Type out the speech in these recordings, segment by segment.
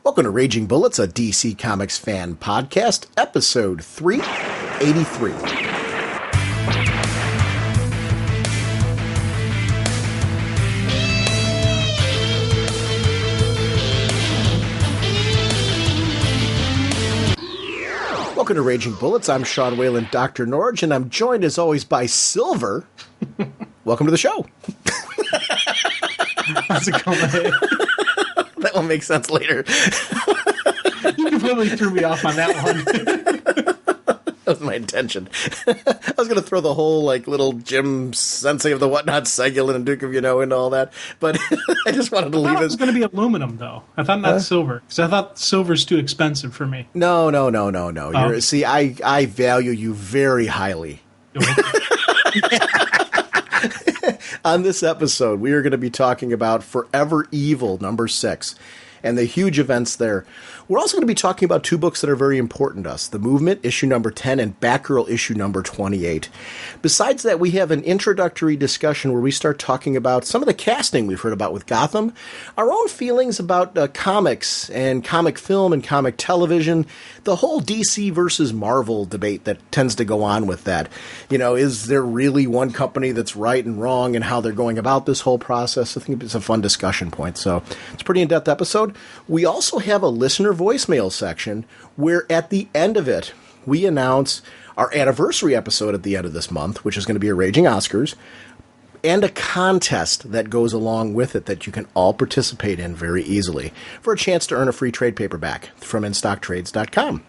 Welcome to Raging Bullets, a DC Comics fan podcast, episode 383. Welcome to Raging Bullets. I'm Sean Whalen, drnorge, and I'm joined as always by Silver. Welcome to the show. How's it going? That will make sense later. You completely threw me off on that one. That was my intention. I was going to throw the whole little Jim Sensei of the Whatnot, Segulin and Duke of into all that, but I just wanted to leave it. It was going to be aluminum, though. I thought not silver, because I thought silver's too expensive for me. No. See, I value you very highly. On this episode, we are going to be talking about Forever Evil, number 6, and the huge events there. We're also going to be talking about two books that are very important to us, The Movement, issue number 10, and Batgirl, issue number 28. Besides that, we have an introductory discussion where we start talking about some of the casting we've heard about with Gotham, our own feelings about comics and comic film and comic television, the whole DC versus Marvel debate that tends to go on with that. Is there really one company that's right and wrong and how they're going about this whole process? I think it's a fun discussion point. So it's a pretty in-depth episode. We also have a listener voicemail section where at the end of it, we announce our anniversary episode at the end of this month, which is going to be a Raging Oscars, and a contest that goes along with it that you can all participate in very easily for a chance to earn a free trade paperback from InStockTrades.com.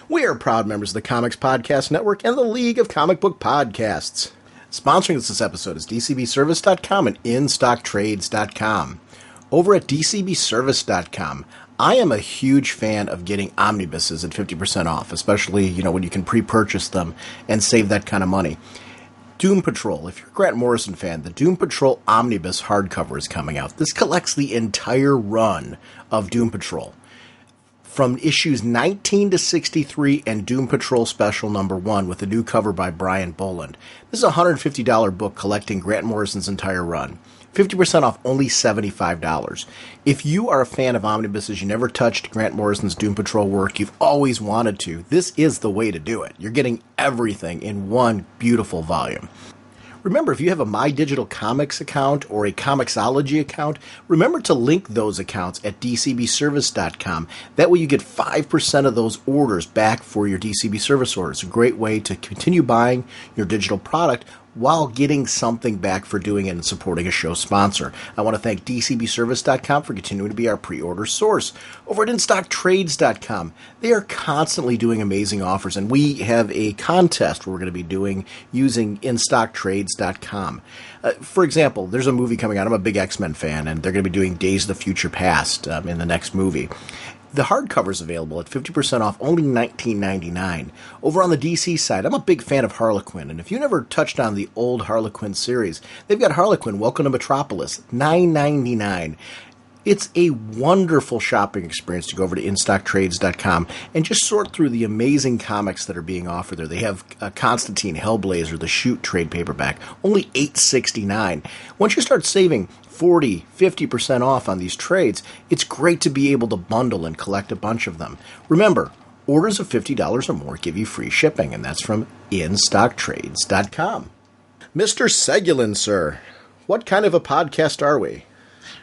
We are proud members of the Comics Podcast Network and the League of Comic Book Podcasts. Sponsoring this episode is DCBService.com and InStockTrades.com. Over at DCBService.com, I am a huge fan of getting omnibuses at 50% off, especially, when you can pre-purchase them and save that kind of money. Doom Patrol, if you're a Grant Morrison fan, the Doom Patrol Omnibus hardcover is coming out. This collects the entire run of Doom Patrol, from issues 19 to 63 and Doom Patrol Special number 1 with a new cover by Brian Boland. This is a $150 book collecting Grant Morrison's entire run. 50% off, only $75. If you are a fan of omnibuses, you never touched Grant Morrison's Doom Patrol work, you've always wanted to, this is the way to do it. You're getting everything in one beautiful volume. Remember, if you have a My Digital Comics account or a Comixology account, remember to link those accounts at DCBService.com. That way you get 5% of those orders back for your DCB service orders. A great way to continue buying your digital product while getting something back for doing it and supporting a show sponsor. I want to thank DCBService.com for continuing to be our pre-order source. Over at InStockTrades.com, they are constantly doing amazing offers, and we have a contest we're going to be doing using InStockTrades.com. For example, there's a movie coming out. I'm a big X-Men fan, and they're going to be doing Days of the Future Past in the next movie. The hardcover is available at 50% off, only $19.99. Over on the DC side, I'm a big fan of Harlequin, and if you never touched on the old Harlequin series, they've got Harlequin, Welcome to Metropolis, $9.99. It's a wonderful shopping experience to go over to InStockTrades.com and just sort through the amazing comics that are being offered there. They have Constantine, Hellblazer, the Shoot trade paperback, only $8.69. Once you start saving 40, 50% off on these trades, it's great to be able to bundle and collect a bunch of them. Remember, orders of $50 or more give you free shipping, and that's from InStockTrades.com. Mr. Segulin, sir, what kind of a podcast are we?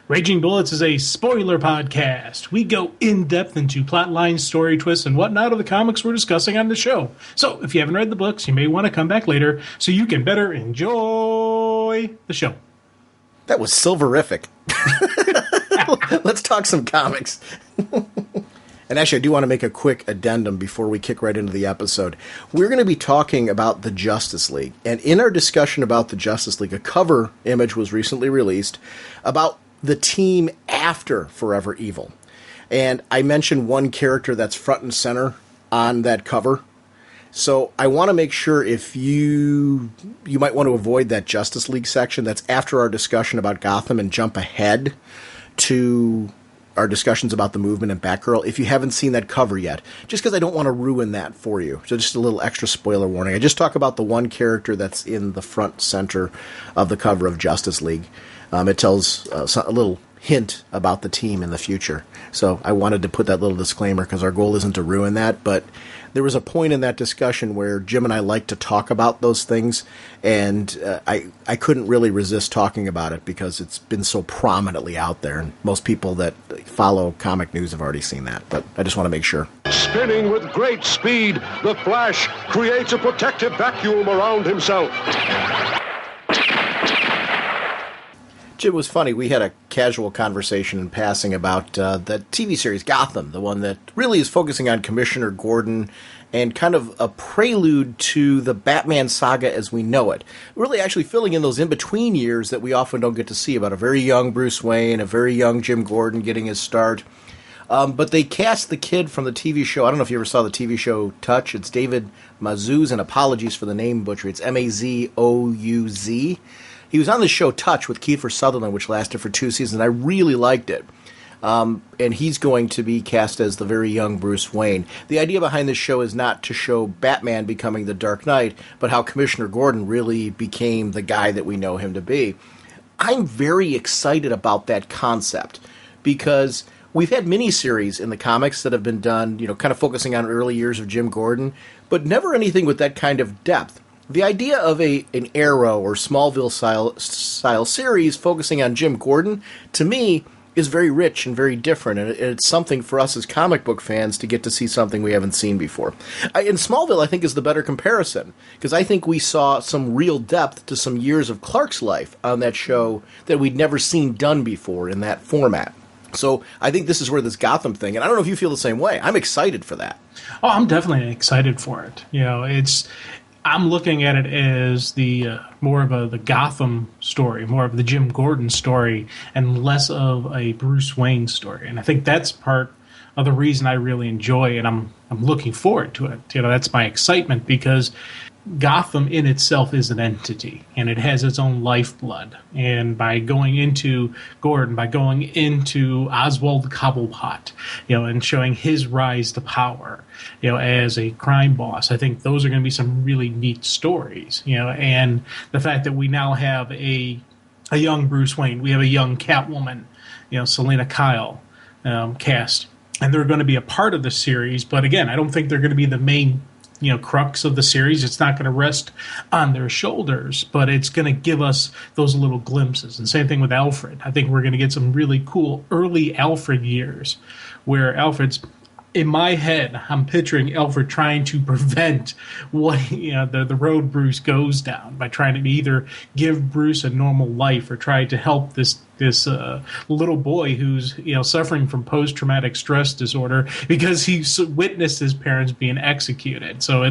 Raging Bullets is a spoiler podcast. We go in-depth into plotline, story twists, and whatnot of the comics we're discussing on the show. So if you haven't read the books, you may want to come back later so you can better enjoy the show. That was silverific. Let's talk some comics. And actually, I do want to make a quick addendum before we kick right into the episode. We're going to be talking about the Justice League. And in our discussion about the Justice League, a cover image was recently released about the team after Forever Evil. And I mentioned one character that's front and center on that cover. So I want to make sure if you might want to avoid that Justice League section. That's after our discussion about Gotham, and jump ahead to our discussions about the Movement and Batgirl if you haven't seen that cover yet, just because I don't want to ruin that for you. So just a little extra spoiler warning. I just talk about the one character that's in the front center of the cover of Justice League. It tells a little hint about the team in the future. So I wanted to put that little disclaimer because our goal isn't to ruin that, but there was a point in that discussion where Jim and I like to talk about those things, and I couldn't really resist talking about it because it's been so prominently out there, and most people that follow comic news have already seen that, but I just want to make sure. Spinning with great speed, the Flash creates a protective vacuum around himself. Jim, was funny. We had a casual conversation in passing about the TV series Gotham, the one that really is focusing on Commissioner Gordon and kind of a prelude to the Batman saga as we know it. Really actually filling in those in-between years that we often don't get to see, about a very young Bruce Wayne, a very young Jim Gordon getting his start. But they cast the kid from the TV show. I don't know if you ever saw the TV show Touch. It's David Mazouz, and apologies for the name butchery. It's Mazouz. He was on the show Touch with Kiefer Sutherland, which lasted for 2 seasons. I really liked it. And he's going to be cast as the very young Bruce Wayne. The idea behind this show is not to show Batman becoming the Dark Knight, but how Commissioner Gordon really became the guy that we know him to be. I'm very excited about that concept because we've had miniseries in the comics that have been done, kind of focusing on early years of Jim Gordon, but never anything with that kind of depth. The idea of an Arrow or Smallville style series focusing on Jim Gordon, to me, is very rich and very different, and it's something for us as comic book fans to get to see something we haven't seen before. In Smallville, I think, is the better comparison, because I think we saw some real depth to some years of Clark's life on that show that we'd never seen done before in that format. So I think this is where this Gotham thing, and I don't know if you feel the same way. I'm excited for that. Oh, I'm definitely excited for it. I'm looking at it as the more of the Gotham story, more of the Jim Gordon story, and less of a Bruce Wayne story. And I think that's part of the reason I really enjoy it. I'm looking forward to it. That's my excitement, because Gotham in itself is an entity, and it has its own lifeblood. And by going into Gordon, by going into Oswald Cobblepot, and showing his rise to power, as a crime boss, I think those are going to be some really neat stories. And the fact that we now have a young Bruce Wayne, we have a young Catwoman, Selena Kyle cast, and they're going to be a part of the series. But again, I don't think they're going to be the main crux of the series. It's not going to rest on their shoulders, but it's going to give us those little glimpses. And same thing with Alfred. I think we're going to get some really cool early Alfred years where Alfred's, in my head, I'm picturing Alfred trying to prevent what the road Bruce goes down by trying to either give Bruce a normal life or try to help this little boy who's suffering from post-traumatic stress disorder because he witnessed his parents being executed. So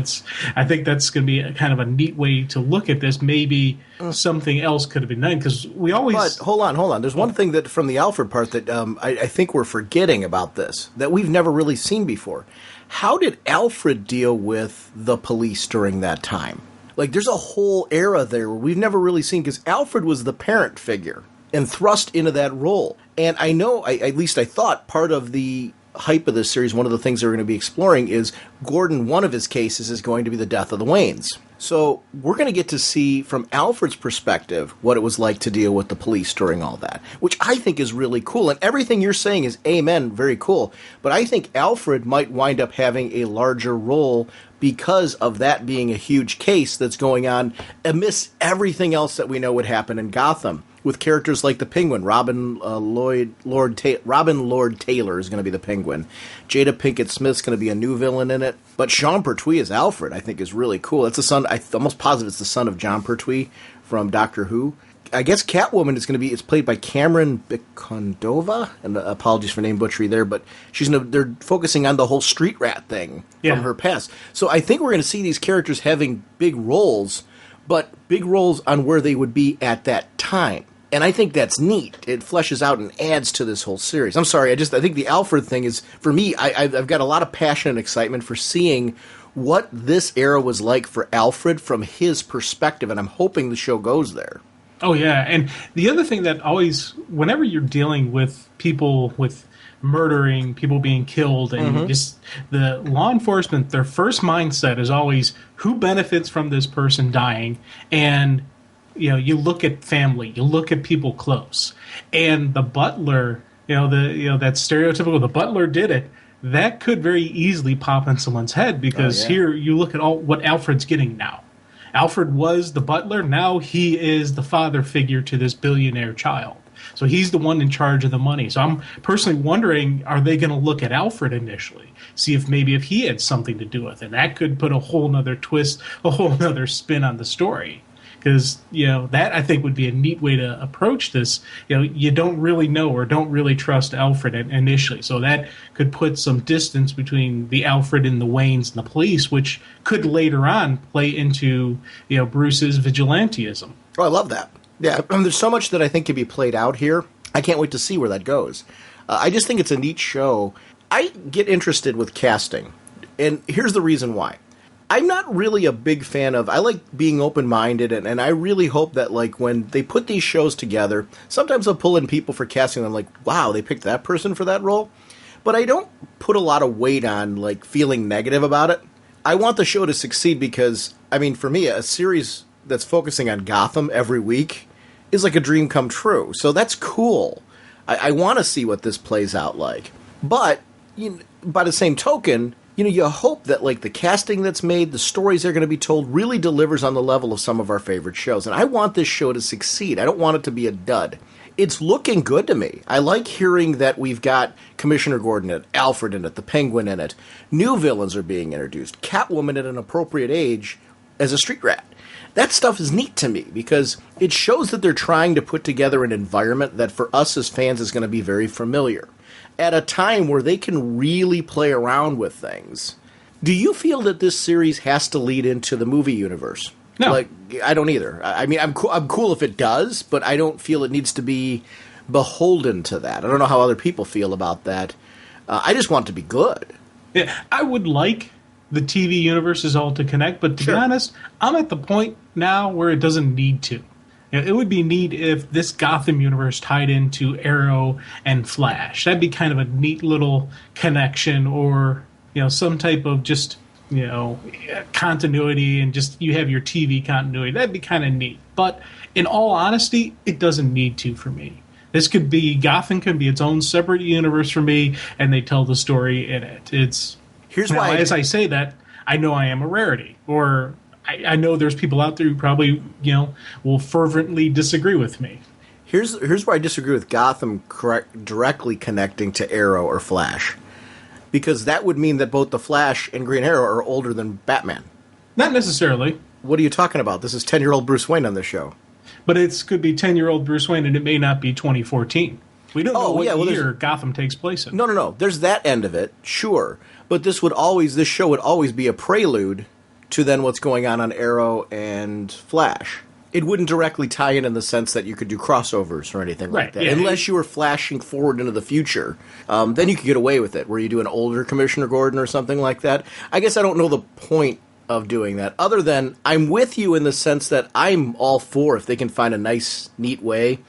I think that's going to be a kind of a neat way to look at this. Maybe something else could have been done, because we always. But hold on. There's one thing that from the Alfred part that I think we're forgetting about this that we've never really seen before. How did Alfred deal with the police during that time? Like, there's a whole era there where we've never really seen, because Alfred was the parent figure and thrust into that role. And I know, at least I thought, part of the hype of this series, one of the things they're going to be exploring is Gordon, one of his cases is going to be the death of the Waynes. So we're going to get to see from Alfred's perspective what it was like to deal with the police during all that, which I think is really cool. And everything you're saying is amen, very cool. But I think Alfred might wind up having a larger role because of that being a huge case that's going on amidst everything else that we know would happen in Gotham, with characters like the Penguin. Robin Lord Taylor is going to be the Penguin. Jada Pinkett Smith's going to be a new villain in it. But Sean Pertwee as Alfred, I think, is really cool. It's the son. I'm almost positive it's the son of John Pertwee from Doctor Who. I guess Catwoman is going to be. It's played by Cameron Bicondova, and apologies for name butchery there, but they're focusing on the whole street rat thing from her past. So I think we're going to see these characters having big roles, but big roles on where they would be at that time. And I think that's neat. It fleshes out and adds to this whole series. I'm sorry, I think the Alfred thing is, for me, I've got a lot of passion and excitement for seeing what this era was like for Alfred from his perspective, and I'm hoping the show goes there. Oh, yeah. And the other thing that always, whenever you're dealing with people with murdering, people being killed, and just the law enforcement, their first mindset is always who benefits from this person dying, and you look at family, you look at people close, and the butler, that stereotypical the butler did it. That could very easily pop in someone's head because here you look at what Alfred's getting now. Alfred was the butler. Now he is the father figure to this billionaire child. So he's the one in charge of the money. So I'm personally wondering, are they going to look at Alfred initially, see if he had something to do with it? That could put a whole nother twist, a whole nother spin on the story. Because, that I think would be a neat way to approach this. You don't really know or don't really trust Alfred initially. So that could put some distance between the Alfred and the Waynes and the police, which could later on play into, Bruce's vigilantism. Oh, I love that. Yeah, there's so much that I think could be played out here. I can't wait to see where that goes. I just think it's a neat show. I get interested with casting, and here's the reason why. I'm not really a big fan of, I like being open-minded, and I really hope that, like, when they put these shows together, sometimes they'll pull in people for casting, and I'm like, wow, they picked that person for that role? But I don't put a lot of weight on, like, feeling negative about it. I want the show to succeed because, I mean, for me, a series that's focusing on Gotham every week is like a dream come true. So that's cool. I want to see what this plays out like. But, by the same token, you hope that, like, the casting that's made, the stories that are going to be told really delivers on the level of some of our favorite shows. And I want this show to succeed. I don't want it to be a dud. It's looking good to me. I like hearing that we've got Commissioner Gordon in it, Alfred in it, the Penguin in it. New villains are being introduced. Catwoman at an appropriate age as a street rat. That stuff is neat to me because it shows that they're trying to put together an environment that for us as fans is going to be very familiar. At a time where they can really play around with things. Do you feel that this series has to lead into the movie universe? No. Like, I don't either. I mean, I'm cool if it does, but I don't feel it needs to be beholden to that. I don't know how other people feel about that. I just want it to be good. Yeah, I would like the TV universes all to connect, but to be honest, I'm at the point now where it doesn't need to. It would be neat if this Gotham universe tied into Arrow and Flash. That'd be kind of a neat little connection, or some type of just continuity, and just you have your TV continuity. That'd be kind of neat. But in all honesty, it doesn't need to for me. This could be Gotham could be its own separate universe for me, and they tell the story in it. Here's why. As I say that, I know I am a rarity, or I know there's people out there who probably, will fervently disagree with me. Here's where I disagree with Gotham directly connecting to Arrow or Flash. Because that would mean that both the Flash and Green Arrow are older than Batman. Not necessarily. What are you talking about? This is 10-year-old Bruce Wayne on this show. But it could be 10-year-old Bruce Wayne, and it may not be 2014. We don't know what year Gotham takes place in. No. There's that end of it, sure. But this show would always be a prelude to then what's going on Arrow and Flash. It wouldn't directly tie in the sense that you could do crossovers or anything like that. Yeah, unless you were flashing forward into the future. Then you could get away with it, where you do an older Commissioner Gordon or something like that. I guess I don't know the point of doing that, other than I'm with you in the sense that I'm all for if they can find a nice, neat way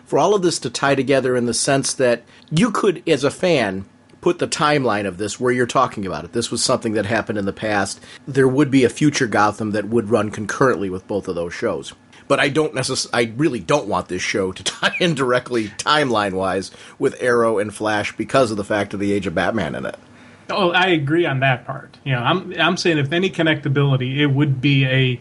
for all of this to tie together, in the sense that you could, as a fan, put the timeline of this where you're talking about it. This was something that happened in the past. There would be a future Gotham that would run concurrently with both of those shows. But I really don't want this show to tie in directly, timeline-wise, with Arrow and Flash because of the fact of the Age of Batman in it. Oh, I agree on that part. I'm saying if any connectability, it would be a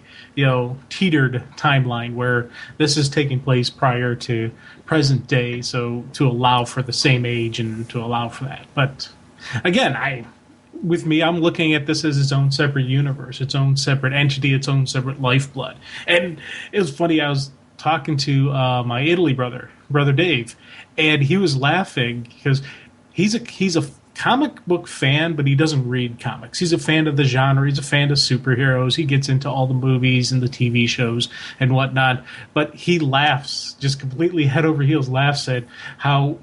teetered timeline where this is taking place prior to present day, so to allow for the same age and to allow for that. But again, I'm looking at this as its own separate universe, its own separate entity, its own separate lifeblood. And it was funny. I was talking to my Italy brother Dave, and he was laughing because he's a comic book fan, but he doesn't read comics. He's a fan of the genre. He's a fan of superheroes. He gets into all the movies and the TV shows and whatnot. But he laughs, just completely head over heels laughs at how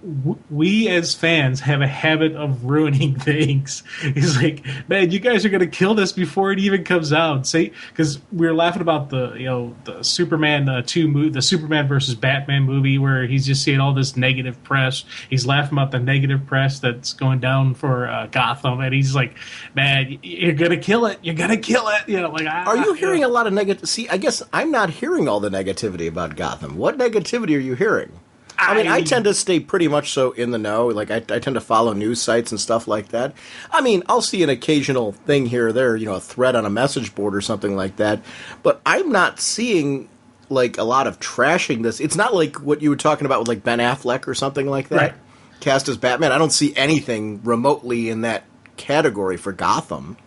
we as fans have a habit of ruining things. He's like, man, you guys are going to kill this before it even comes out. Because we were laughing about the Superman 2 movie, the Superman versus Batman movie, where he's just seeing all this negative press. He's laughing about the negative press that's going down down for Gotham, and he's like, "Man, you're gonna kill it. You're gonna kill it." You know, like, are you hearing a lot of negative? See, I guess I'm not hearing all the negativity about Gotham. What negativity are you hearing? I mean, I tend to stay pretty much so in the know. Like, I tend to follow news sites and stuff like that. I mean, I'll see an occasional thing here or there, a thread on a message board or something like that. But I'm not seeing, like, a lot of trashing this. It's not like what you were talking about with, like, Ben Affleck or something like that. Right. Cast as Batman. I don't see anything remotely in that category for Gotham.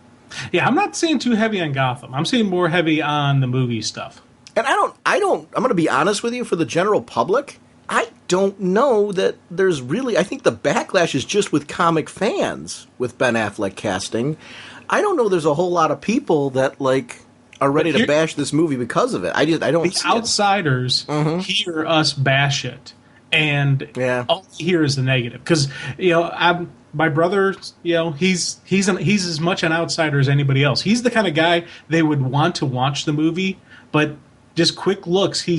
Yeah, I'm not seeing too heavy on Gotham. I'm seeing more heavy on the movie stuff. And I'm going to be honest with you, for the general public, I don't know that there's really... I think the backlash is just with comic fans with Ben Affleck casting. I don't know there's a whole lot of people that, like, are ready to bash this movie because of it. I don't The outsiders hear us bash it, and all they hear is the negative. Because, my brother, he's as much an outsider as anybody else. He's the kind of guy they would want to watch the movie, but... just quick looks, he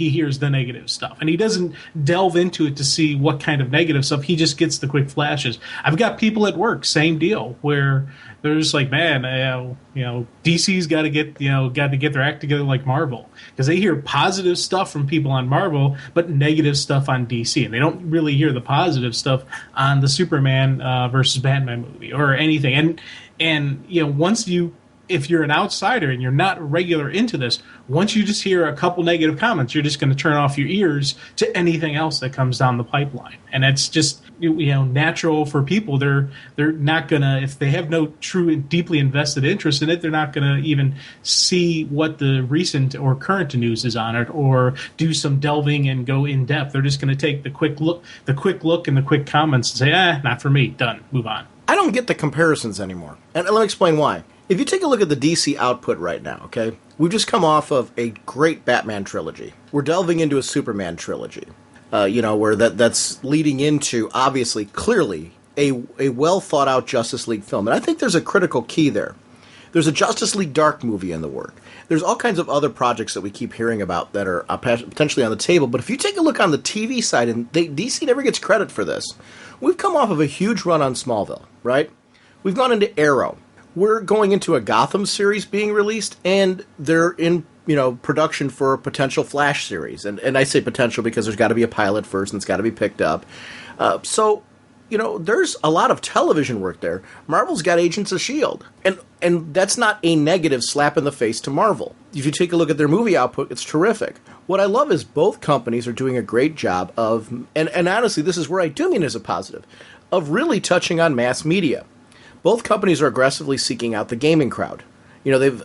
hears the negative stuff, and he doesn't delve into it to see what kind of negative stuff. He just gets the quick flashes. I've got people at work, same deal, where they're just like, man, DC's got to get their act together like Marvel, because they hear positive stuff from people on Marvel, but negative stuff on DC, and they don't really hear the positive stuff on the Superman versus Batman movie or anything. And if you're an outsider and you're not regular into this, once you just hear a couple negative comments, you're just going to turn off your ears to anything else that comes down the pipeline. And it's just, natural for people. They're not going to, if they have no true and deeply invested interest in it, they're not going to even see what the recent or current news is on it or do some delving and go in depth. They're just going to take the quick look and the quick comments and say, not for me, done, move on. I don't get the comparisons anymore. And let me explain why. If you take a look at the DC output right now, okay, we've just come off of a great Batman trilogy. We're delving into a Superman trilogy, where that's leading into, obviously, clearly, a well-thought-out Justice League film. And I think there's a critical key there. There's a Justice League Dark movie in the work. There's all kinds of other projects that we keep hearing about that are potentially on the table. But if you take a look on the TV side, and DC never gets credit for this, we've come off of a huge run on Smallville, right? We've gone into Arrow. We're going into a Gotham series being released, and they're in, production for a potential Flash series. And I say potential because there's got to be a pilot first, and it's got to be picked up. So, there's a lot of television work there. Marvel's got Agents of S.H.I.E.L.D. And that's not a negative slap in the face to Marvel. If you take a look at their movie output, it's terrific. What I love is both companies are doing a great job of, and honestly, this is where I do mean as a positive, of really touching on mass media. Both companies are aggressively seeking out the gaming crowd. They've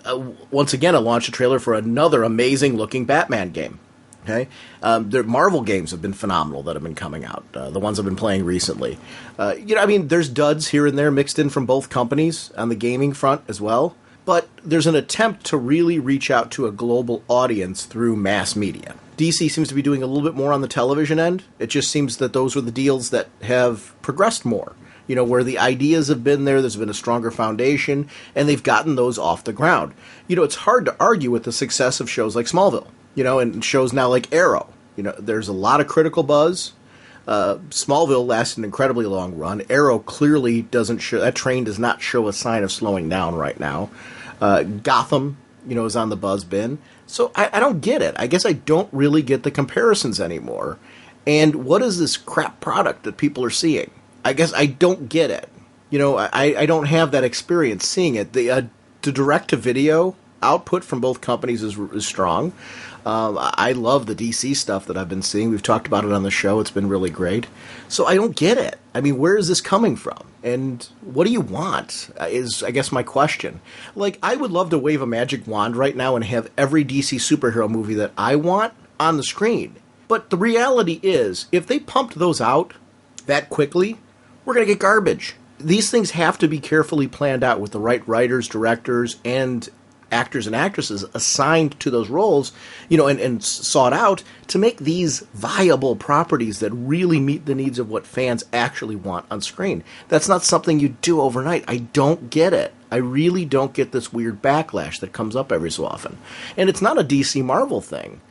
once again launched a trailer for another amazing-looking Batman game. Okay, their Marvel games have been phenomenal that have been coming out. The ones I've been playing recently. There's duds here and there mixed in from both companies on the gaming front as well. But there's an attempt to really reach out to a global audience through mass media. DC seems to be doing a little bit more on the television end. It just seems that those are the deals that have progressed more. Where the ideas have been there's been a stronger foundation, and they've gotten those off the ground. It's hard to argue with the success of shows like Smallville, and shows now like Arrow. There's a lot of critical buzz. Smallville lasted an incredibly long run. Arrow clearly doesn't show, that train does not show a sign of slowing down right now. Gotham, is on the buzz bin. So I don't get it. I guess I don't really get the comparisons anymore. And what is this crap product that people are seeing? I guess I don't get it. I don't have that experience seeing it. The direct-to-video output from both companies is strong. I love the DC stuff that I've been seeing. We've talked about it on the show. It's been really great. So I don't get it. I mean, where is this coming from? And what do you want is, I guess, my question. Like, I would love to wave a magic wand right now and have every DC superhero movie that I want on the screen. But the reality is, if they pumped those out that quickly, we're going to get garbage. These things have to be carefully planned out with the right writers, directors, and actors and actresses assigned to those roles, and sought out to make these viable properties that really meet the needs of what fans actually want on screen. That's not something you do overnight. I don't get it. I really don't get this weird backlash that comes up every so often. And it's not a DC Marvel thing,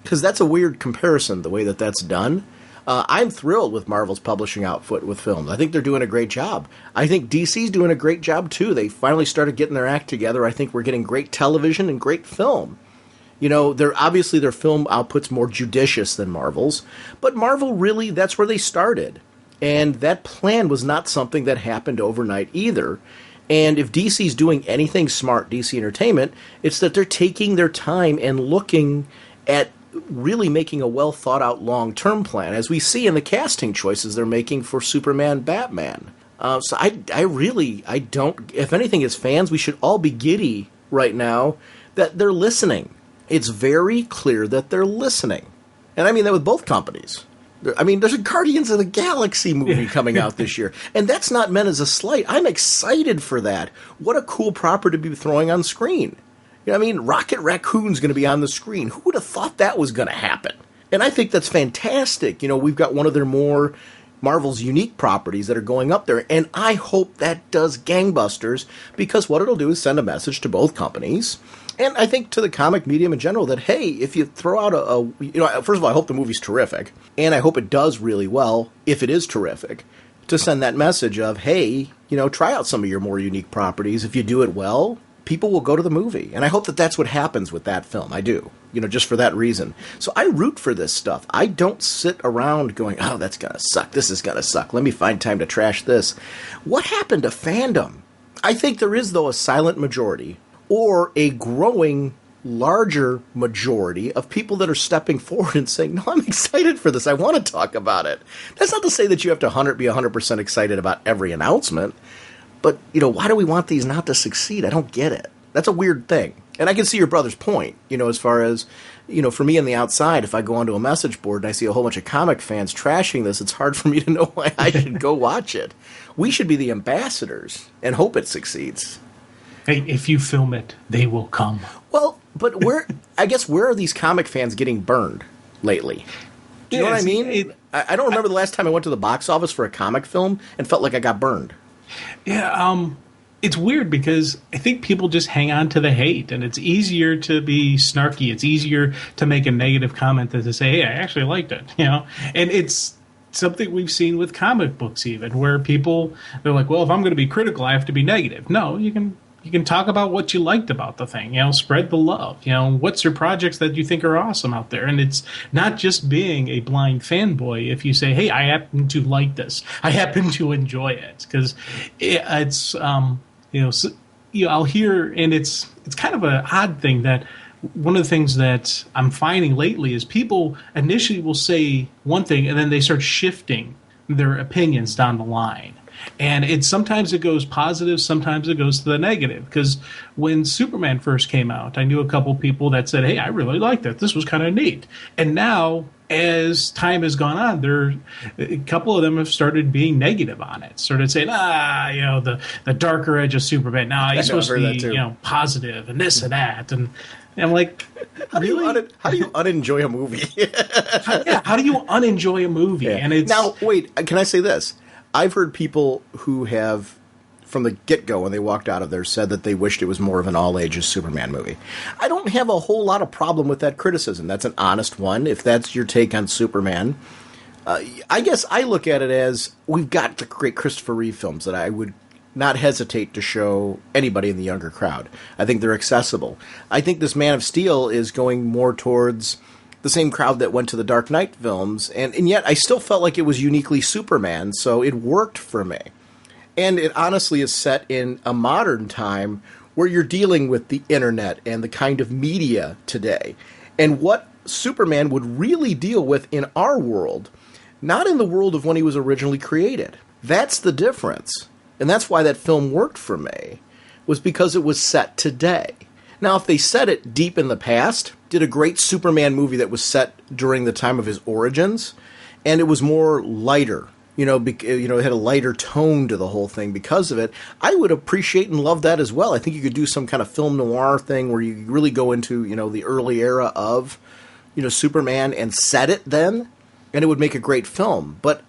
because that's a weird comparison, the way that that's done. I'm thrilled with Marvel's publishing output with films. I think they're doing a great job. I think DC's doing a great job, too. They finally started getting their act together. I think we're getting great television and great film. You know, obviously their film output's more judicious than Marvel's, but Marvel really, that's where they started. And that plan was not something that happened overnight either. And if DC's doing anything smart, DC Entertainment, it's that they're taking their time and looking at really making a well-thought-out long-term plan, as we see in the casting choices they're making for Superman, Batman. So I don't, if anything, as fans, we should all be giddy right now that they're listening. It's very clear that they're listening. And I mean that with both companies. I mean, there's a Guardians of the Galaxy movie coming out this year. And that's not meant as a slight. I'm excited for that. What a cool property to be throwing on screen. You know what I mean? Rocket Raccoon's going to be on the screen. Who would have thought that was going to happen? And I think that's fantastic. You know, we've got one of their more Marvel's unique properties that are going up there. And I hope that does gangbusters, because what it'll do is send a message to both companies. And I think to the comic medium in general that, hey, if you throw out first of all, I hope the movie's terrific. And I hope it does really well, if it is terrific, to send that message of, hey, try out some of your more unique properties. If you do it well, people will go to the movie. And I hope that that's what happens with that film. I do, just for that reason. So I root for this stuff. I don't sit around going, oh, that's going to suck. This is going to suck. Let me find time to trash this. What happened to fandom? I think there is, though, a silent majority or a growing larger majority of people that are stepping forward and saying, no, I'm excited for this. I want to talk about it. That's not to say that you have to be 100% excited about every announcement. But, why do we want these not to succeed? I don't get it. That's a weird thing. And I can see your brother's point, as far as, for me on the outside, if I go onto a message board and I see a whole bunch of comic fans trashing this, it's hard for me to know why I should go watch it. We should be the ambassadors and hope it succeeds. Hey, if you film it, they will come. Well, but where are these comic fans getting burned lately? Do you know what I mean? I don't remember the last time I went to the box office for a comic film and felt like I got burned. Yeah, it's weird because I think people just hang on to the hate, and it's easier to be snarky. It's easier to make a negative comment than to say, hey, I actually liked it, And it's something we've seen with comic books even, where they're like, well, if I'm going to be critical, I have to be negative. No, you can talk about what you liked about the thing, spread the love, what's your projects that you think are awesome out there. And it's not just being a blind fanboy if you say, hey, I happen to like this. I happen to enjoy it. Because it's, I'll hear, and it's kind of an odd thing that one of the things that I'm finding lately is people initially will say one thing and then they start shifting their opinions down the line. And sometimes it goes positive, sometimes it goes to the negative. Because when Superman first came out, I knew a couple people that said, hey, I really liked it. This was kind of neat. And now, as time has gone on, a couple of them have started being negative on it. Started saying, the darker edge of Superman. No, he's supposed to be, positive and this and that. And I'm like, really? How do you unenjoy a movie? How do you unenjoy a movie? Yeah. And now, wait, can I say this? I've heard people who have, from the get-go when they walked out of there, said that they wished it was more of an all-ages Superman movie. I don't have a whole lot of problem with that criticism. That's an honest one, if that's your take on Superman. I guess I look at it as, we've got the great Christopher Reeve films that I would not hesitate to show anybody in the younger crowd. I think they're accessible. I think this Man of Steel is going more towards the same crowd that went to the Dark Knight films, and yet I still felt like it was uniquely Superman, so it worked for me. And it honestly is set in a modern time where you're dealing with the internet and the kind of media today, and what Superman would really deal with in our world, not in the world of when he was originally created. That's the difference. And that's why that film worked for me, was because it was set today. Now, if they set it deep in the past, did a great Superman movie that was set during the time of his origins, and it was more lighter, it had a lighter tone to the whole thing because of it, I would appreciate and love that as well. I think you could do some kind of film noir thing where you really go into, the early era of, Superman and set it then, and it would make a great film. But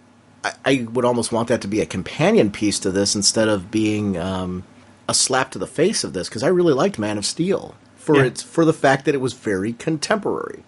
I would almost want that to be a companion piece to this instead of being a slap to the face of this, because I really liked Man of Steel for the fact that it was very contemporary.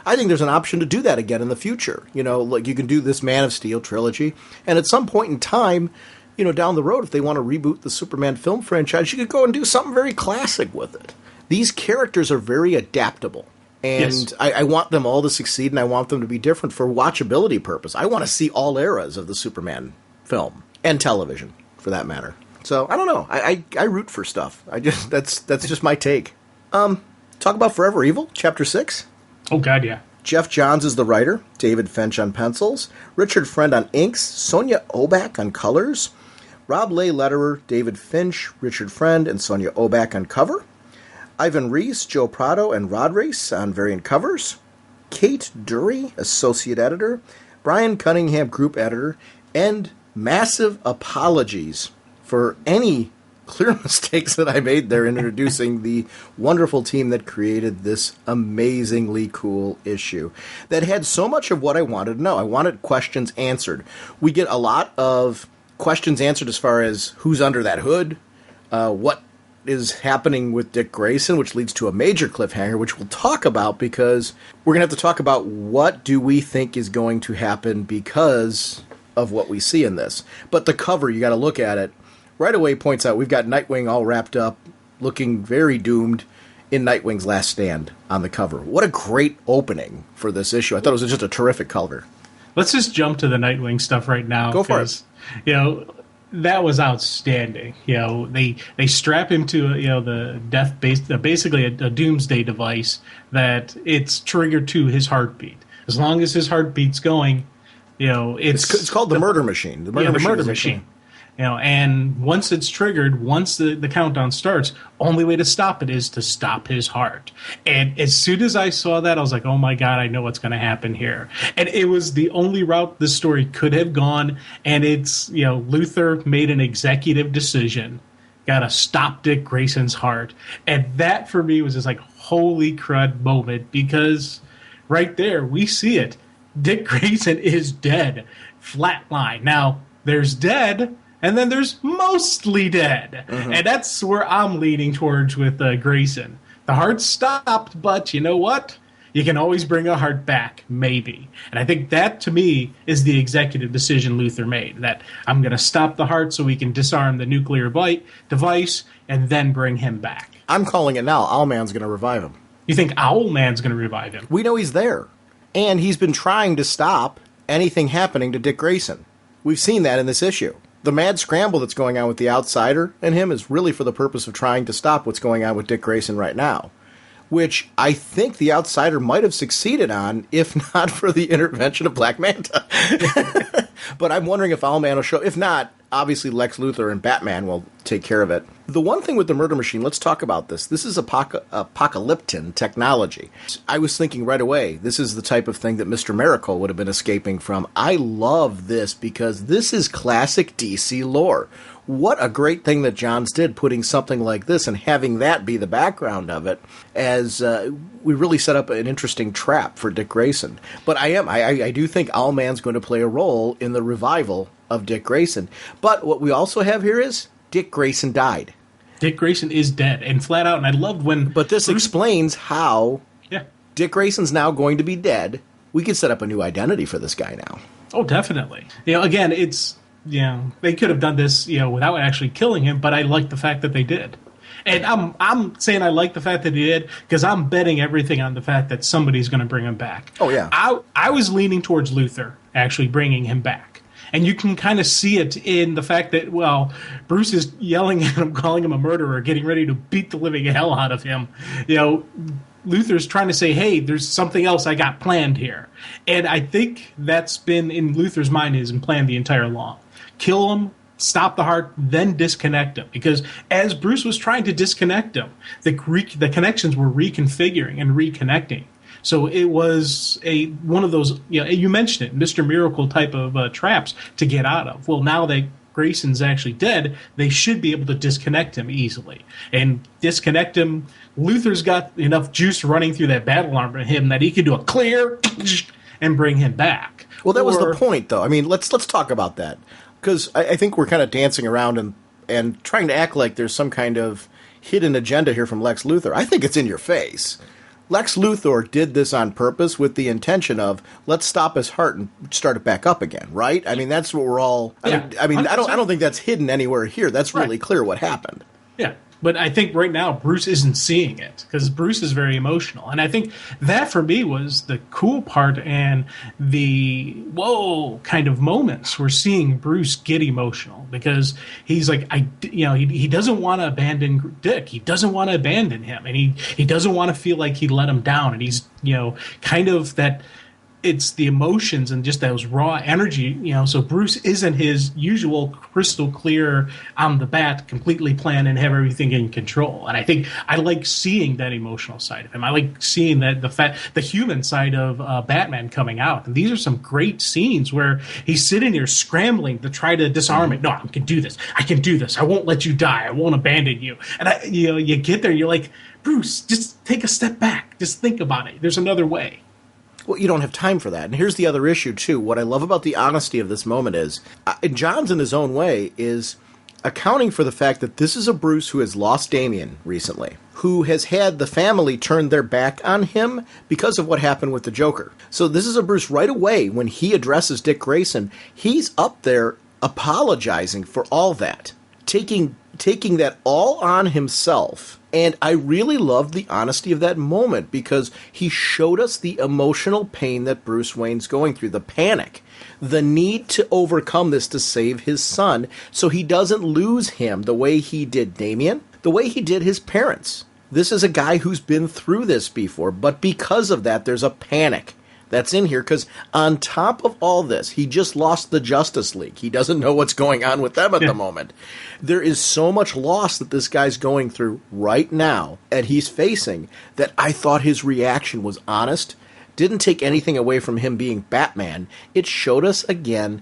I think there's an option to do that again in the future. You know, like you can do this Man of Steel trilogy, and at some point in time, you know, down the road, if they want to reboot the Superman film franchise, you could go and do something very classic with it. These characters are very adaptable, and yes. I want them all to succeed, and I want them to be different for watchability purpose. I want to see all eras of the Superman film and television, for that matter. So I don't know. I root for stuff. That's just my take. Talk about Forever Evil, Chapter 6. Oh God, yeah. Jeff Johns is the writer. David Finch on pencils. Richard Friend on inks. Sonia Oback on colors. Rob Lay letterer. David Finch, Richard Friend, and Sonia Oback on cover. Ivan Reis, Joe Prado, and Rod Reis on variant covers. Kate Dury, associate editor. Brian Cunningham, group editor. And massive apologies for any clear mistakes that I made there in introducing the wonderful team that created this amazingly cool issue that had so much of what I wanted to know. I wanted questions answered. We get a lot of questions answered as far as who's under that hood, what is happening with Dick Grayson, which leads to a major cliffhanger, which we'll talk about because we're going to have to talk about what do we think is going to happen because of what we see in this. But the cover, you got to look at it. Right away points out we've got Nightwing all wrapped up, looking very doomed in Nightwing's last stand on the cover. What a great opening for this issue. I thought it was just a terrific cover. Let's just jump to the Nightwing stuff right now. Go for it. You know, that was outstanding. You know, they strap him to, you know, the death base, basically a doomsday device that it's triggered to his heartbeat. As long as his heartbeat's going, you know, it's called the murder machine. The murder machine. You know, and once it's triggered, once the countdown starts, only way to stop it is to stop his heart. And as soon as I saw that, I was like, oh my God, I know what's going to happen here. And it was the only route this story could have gone. And it's, you know, Luthor made an executive decision. Got to stop Dick Grayson's heart. And that for me was just like, holy crud moment, because right there, we see it. Dick Grayson is dead. Flatline. Now, there's dead. And then there's mostly dead. Mm-hmm. And that's where I'm leaning towards with Grayson. The heart stopped, but you know what? You can always bring a heart back, maybe. And I think that, to me, is the executive decision Luthor made. That I'm going to stop the heart so we can disarm the nuclear device and then bring him back. I'm calling it now. Owlman's going to revive him. You think Owlman's going to revive him? We know he's there. And he's been trying to stop anything happening to Dick Grayson. We've seen that in this issue. The mad scramble that's going on with the Outsider and him is really for the purpose of trying to stop what's going on with Dick Grayson right now, which I think the Outsider might have succeeded on if not for the intervention of Black Manta. But I'm wondering if Owlman will show. If not, obviously Lex Luthor and Batman will take care of it. The one thing with the murder machine, let's talk about this. This is apocalyptin technology. I was thinking right away, this is the type of thing that Mr. Miracle would have been escaping from. I love this because this is classic DC lore. What a great thing that Johns did, putting something like this and having that be the background of it, as we really set up an interesting trap for Dick Grayson. But I do think Owlman's going to play a role in the revival of Dick Grayson. But what we also have here is Dick Grayson died. Dick Grayson is dead, and flat out, and I loved when... But this explains how Dick Grayson's now going to be dead. We could set up a new identity for this guy now. Oh, definitely. You know, again, it's... Yeah, they could have done this, you know, without actually killing him, but I like the fact that they did. And I'm saying I like the fact that they did because I'm betting everything on the fact that somebody's going to bring him back. Oh, yeah. I was leaning towards Luthor actually bringing him back. And you can kind of see it in the fact that, well, Bruce is yelling at him, calling him a murderer, getting ready to beat the living hell out of him. You know, Luthor's trying to say, hey, there's something else I got planned here. And I think that's been in Luthor's mind is planned the entire long. Kill him, stop the heart, then disconnect him. Because as Bruce was trying to disconnect him, the connections were reconfiguring and reconnecting. So it was one of those, you know, you mentioned it, Mr. Miracle type of traps to get out of. Well, now that Grayson's actually dead, they should be able to disconnect him easily. And disconnect him, Luthor's got enough juice running through that battle armor in him that he could do a clear and bring him back. Well, that was the point, though. I mean, let's talk about that. Because I think we're kind of dancing around and trying to act like there's some kind of hidden agenda here from Lex Luthor. I think it's in your face. Lex Luthor did this on purpose with the intention of, let's stop his heart and start it back up again, right? I mean, that's what we're all... Yeah, I don't think that's hidden anywhere here. That's really clear what happened. Yeah. But I think right now Bruce isn't seeing it because Bruce is very emotional. And I think that for me was the cool part and the whoa kind of moments. We're seeing Bruce get emotional because he's like, he doesn't want to abandon Dick. He doesn't want to abandon him. And he doesn't want to feel like he let him down. And he's, kind of that. It's the emotions and just those raw energy, so Bruce isn't his usual crystal clear, I'm the Bat, completely plan and have everything in control. And I think I like seeing that emotional side of him. I like seeing that the human side of Batman coming out. And these are some great scenes where he's sitting there scrambling to try to disarm it. No, I can do this. I can do this. I won't let you die. I won't abandon you. And you get there, you're like, Bruce, just take a step back. Just think about it. There's another way. Well, you don't have time for that. And here's the other issue, too. What I love about the honesty of this moment is, John's in his own way, is accounting for the fact that this is a Bruce who has lost Damian recently, who has had the family turn their back on him because of what happened with the Joker. So this is a Bruce right away, when he addresses Dick Grayson, he's up there apologizing for all that, taking that all on himself. And I really loved the honesty of that moment because he showed us the emotional pain that Bruce Wayne's going through, the panic, the need to overcome this to save his son so he doesn't lose him the way he did Damian, the way he did his parents. This is a guy who's been through this before, but because of that, there's a panic that's in here because on top of all this, he just lost the Justice League. He doesn't know what's going on with them at the moment. There is so much loss that this guy's going through right now and he's facing that I thought his reaction was honest, didn't take anything away from him being Batman. It showed us again,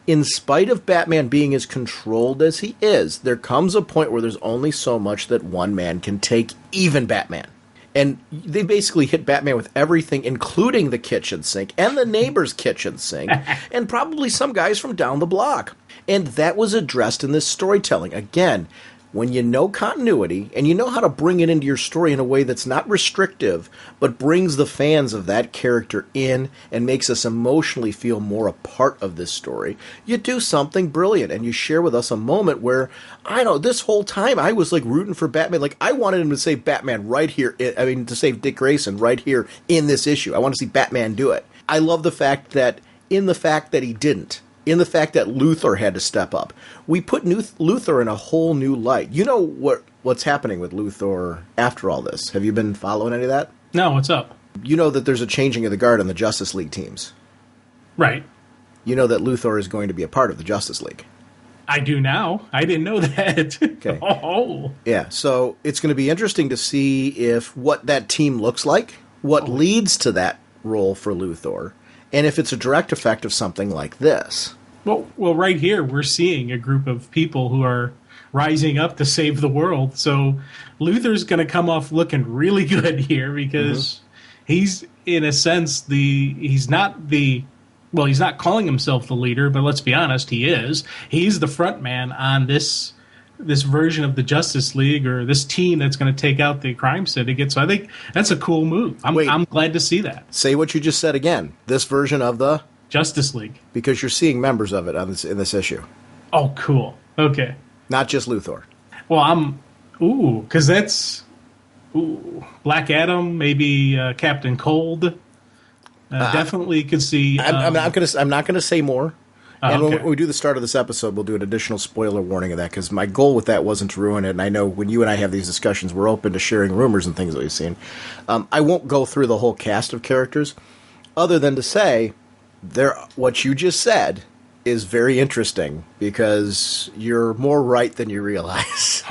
in spite of Batman being as controlled as he is, there comes a point where there's only so much that one man can take, even Batman. And they basically hit Batman with everything, including the kitchen sink and the neighbor's kitchen sink, and probably some guys from down the block. And that was addressed in this storytelling. Again, when you know continuity and you know how to bring it into your story in a way that's not restrictive, but brings the fans of that character in and makes us emotionally feel more a part of this story, you do something brilliant and you share with us a moment where, I know, this whole time I was like rooting for Batman. Like I wanted him to save Batman right here. To save Dick Grayson right here in this issue. I want to see Batman do it. I love the fact that he didn't. In the fact that Luthor had to step up. We put Luthor in a whole new light. You know what's happening with Luthor after all this? Have you been following any of that? No, what's up? You know that there's a changing of the guard on the Justice League teams. Right. You know that Luthor is going to be a part of the Justice League. I do now. I didn't know that. Okay. Oh. Yeah, so it's going to be interesting to see what that team looks like, what leads to that role for Luthor, and if it's a direct effect of something like this. Well, right here, we're seeing a group of people who are rising up to save the world. So Luthor's going to come off looking really good here because he's, in a sense, he's not calling himself the leader, but let's be honest, he is. He's the front man on this version of the Justice League or this team that's going to take out the crime syndicate. So I think that's a cool move. I'm glad to see that. Say what you just said again. This version of the Justice League. Because you're seeing members of it in this issue. Oh, cool. Okay. Not just Luthor. Well, because that's Black Adam, maybe Captain Cold. Definitely could see. I'm not going to say more. And okay. when we do the start of this episode, we'll do an additional spoiler warning of that, because my goal with that wasn't to ruin it, and I know when you and I have these discussions, we're open to sharing rumors and things that we've seen. I won't go through the whole cast of characters, other than to say, what you just said is very interesting, because you're more right than you realize.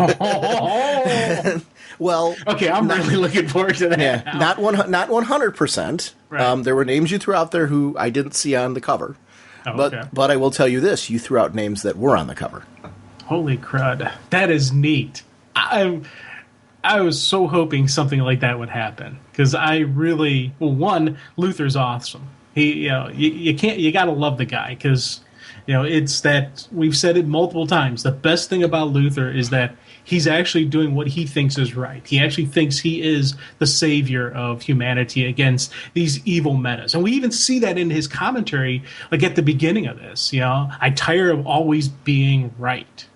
Well, okay, I'm really looking forward to that. Yeah, not 100%. Right. There were names you threw out there who I didn't see on the cover. Okay. But I will tell you this, you threw out names that were on the cover. Holy crud. That is neat. I was so hoping something like that would happen, because I really, one, Luthor's awesome. He, you got to love the guy, because It's that we've said it multiple times. The best thing about Luthor is that he's actually doing what he thinks is right. He actually thinks he is the savior of humanity against these evil metas. And we even see that in his commentary, like at the beginning of this. I tire of always being right.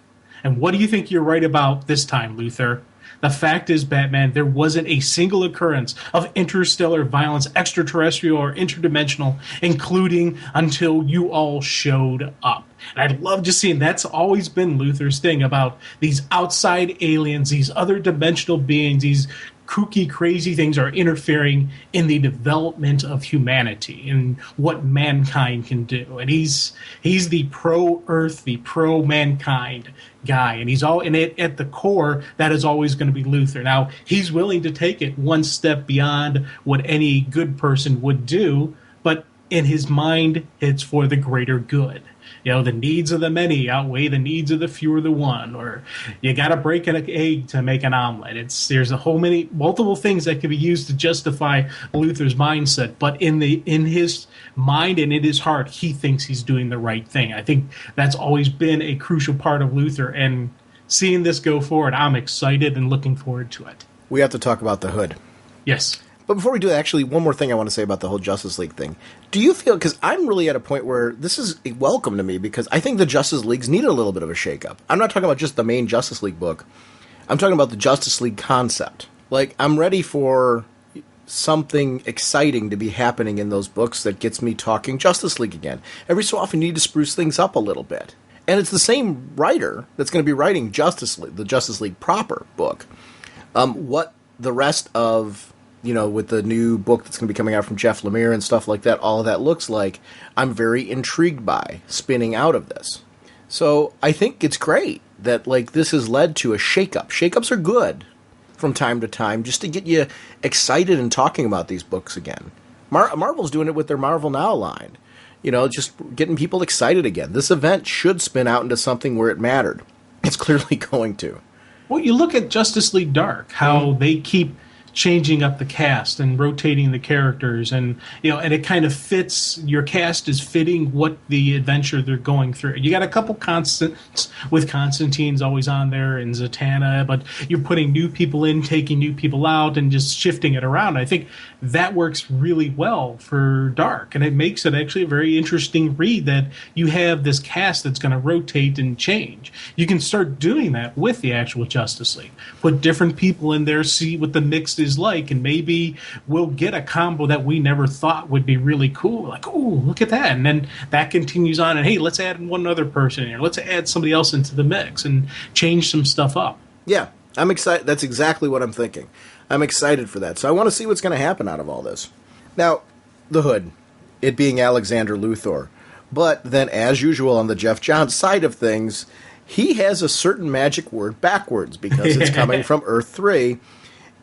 And what do you think you're right about this time, Luthor? The fact is, Batman, there wasn't a single occurrence of interstellar violence, extraterrestrial or interdimensional, including until you all showed up. And I love just seeing that's always been Luthor's thing about these outside aliens, these other dimensional beings, these kooky, crazy things are interfering in the development of humanity and what mankind can do. And he's the pro-Earth, the pro-mankind guy, and at the core, that is always going to be Luthor. Now, he's willing to take it one step beyond what any good person would do, but in his mind, it's for the greater good. The needs of the many outweigh the needs of the few or the one, or you got to break an egg to make an omelet. There's multiple things that can be used to justify Luthor's mindset, but in his mind and in his heart, he thinks he's doing the right thing. I think that's always been a crucial part of Luthor, and seeing this go forward, I'm excited and looking forward to it. We have to talk about the Hood. Yes. But before we do that, actually, one more thing I want to say about the whole Justice League thing. Do you feel, because I'm really at a point where this is welcome to me, because I think the Justice Leagues need a little bit of a shakeup. I'm not talking about just the main Justice League book. I'm talking about the Justice League concept. Like, I'm ready for something exciting to be happening in those books that gets me talking Justice League again. Every so often you need to spruce things up a little bit. And it's the same writer that's going to be writing Justice League, the Justice League proper book. What the rest of... with the new book that's going to be coming out from Jeff Lemire and stuff like that, all of that looks like, I'm very intrigued by spinning out of this. So I think it's great that, this has led to a shakeup. Shakeups are good from time to time, just to get you excited and talking about these books again. Marvel's doing it with their Marvel Now line. Just getting people excited again. This event should spin out into something where it mattered. It's clearly going to. Well, you look at Justice League Dark, how they keep changing up the cast and rotating the characters, and and it kind of fits, your cast is fitting what the adventure they're going through. You got a couple constants with Constantine's always on there and Zatanna, but you're putting new people in, taking new people out, and just shifting it around. I think that works really well for Dark, and it makes it actually a very interesting read that you have this cast that's going to rotate and change. You can start doing that with the actual Justice League. Put different people in there, see what the mix is like, and maybe we'll get a combo that we never thought would be really cool. Like, oh, look at that. And then that continues on, and hey, let's add one other person in here. Let's add somebody else into the mix and change some stuff up. Yeah, I'm excited. That's exactly what I'm thinking. I'm excited for that. So I want to see what's going to happen out of all this. Now, the Hood, it being Alexander Luthor. But then, as usual, on the Jeff Johns side of things, he has a certain magic word backwards because it's coming from Earth 3.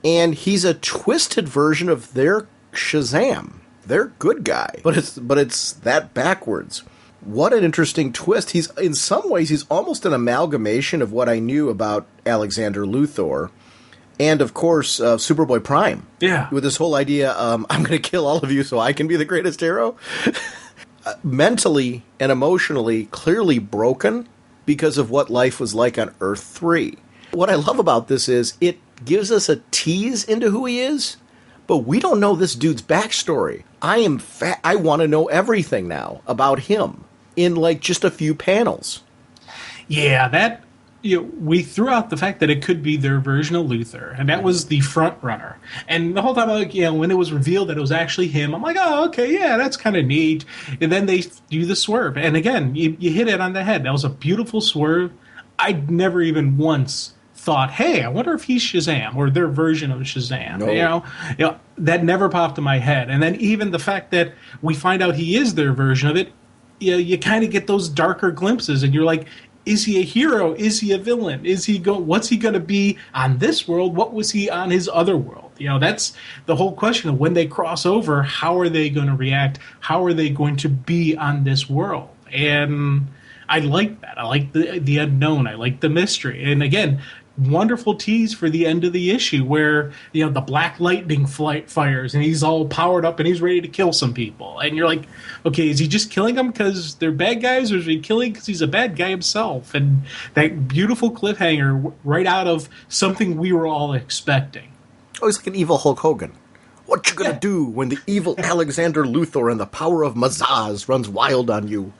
And he's a twisted version of their Shazam, their good guy. But it's that backwards. What an interesting twist. He's, in some ways, he's almost an amalgamation of what I knew about Alexander Luthor. And, of course, Superboy Prime. Yeah. With this whole idea, I'm going to kill all of you so I can be the greatest hero. Mentally and emotionally clearly broken because of what life was like on Earth 3. What I love about this is it gives us a tease into who he is, but we don't know this dude's backstory. I want to know everything now about him in just a few panels. Yeah, that we threw out the fact that it could be their version of Luthor, and that was the front runner. And the whole time, when it was revealed that it was actually him, I'm like, oh, okay, yeah, that's kind of neat. And then they do the swerve, and again, you hit it on the head. That was a beautiful swerve. I'd never even once thought, hey, I wonder if he's Shazam or their version of Shazam. No. That never popped in my head. And then even the fact that we find out he is their version of it, you kind of get those darker glimpses, and you're like, is he a hero? Is he a villain? What's he going to be on this world? What was he on his other world? That's the whole question of when they cross over, how are they going to react? How are they going to be on this world? And I like that. I like the unknown. I like the mystery. And again, wonderful tease for the end of the issue where, the black lightning fires and he's all powered up and he's ready to kill some people. And you're like, okay, is he just killing them because they're bad guys, or is he killing because he's a bad guy himself? And that beautiful cliffhanger right out of something we were all expecting. Oh, he's like an evil Hulk Hogan. What you gonna do when the evil Alexander Luthor and the power of Mazaz runs wild on you?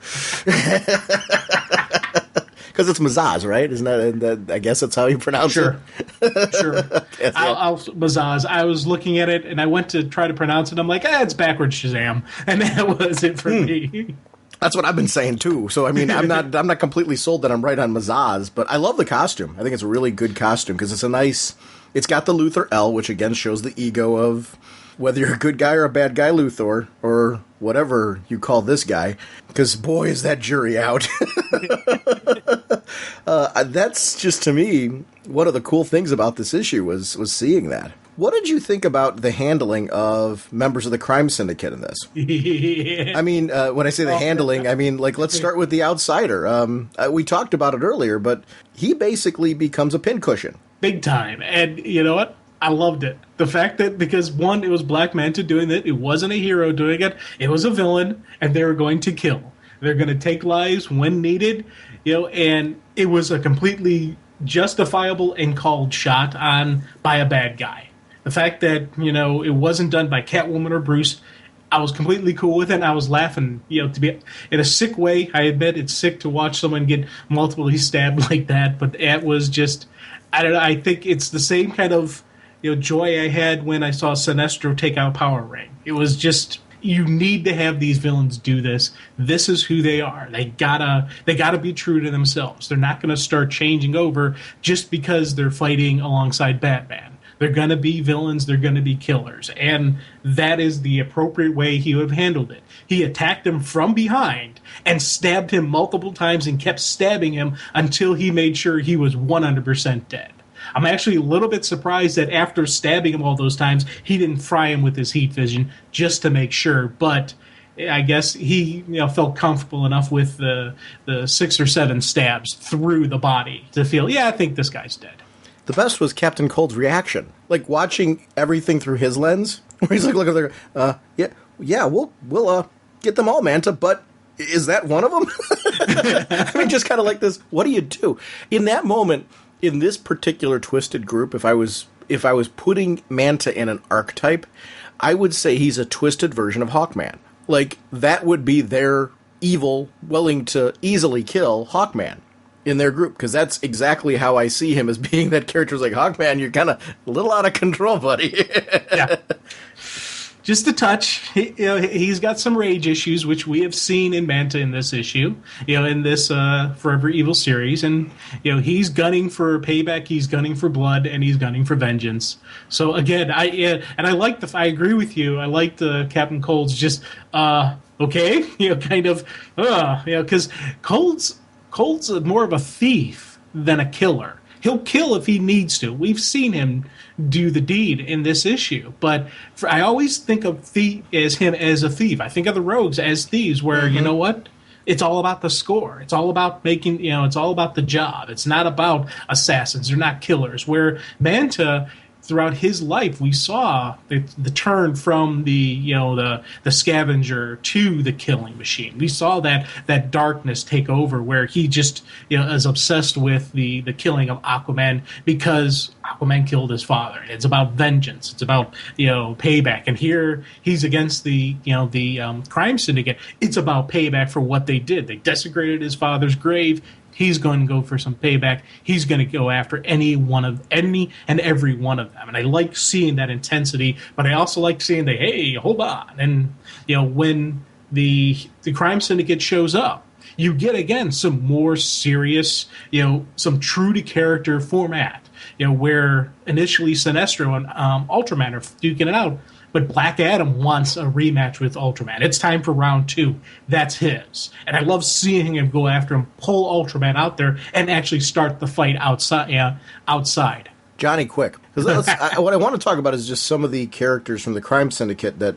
Because it's Mazaz, right? Isn't that? I guess that's how you pronounce it. Sure. Mazaz. I was looking at it and I went to try to pronounce it. I'm like, it's backwards Shazam, and that was it for me. That's what I've been saying too. So I mean, I'm not completely sold that I'm right on Mazaz, but I love the costume. I think it's a really good costume because it's got the Luthor L, which again shows the ego of whether you're a good guy or a bad guy Luthor, or whatever you call this guy, because boy, is that jury out. That's just, to me, one of the cool things about this issue was seeing that. What did you think about the handling of members of the crime syndicate in this? I mean, when I say the handling, I mean, like, let's start with the outsider. We talked about it earlier, but he basically becomes a pincushion. Big time. And you know what? I loved it. The fact that, because one, it was Black Manta doing it, it wasn't a hero doing it, it was a villain, and they were going to kill. They're going to take lives when needed, and it was a completely justifiable and called shot on by a bad guy. The fact that, it wasn't done by Catwoman or Bruce, I was completely cool with it, and I was laughing, to be in a sick way. I admit it's sick to watch someone get multiply stabbed like that, but it was just, I don't know, I think it's the same kind of joy I had when I saw Sinestro take out Power Ring. It was just, you need to have these villains do this. This is who they are. They gotta be true to themselves. They're not going to start changing over just because they're fighting alongside Batman. They're going to be villains. They're going to be killers. And that is the appropriate way he would have handled it. He attacked him from behind and stabbed him multiple times and kept stabbing him until he made sure he was 100% dead. I'm actually a little bit surprised that after stabbing him all those times, he didn't fry him with his heat vision just to make sure. But I guess he felt comfortable enough with the 6 or 7 stabs through the body to feel, I think this guy's dead. The best was Captain Cold's reaction, like watching everything through his lens, where he's like, "Look at we'll get them all, Manta, but is that one of them?" I mean, just kind of like this. What do you do in that moment? In this particular twisted group, if I was putting Manta in an archetype, I would say he's a twisted version of Hawkman. Like, that would be their evil, willing to easily kill Hawkman in their group, because that's exactly how I see him, as being that character's like, Hawkman, you're kind of a little out of control, buddy. Yeah. Just a touch. He's got some rage issues, which we have seen in Manta in this issue, in this Forever Evil series. And, he's gunning for payback, he's gunning for blood, and he's gunning for vengeance. So, again, I agree with you. I like the Captain Cold's just, okay, because Cold's more of a thief than a killer. He'll kill if he needs to. We've seen him do the deed in this issue. But I always think of him as a thief. I think of the rogues as thieves, where, you know what? It's all about the score. It's all about making, it's all about the job. It's not about assassins. They're not killers. Where Manta, throughout his life, we saw the turn from the scavenger to the killing machine. We saw that darkness take over, where he just is obsessed with the killing of Aquaman because Aquaman killed his father. It's about vengeance. It's about payback. And here he's against the crime syndicate. It's about payback for what they did. They desecrated his father's grave. He's going to go for some payback. He's going to go after any and every one of them. And I like seeing that intensity, but I also like seeing hey, hold on. And, when the crime syndicate shows up, you get, again, some more serious, some true to character format, where initially Sinestro and Ultraman are duking it out. But Black Adam wants a rematch with Ultraman. It's time for round 2. That's his. And I love seeing him go after him, pull Ultraman out there, and actually start the fight outside. Johnny, quick. What I want to talk about is just some of the characters from the Crime Syndicate that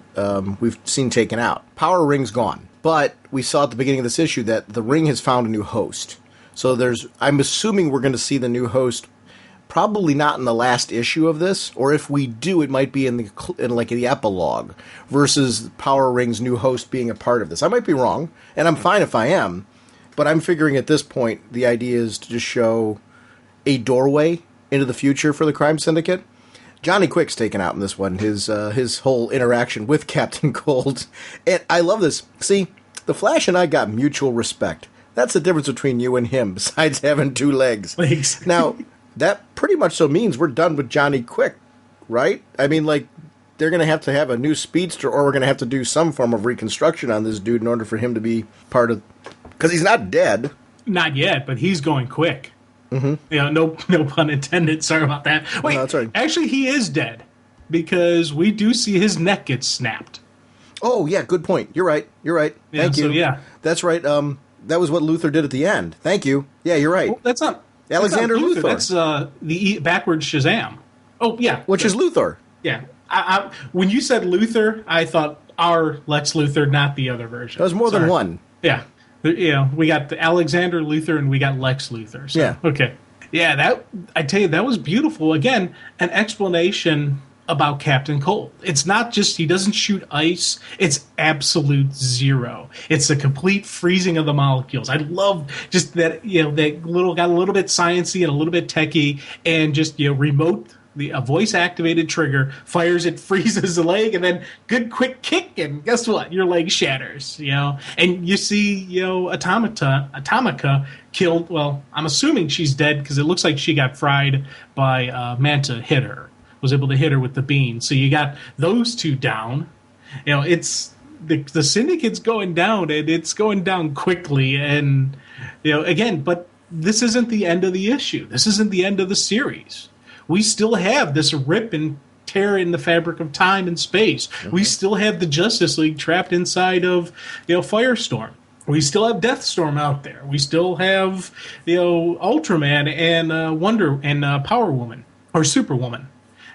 we've seen taken out. Power Ring's gone. But we saw at the beginning of this issue that the Ring has found a new host. So I'm assuming we're going to see the new host probably not in the last issue of this, or if we do, it might be in the epilogue versus Power Ring's new host being a part of this. I might be wrong, and I'm fine if I am, but I'm figuring at this point the idea is to just show a doorway into the future for the crime syndicate. Johnny Quick's taken out in this one, his whole interaction with Captain Cold, and I love this. See, the Flash and I got mutual respect. That's the difference between you and him, besides having two legs. Now, that pretty much so means we're done with Johnny Quick, right? I mean, like, they're going to have a new speedster, or we're going to have to do some form of reconstruction on this dude in order for him to be part of... Because he's not dead. Not yet, but he's going quick. Mm-hmm. You know, no pun intended. Sorry about that. Wait, no, that's right. Actually, he is dead, because we do see his neck get snapped. Oh, yeah, good point. You're right. Thank you. So, yeah. That's right. That was what Luthor did at the end. Thank you. Yeah, you're right. Well, that's not... Alexander Luthor. That's the backwards Shazam. Oh, yeah. Which is Luthor. Yeah. I, when you said Luthor, I thought our Lex Luthor, not the other version. There's more than one. Yeah. You know, we got the Alexander Luthor and we got Lex Luthor. So, yeah. Okay. Yeah, I tell you, that was beautiful. Again, an explanation about Captain Cold. It's not just he doesn't shoot ice, it's absolute zero. It's a complete freezing of the molecules. I love just that, you know, that got a little bit sciencey and a little bit techy, and just, you know, remote, a voice activated trigger fires it, freezes the leg, and then good quick kick, and guess what? Your leg shatters, you know. And you see, you know, Atomica killed. Well, I'm assuming she's dead because it looks like she got fried by Manta hit her. Was able to hit her with the beam. So you got those two down. You know, it's the syndicate's going down, and it's going down quickly. And, you know, again, but this isn't the end of the issue. This isn't the end of the series. We still have this rip and tear in the fabric of time and space. Okay. We still have the Justice League trapped inside of, you know, Firestorm. We still have Deathstorm out there. We still have, you know, Ultraman and Wonder and Power Woman or Superwoman.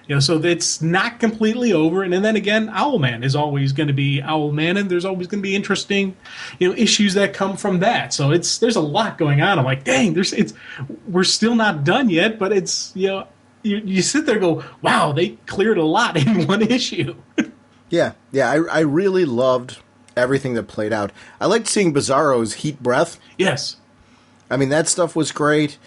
You know, so it's not completely over. And then again, Owlman is always going to be Owlman, and there's always going to be interesting, you know, issues that come from that. So there's a lot going on. I'm like, dang, we're still not done yet, but it's, you know, you sit there and go, wow, they cleared a lot in one issue. Yeah, I really loved everything that played out. I liked seeing Bizarro's heat breath. Yes. I mean, that stuff was great.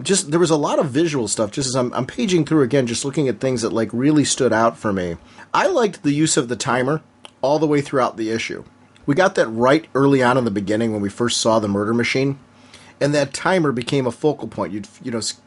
Just there was a lot of visual stuff. Just as I'm paging through again, just looking at things that like really stood out for me. I liked the use of the timer all the way throughout the issue. We got that right early on in the beginning when we first saw the murder machine, and that timer became a focal point. You'd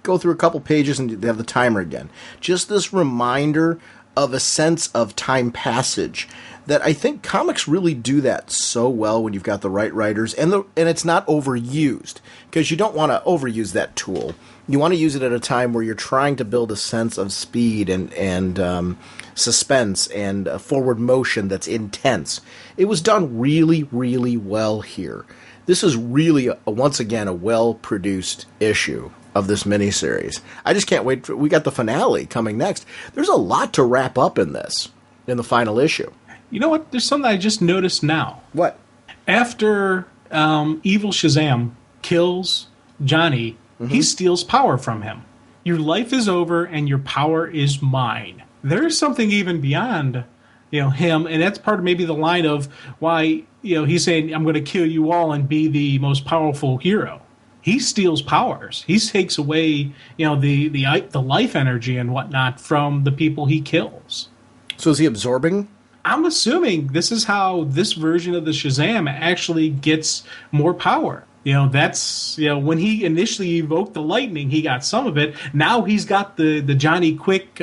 go through a couple pages and you'd have the timer again. Just this reminder of a sense of time passage that I think comics really do that so well when you've got the right writers, and it's not overused, because you don't want to overuse that tool. You want to use it at a time where you're trying to build a sense of speed and suspense and forward motion that's intense. It was done really, really well here. This is really, once again, a well-produced issue of this miniseries. I just can't wait. We got the finale coming next. There's a lot to wrap up in this, in the final issue. You know what? There's something I just noticed now. What? After Evil Shazam kills Johnny, he steals power from him. Your life is over and your power is mine. There's something even beyond, you know, him, and that's part of maybe the line of why, you know, he's saying, I'm going to kill you all and be the most powerful hero. He steals powers. He takes away, you know, the life energy and whatnot from the people he kills. So is he absorbing? I'm assuming this is how this version of the Shazam actually gets more power. You know, that's, you know, when he initially evoked the lightning, he got some of it. Now he's got the Johnny Quick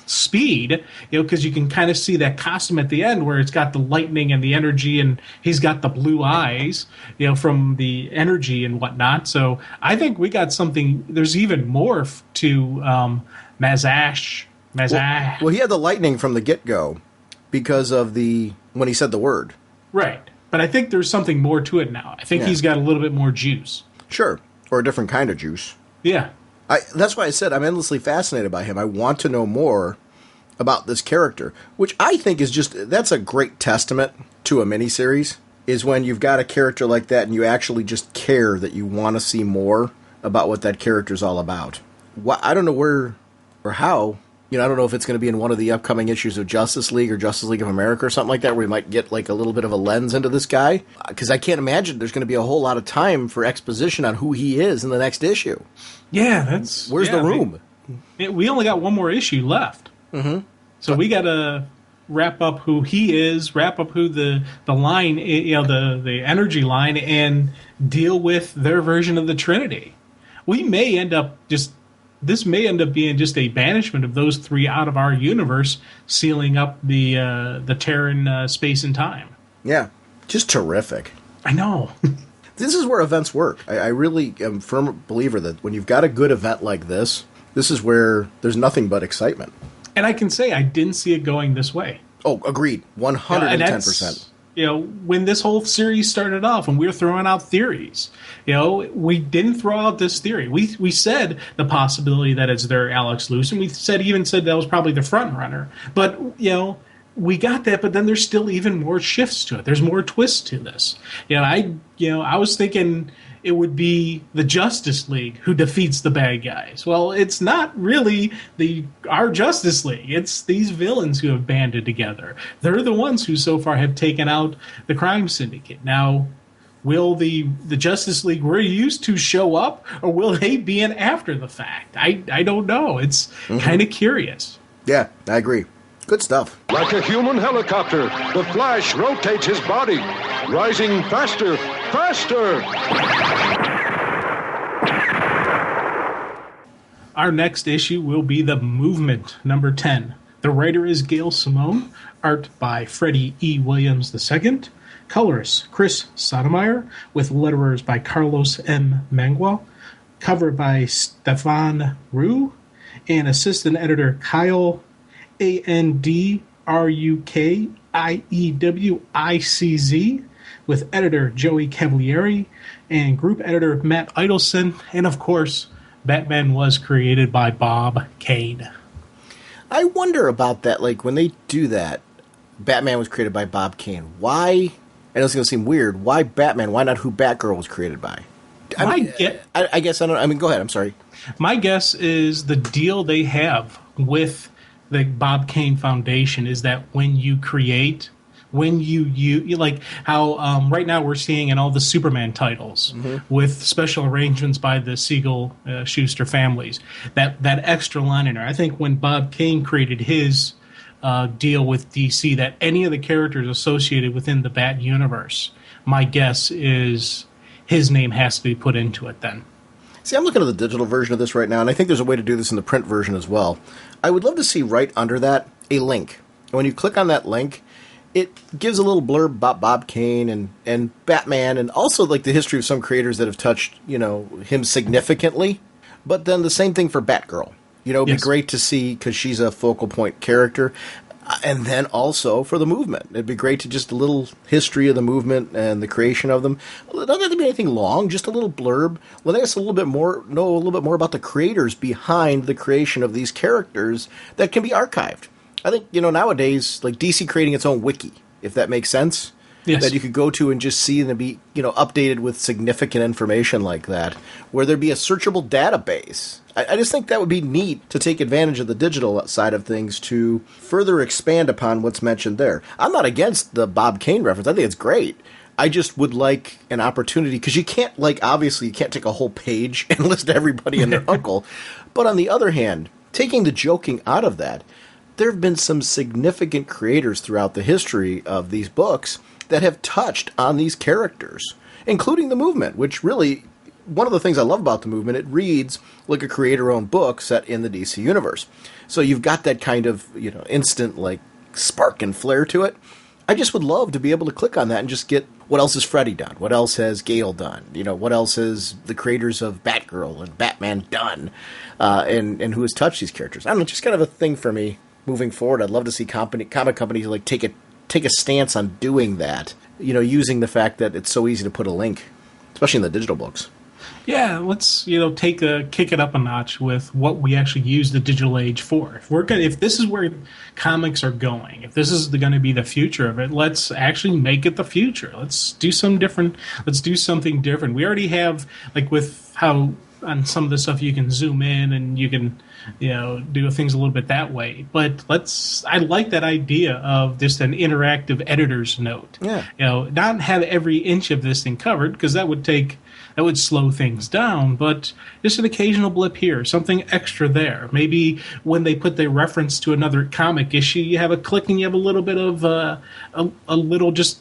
speed, you know, because you can kind of see that costume at the end where it's got the lightning and the energy, and he's got the blue eyes, you know, from the energy and whatnot. So I think we got something. There's even more to Mazash. Well, he had the lightning from the get-go because of when he said the word. Right. But I think there's something more to it now. I think he's got a little bit more juice. Sure. Or a different kind of juice. Yeah. That's why I said I'm endlessly fascinated by him. I want to know more about this character, which I think is that's a great testament to a miniseries, is when you've got a character like that and you actually just care that you want to see more about what that character's all about. I don't know where or how. I don't know if it's going to be in one of the upcoming issues of Justice League or Justice League of America or something like that, where we might get like a little bit of a lens into this guy. Because I can't imagine there's going to be a whole lot of time for exposition on who he is in the next issue. Yeah, where's the room? We only got one more issue left. Mm-hmm. So we got to wrap up who he is, wrap up who the line, the energy line, and deal with their version of the Trinity. We may end up this may end up being just a banishment of those three out of our universe, sealing up the Terran space and time. Yeah, just terrific. I know. This is where events work. I really am a firm believer that when you've got a good event like this is where there's nothing but excitement. And I can say I didn't see it going this way. Oh, agreed. 110%. When this whole series started off and we were throwing out theories, we didn't throw out this theory. We said the possibility that it's their Alex Luce, and we even said that was probably the front runner. But, we got that, but then there's still even more shifts to it. There's more twists to this. I was thinking it would be the Justice League who defeats the bad guys. Well, it's not really our Justice League. It's these villains who have banded together. They're the ones who so far have taken out the crime syndicate. Now, will the Justice League we're used to show up, or will they be in after the fact? I don't know. It's kind of curious. Yeah, I agree. Good stuff. Like a human helicopter, the Flash rotates his body, rising faster, faster! Our next issue will be The Movement, number 10. The writer is Gail Simone, art by Freddie E. Williams II, colorist Chris Sotomayor, with letterers by Carlos M. Mangual, cover by Stefan Rue, and assistant editor Kyle AndrukIEWICZ, with editor Joey Cavalieri and group editor Matt Idelson. And of course, Batman was created by Bob Kane. I wonder about that. Like, when they do that, Batman was created by Bob Kane. Why? I know it's going to seem weird. Why Batman? Why not who Batgirl was created by? I guess I don't. I mean, go ahead. I'm sorry. My guess is the deal they have with the Bob Kane Foundation is that when you create, when you like how right now we're seeing in all the Superman titles with special arrangements by the Siegel Schuster families, that extra line in there. I think when Bob Kane created his deal with DC, that any of the characters associated within the Bat universe, my guess is his name has to be put into it then. See, I'm looking at the digital version of this right now, and I think there's a way to do this in the print version as well. I would love to see right under that a link. And when you click on that link, it gives a little blurb about Bob Kane and Batman, and also like the history of some creators that have touched, him significantly. But then the same thing for Batgirl. It'd be great to see, because she's a focal point character. And then also for the movement. It'd be great to just a little history of the movement and the creation of them. It doesn't have to be anything long, just a little blurb. Letting us know a little bit more about the creators behind the creation of these characters that can be archived. I think, nowadays, like DC creating its own wiki, if that makes sense. Yes. That you could go to and just see and be, updated with significant information like that, where there'd be a searchable database. I just think that would be neat to take advantage of the digital side of things to further expand upon what's mentioned there. I'm not against the Bob Kane reference. I think it's great. I just would like an opportunity, because you can't, obviously you can't take a whole page and list everybody and their uncle. But on the other hand, taking the joking out of that, there have been some significant creators throughout the history of these books that have touched on these characters, including the movement, which really, one of the things I love about the movement, it reads like a creator-owned book set in the DC universe. So you've got that kind of, instant, spark and flare to it. I just would love to be able to click on that and just get what else has Freddie done? What else has Gale done? What else has the creators of Batgirl and Batman done? And who has touched these characters? I don't know, just kind of a thing for me moving forward. I'd love to see comic companies take a stance on doing that, using the fact that it's so easy to put a link, especially in the digital books. Yeah, let's kick it up a notch with what we actually use the digital age for. If this is where comics are going, if this is going to be the future of it, let's actually make it the future. Let's do something different. We already have, with how on some of the stuff you can zoom in and you can, do things a little bit that way. But I like that idea of just an interactive editor's note. Yeah. Not have every inch of this thing covered, because that would slow things down, but just an occasional blip here, something extra there. Maybe when they put the reference to another comic issue, you have a click and you have a little bit of a little just,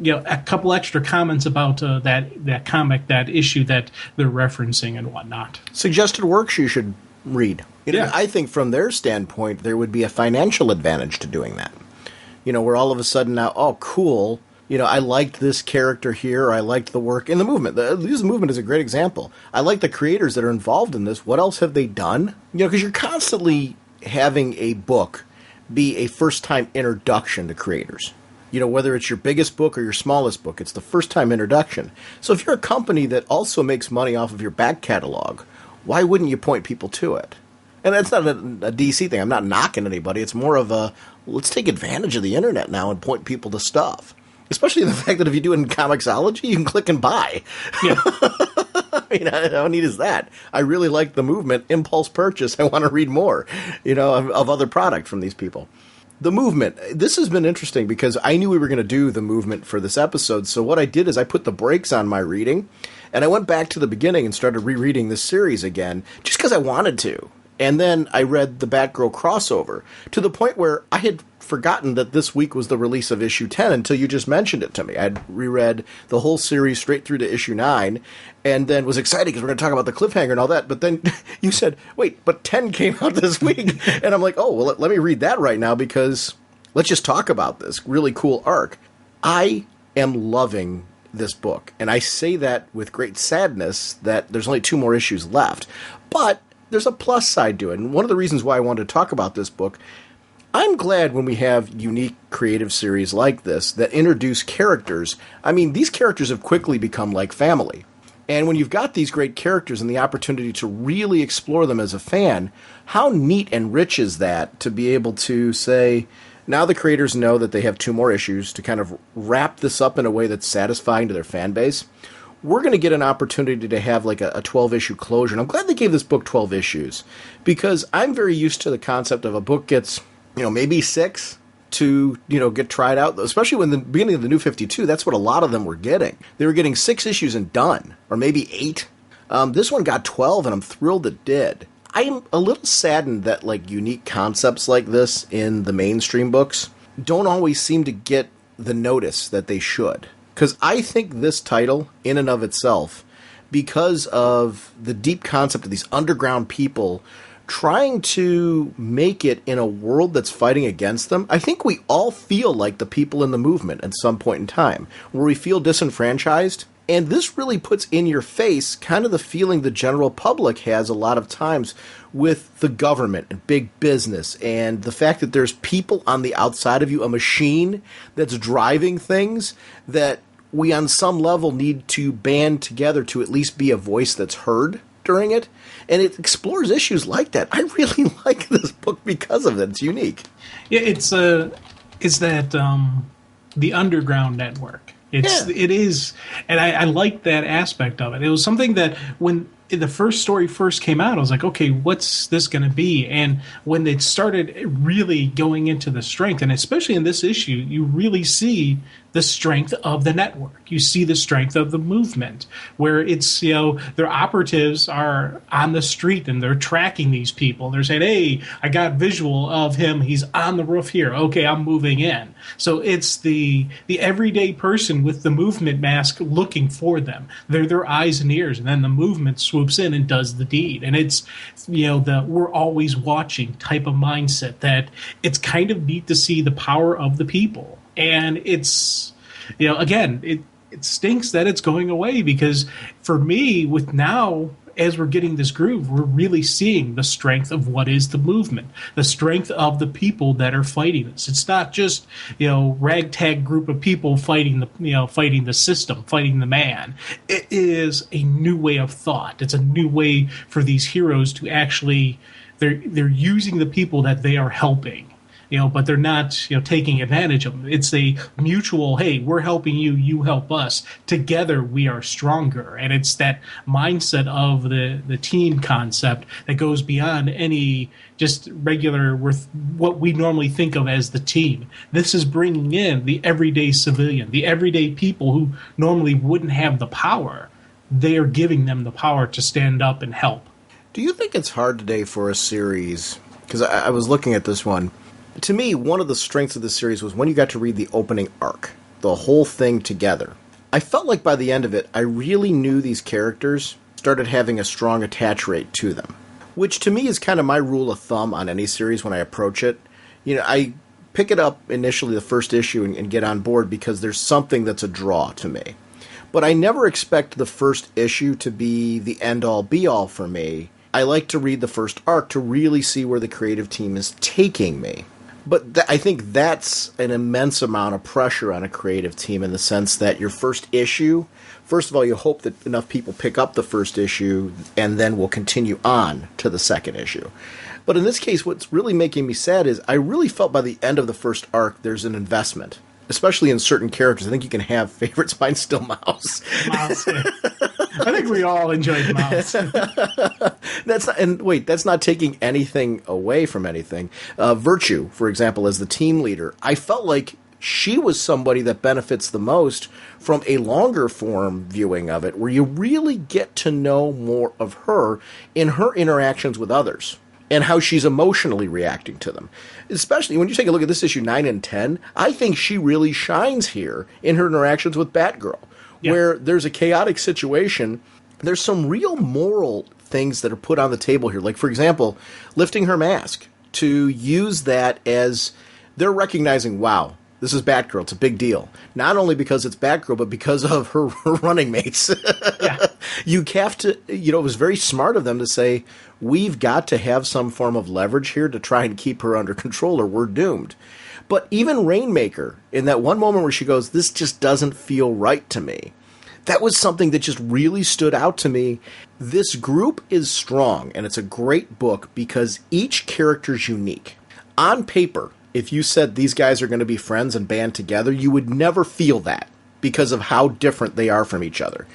a couple extra comments about that comic, that issue that they're referencing and whatnot. Suggested works you should read. I think from their standpoint, there would be a financial advantage to doing that. Where all of a sudden now, oh, cool, I liked this character here, or I liked the work in the movement. The movement is a great example. I like the creators that are involved in this. What else have they done? Because you're constantly having a book be a first-time introduction to creators. Whether it's your biggest book or your smallest book, it's the first-time introduction. So if you're a company that also makes money off of your back catalog, why wouldn't you point people to it? And that's not a DC thing. I'm not knocking anybody. It's more of a, let's take advantage of the internet now and point people to stuff. Especially the fact that if you do it in Comixology, you can click and buy. Yeah. How neat is that? I really like the movement. Impulse purchase. I want to read more, of other product from these people. The movement. This has been interesting because I knew we were going to do the movement for this episode. So what I did is I put the brakes on my reading, and I went back to the beginning and started rereading this series again, just because I wanted to. And then I read the Batgirl crossover to the point where I had forgotten that this week was the release of issue 10 until you just mentioned it to me. I'd reread the whole series straight through to issue 9 and then was excited because we're going to talk about the cliffhanger and all that. But then you said, wait, but 10 came out this week. And I'm like, oh, well, let me read that right now because let's just talk about this really cool arc. I am loving this book. And I say that with great sadness that there's only 2 more issues left. But there's a plus side to it. And one of the reasons why I wanted to talk about this book, I'm glad when we have unique creative series like this that introduce characters. I mean, these characters have quickly become like family. And when you've got these great characters and the opportunity to really explore them as a fan, how neat and rich is that to be able to say, now the creators know that they have 2 more issues to kind of wrap this up in a way that's satisfying to their fan base. We're going to get an opportunity to have like a 12-issue closure. And I'm glad they gave this book 12 issues because I'm very used to the concept of a book gets, maybe 6 to, get tried out, especially when the beginning of the New 52, that's what a lot of them were getting. They were getting 6 issues and done, or maybe 8. This one got 12, and I'm thrilled it did. I'm a little saddened that like unique concepts like this in the mainstream books don't always seem to get the notice that they should. Because I think this title, in and of itself, because of the deep concept of these underground people trying to make it in a world that's fighting against them, I think we all feel like the people in the movement at some point in time, where we feel disenfranchised. And this really puts in your face kind of the feeling the general public has a lot of times with the government and big business and the fact that there's people on the outside of you, a machine that's driving things that we on some level need to band together to at least be a voice that's heard during it. And it explores issues like that. I really like this book because of it. It's unique. Yeah, it's that the underground network. It is, and I like that aspect of it. It was something that when the first story first came out, I was like, okay, what's this going to be? And when it started really going into the strength, and especially in this issue, you really see the strength of the network. You see the strength of the movement, where it's, their operatives are on the street and they're tracking these people. They're saying, hey, I got visual of him. He's on the roof here. Okay, I'm moving in. So it's the everyday person with the movement mask looking for them. They're their eyes and ears, and then the movement swoops in and does the deed. And it's, the we're always watching type of mindset that it's kind of neat to see the power of the people. And it's, again, it stinks that it's going away because for me, with now, as we're getting this groove, we're really seeing the strength of what is the movement, the strength of the people that are fighting this. It's not just, ragtag group of people fighting the system, fighting the man. It is a new way of thought. It's a new way for these heroes to actually, they're using the people that they are helping. but they're not, taking advantage of them. It's a mutual, hey, we're helping you, you help us. Together we are stronger. And it's that mindset of the team concept that goes beyond any just regular what we normally think of as the team. This is bringing in the everyday civilian, the everyday people who normally wouldn't have the power. They are giving them the power to stand up and help. Do you think it's hard today for a series? Because I was looking at this one. To me, one of the strengths of this series was when you got to read the opening arc, the whole thing together. I felt like by the end of it, I really knew these characters, started having a strong attach rate to them, which to me is kind of my rule of thumb on any series when I approach it. I pick it up initially, the first issue, and get on board because there's something that's a draw to me. But I never expect the first issue to be the end-all, be-all for me. I like to read the first arc to really see where the creative team is taking me. But I think that's an immense amount of pressure on a creative team in the sense that your first issue, first of all, you hope that enough people pick up the first issue and then will continue on to the second issue. But in this case, what's really making me sad is I really felt by the end of the first arc there's an investment, especially in certain characters. I think you can have favorites. Mine's still Mouse. Mouse, yeah. I think we all enjoyed Mouse. That's not taking anything away from anything. Virtue, for example, as the team leader, I felt like she was somebody that benefits the most from a longer form viewing of it, where you really get to know more of her in her interactions with others and how she's emotionally reacting to them. Especially when you take a look at this issue 9 and 10, I think she really shines here in her interactions with Batgirl. Yeah. Where there's a chaotic situation, there's some real moral things that are put on the table here. Like, for example, lifting her mask, to use that as they're recognizing, wow, this is Batgirl. It's a big deal. Not only because it's Batgirl, but because of her running mates. Yeah. You have to, it was very smart of them to say, we've got to have some form of leverage here to try and keep her under control or we're doomed. But even Rainmaker, in that one moment where she goes, this just doesn't feel right to me, that was something that just really stood out to me. This group is strong, and it's a great book because each character's unique. On paper, if you said these guys are going to be friends and band together, you would never feel that because of how different they are from each other.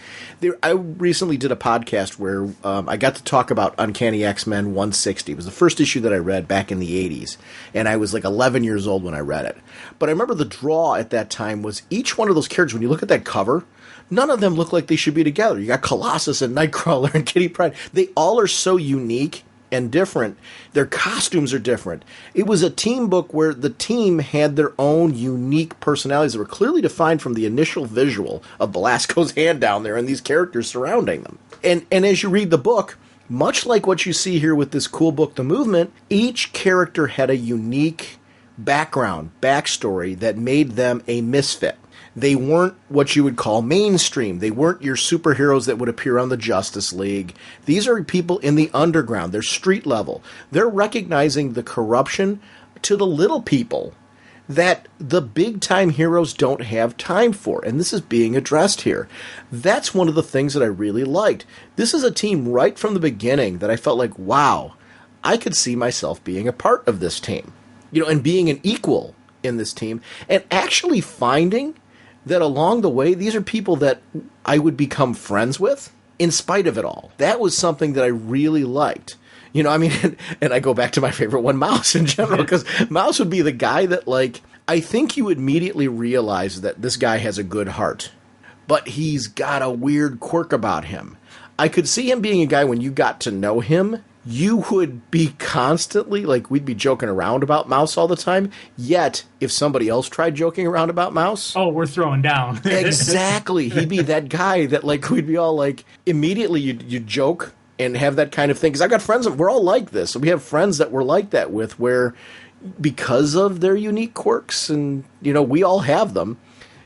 I recently did a podcast where I got to talk about Uncanny X-Men 160. It was the first issue that I read back in the 80s, and I was like 11 years old when I read it. But I remember the draw at that time was each one of those characters, when you look at that cover, none of them look like they should be together. You got Colossus and Nightcrawler and Kitty Pryde. They all are so unique and different. Their costumes are different. It was a team book where the team had their own unique personalities that were clearly defined from the initial visual of Belasco's hand down there and these characters surrounding them. And as you read the book, much like what you see here with this cool book, The Movement, each character had a unique background, backstory that made them a misfit. They weren't what you would call mainstream. They weren't your superheroes that would appear on the Justice League. These are people in the underground. They're street level. They're recognizing the corruption to the little people that the big-time heroes don't have time for, and this is being addressed here. That's one of the things that I really liked. This is a team right from the beginning that I felt like, wow, I could see myself being a part of this team, and being an equal in this team, and actually finding that along the way, these are people that I would become friends with in spite of it all. That was something that I really liked. And I go back to my favorite one, Mouse, in general, because Mouse would be the guy that, I think you immediately realize that this guy has a good heart, but he's got a weird quirk about him. I could see him being a guy, when you got to know him, you would be constantly, we'd be joking around about Mouse all the time, yet if somebody else tried joking around about Mouse... Oh, we're throwing down. Exactly. He'd be that guy that, we'd be all, immediately you'd joke and have that kind of thing. Because I've got friends, we're all like this. We have friends that we're like that with, where because of their unique quirks, and, we all have them,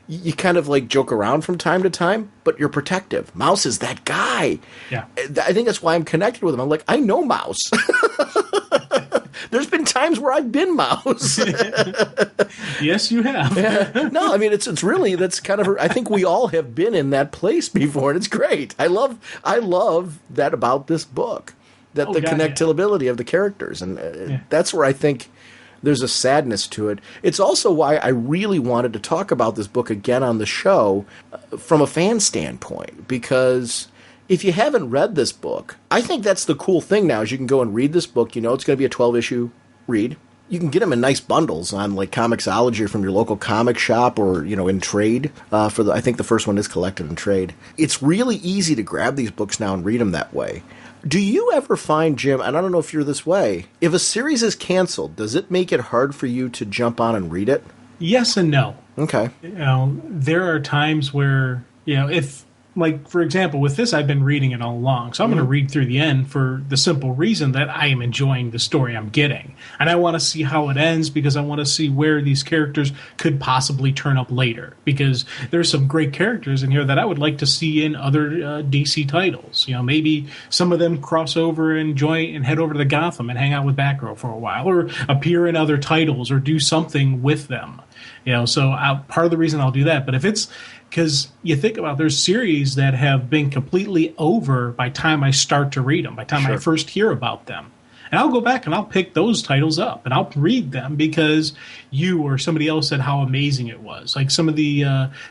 you kind of joke around from time to time, but you're protective. Mouse is that guy. Yeah. I think that's why I'm connected with him. I'm like, I know Mouse. There's been times where I've been Mouse. Yes, you have. Yeah. No, it's really, that's kind of, I think we all have been in that place before, and it's great. I love that about this book, that the connectability of the characters, and that's where I think There's a sadness to it. It's also why I really wanted to talk about this book again on the show from a fan standpoint, because if you haven't read this book, I think that's the cool thing now is you can go and read this book. You know it's going to be a 12-issue read. You can get them in nice bundles on like Comixology or from your local comic shop or, you know, in trade. I think the first one is collected in trade. It's really easy to grab these books now and read them that way. Do you ever find, Jim, and I don't know if you're this way, if a series is canceled, does it make it hard for you to jump on and read it? Yes and no. Okay. You know, there are times where, you know, if, like, for example, with this, I've been reading it all along. So I'm going to read through the end for the simple reason that I am enjoying the story I'm getting. And I want to see how it ends because I want to see where these characters could possibly turn up later. Because there's some great characters in here that I would like to see in other DC titles. You know, maybe some of them cross over and join and head over to Gotham and hang out with Batgirl for a while, or appear in other titles or do something with them. You know, so part of the reason I'll do that. But if it's because you think about there's series that have been completely over by time I start to read them, by time I first hear about them. And I'll go back and I'll pick those titles up and I'll read them because you or somebody else said how amazing it was. Like some of the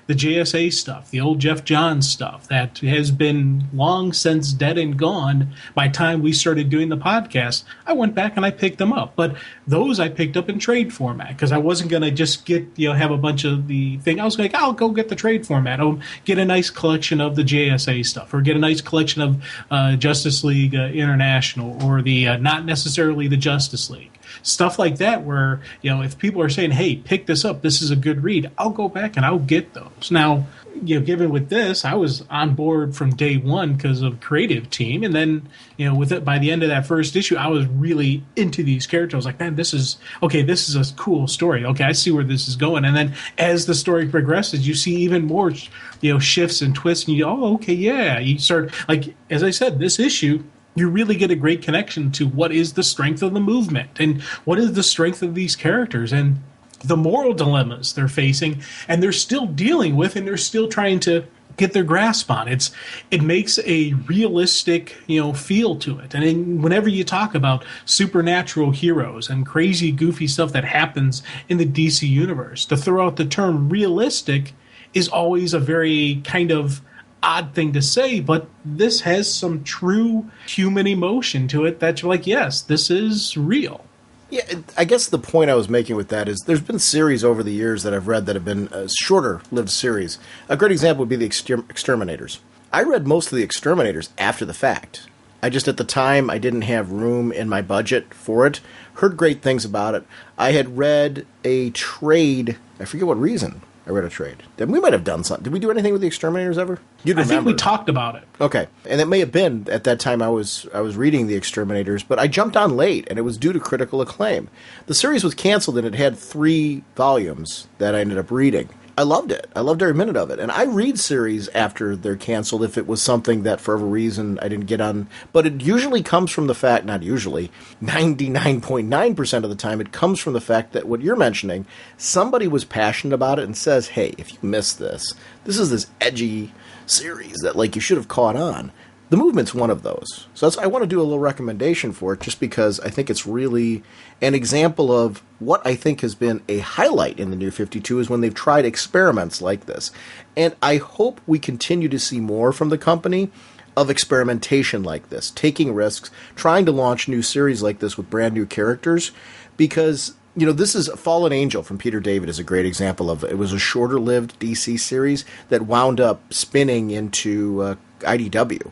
JSA stuff, the old Jeff Johns stuff that has been long since dead and gone by the time we started doing the podcast. I went back and I picked them up. But those I picked up in trade format because I wasn't going to just get, you know, have a bunch of the thing. I was like, I'll go get the trade format. I'll get a nice collection of the JSA stuff or get a nice collection of Justice League International or the not necessarily the Justice League. Stuff like that where, you know, if people are saying, hey, pick this up, this is a good read, I'll go back and I'll get those. Now, you know, given with this, I was on board from day one because of creative team. And then, you know, with it, by the end of that first issue, I was really into these characters. I was like, man, this is a cool story. Okay, I see where this is going. And then as the story progresses, you see even more, you know, shifts and twists. And you start, like, as I said, this issue, you really get a great connection to what is the strength of the movement and what is the strength of these characters and the moral dilemmas they're facing and they're still dealing with and they're still trying to get their grasp on. It makes a realistic, you know, feel to it. And whenever you talk about supernatural heroes and crazy, goofy stuff that happens in the DC universe, to throw out the term realistic is always a very kind of odd thing to say, but this has some true human emotion to it that you're like, yes, this is real. Yeah, I guess the point I was making with that is there's been series over the years that I've read that have been shorter-lived series. A great example would be the Exterminators. I read most of the Exterminators after the fact. I just, at the time, I didn't have room in my budget for it. Heard great things about it. I had read a trade, I forget what reason. I read a trade. We might have done something. Did we do anything with the Exterminators ever? I think we talked about it. Okay. And it may have been at that time I was reading the Exterminators, but I jumped on late, and it was due to critical acclaim. The series was canceled, and it had 3 volumes that I ended up reading. I loved it. I loved every minute of it. And I read series after they're canceled if it was something that for whatever reason I didn't get on. But it usually comes from the fact, not usually, 99.9% of the time, it comes from the fact that what you're mentioning, somebody was passionate about it and says, hey, if you miss this, this is this edgy series that, like, you should have caught on. The Movement's one of those. So I want to do a little recommendation for it just because I think it's really an example of what I think has been a highlight in the New 52 is when they've tried experiments like this. And I hope we continue to see more from the company of experimentation like this, taking risks, trying to launch new series like this with brand new characters because, you know, this is Fallen Angel from Peter David is a great example of it. It was a shorter-lived DC series that wound up spinning into IDW.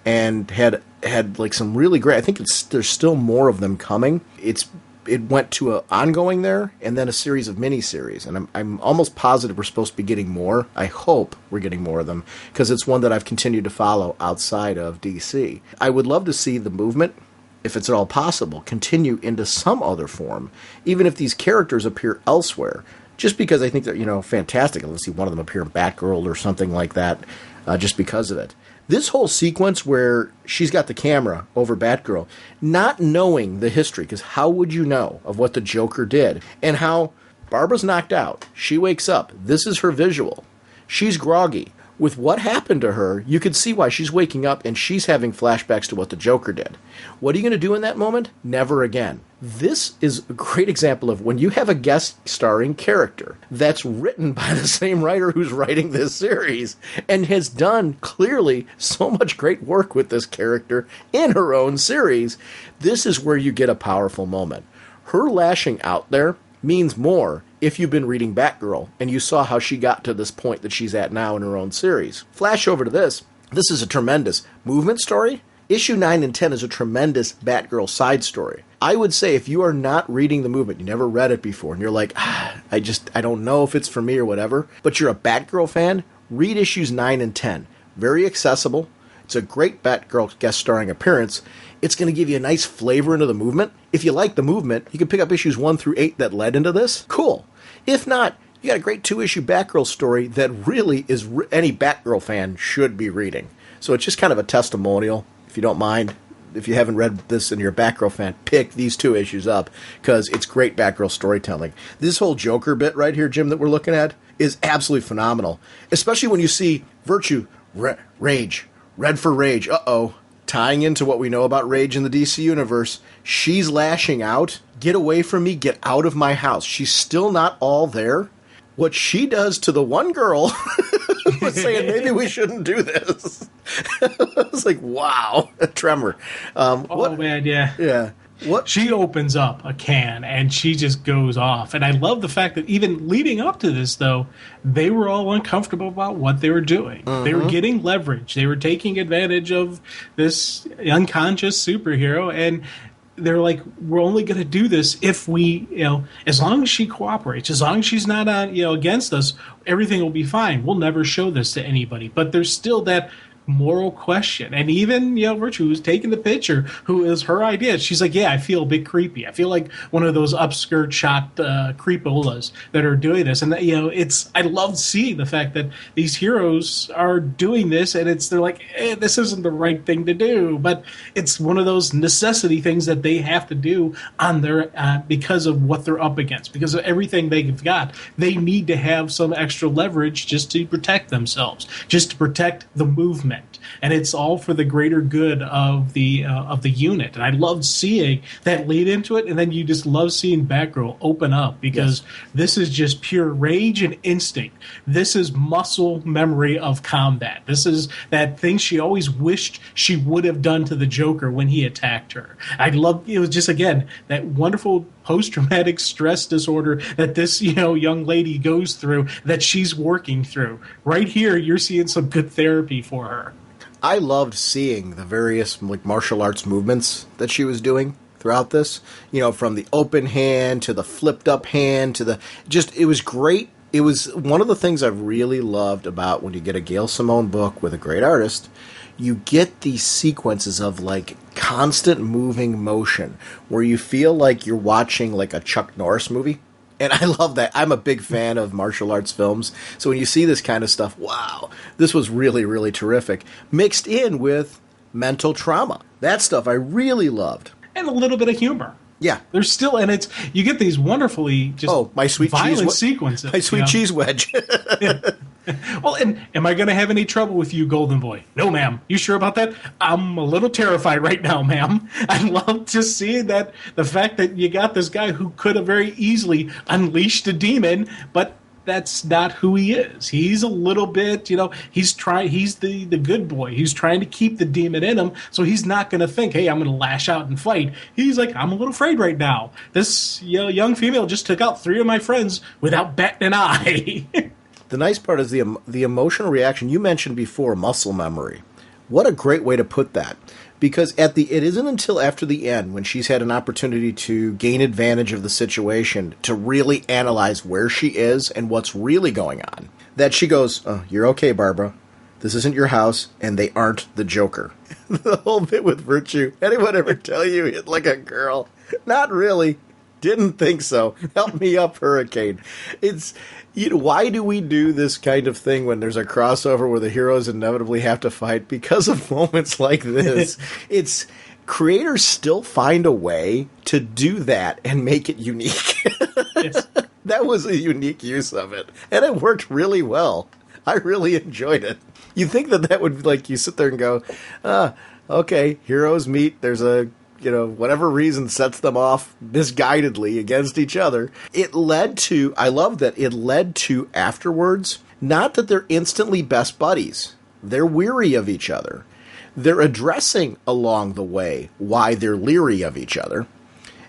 And had like some really great. I think there's still more of them coming. It went to an ongoing there, and then a series of miniseries. And I'm almost positive we're supposed to be getting more. I hope we're getting more of them because it's one that I've continued to follow outside of DC. I would love to see the Movement, if it's at all possible, continue into some other form, even if these characters appear elsewhere. Just because I think they're, you know, fantastic. I'd love to see one of them appear in Batgirl or something like that, just because of it. This whole sequence where she's got the camera over Batgirl, not knowing the history, because how would you know of what the Joker did? And how Barbara's knocked out. She wakes up. This is her visual. She's groggy. With what happened to her, you could see why she's waking up and she's having flashbacks to what the Joker did. What are you going to do in that moment? Never again. This is a great example of when you have a guest starring character that's written by the same writer who's writing this series and has done clearly so much great work with this character in her own series. This is where you get a powerful moment. Her lashing out there means more if you've been reading Batgirl and you saw how she got to this point that she's at now in her own series. Flash over to this. This is a tremendous movement story. Issue 9 and 10 is a tremendous Batgirl side story. I would say if you are not reading the movement, you never read it before, and you're like, I don't know if it's for me or whatever, but you're a Batgirl fan, read issues 9 and 10. Very accessible. It's a great Batgirl guest starring appearance. It's going to give you a nice flavor into the movement. If you like the movement, you can pick up issues 1 through 8 that led into this. Cool. If not, you got a great 2-issue Batgirl story that really is any Batgirl fan should be reading. So it's just kind of a testimonial. If you don't mind, if you haven't read this and you're a Batgirl fan, pick these 2 issues up because it's great Batgirl storytelling. This whole Joker bit right here, Jim, that we're looking at is absolutely phenomenal, especially when you see Virtue, Rage, Red for Rage. Tying into what we know about Rage in the DC universe, she's lashing out. Get away from me. Get out of my house. She's still not all there. What she does to the one girl was saying, maybe we shouldn't do this. I was like, wow, a tremor. Man, yeah. Yeah. What? She opens up a can and she just goes off. And I love the fact that even leading up to this, though, they were all uncomfortable about what they were doing. Mm-hmm. They were getting leverage. They were taking advantage of this unconscious superhero. And they're like, we're only going to do this if we, as long as she cooperates, as long as she's not against us, everything will be fine. We'll never show this to anybody. But there's still that moral question. And even, Virtue, who's taking the picture, who is her idea, she's like, yeah, I feel a bit creepy. I feel like one of those upskirt shot creepolas that are doing this. And, I love seeing the fact that these heroes are doing this, and they're like, this isn't the right thing to do. But it's one of those necessity things that they have to do on their because of what they're up against, because of everything they've got. They need to have some extra leverage just to protect themselves, just to protect the movement. And it's all for the greater good of the unit. And I loved seeing that lead into it, and then you just love seeing Batgirl open up because This is just pure rage and instinct. This is muscle memory of combat. This is that thing she always wished she would have done to the Joker when he attacked her. I love it was just again that wonderful post-traumatic stress disorder that this young lady goes through, that she's working through. Right here, you're seeing some good therapy for her. I loved seeing the various martial arts movements that she was doing throughout this. From the open hand to the flipped up hand to it was great. It was one of the things I've really loved about when you get a Gail Simone book with a great artist. You get these sequences of constant moving motion where you feel like you're watching a Chuck Norris movie. And I love that. I'm a big fan of martial arts films. So when you see this kind of stuff, wow, this was really, really terrific. Mixed in with mental trauma. That stuff I really loved. And a little bit of humor. Yeah. There's still, and you get these wonderfully just my sweet violent cheese sequences. My sweet cheese wedge. Well, and am I going to have any trouble with you, Golden Boy? No, ma'am. You sure about that? I'm a little terrified right now, ma'am. I love just seeing that, the fact that you got this guy who could have very easily unleashed a demon, but that's not who he is. He's a little bit, he's the good boy. He's trying to keep the demon in him, so he's not going to think, hey, I'm going to lash out and fight. He's like, I'm a little afraid right now. This young female just took out 3 of my friends without batting an eye. The nice part is the emotional reaction. You mentioned before muscle memory. What a great way to put that. Because it isn't until after the end, when she's had an opportunity to gain advantage of the situation, to really analyze where she is and what's really going on, that she goes, oh, you're okay, Barbara. This isn't your house, and they aren't the Joker. The whole bit with Virtue. Anyone ever tell you hit like a girl? Not really. Didn't think so. Help me up, Hurricane. It's... why do we do this kind of thing when there's a crossover where the heroes inevitably have to fight? Because of moments like this. It's creators still find a way to do that and make it unique. Yes. That was a unique use of it. And it worked really well. I really enjoyed it. You think that would you sit there and go, okay, heroes meet, there's a whatever reason sets them off misguidedly against each other. It led to, I love that it led to afterwards, not that they're instantly best buddies. They're weary of each other. They're addressing along the way why they're leery of each other.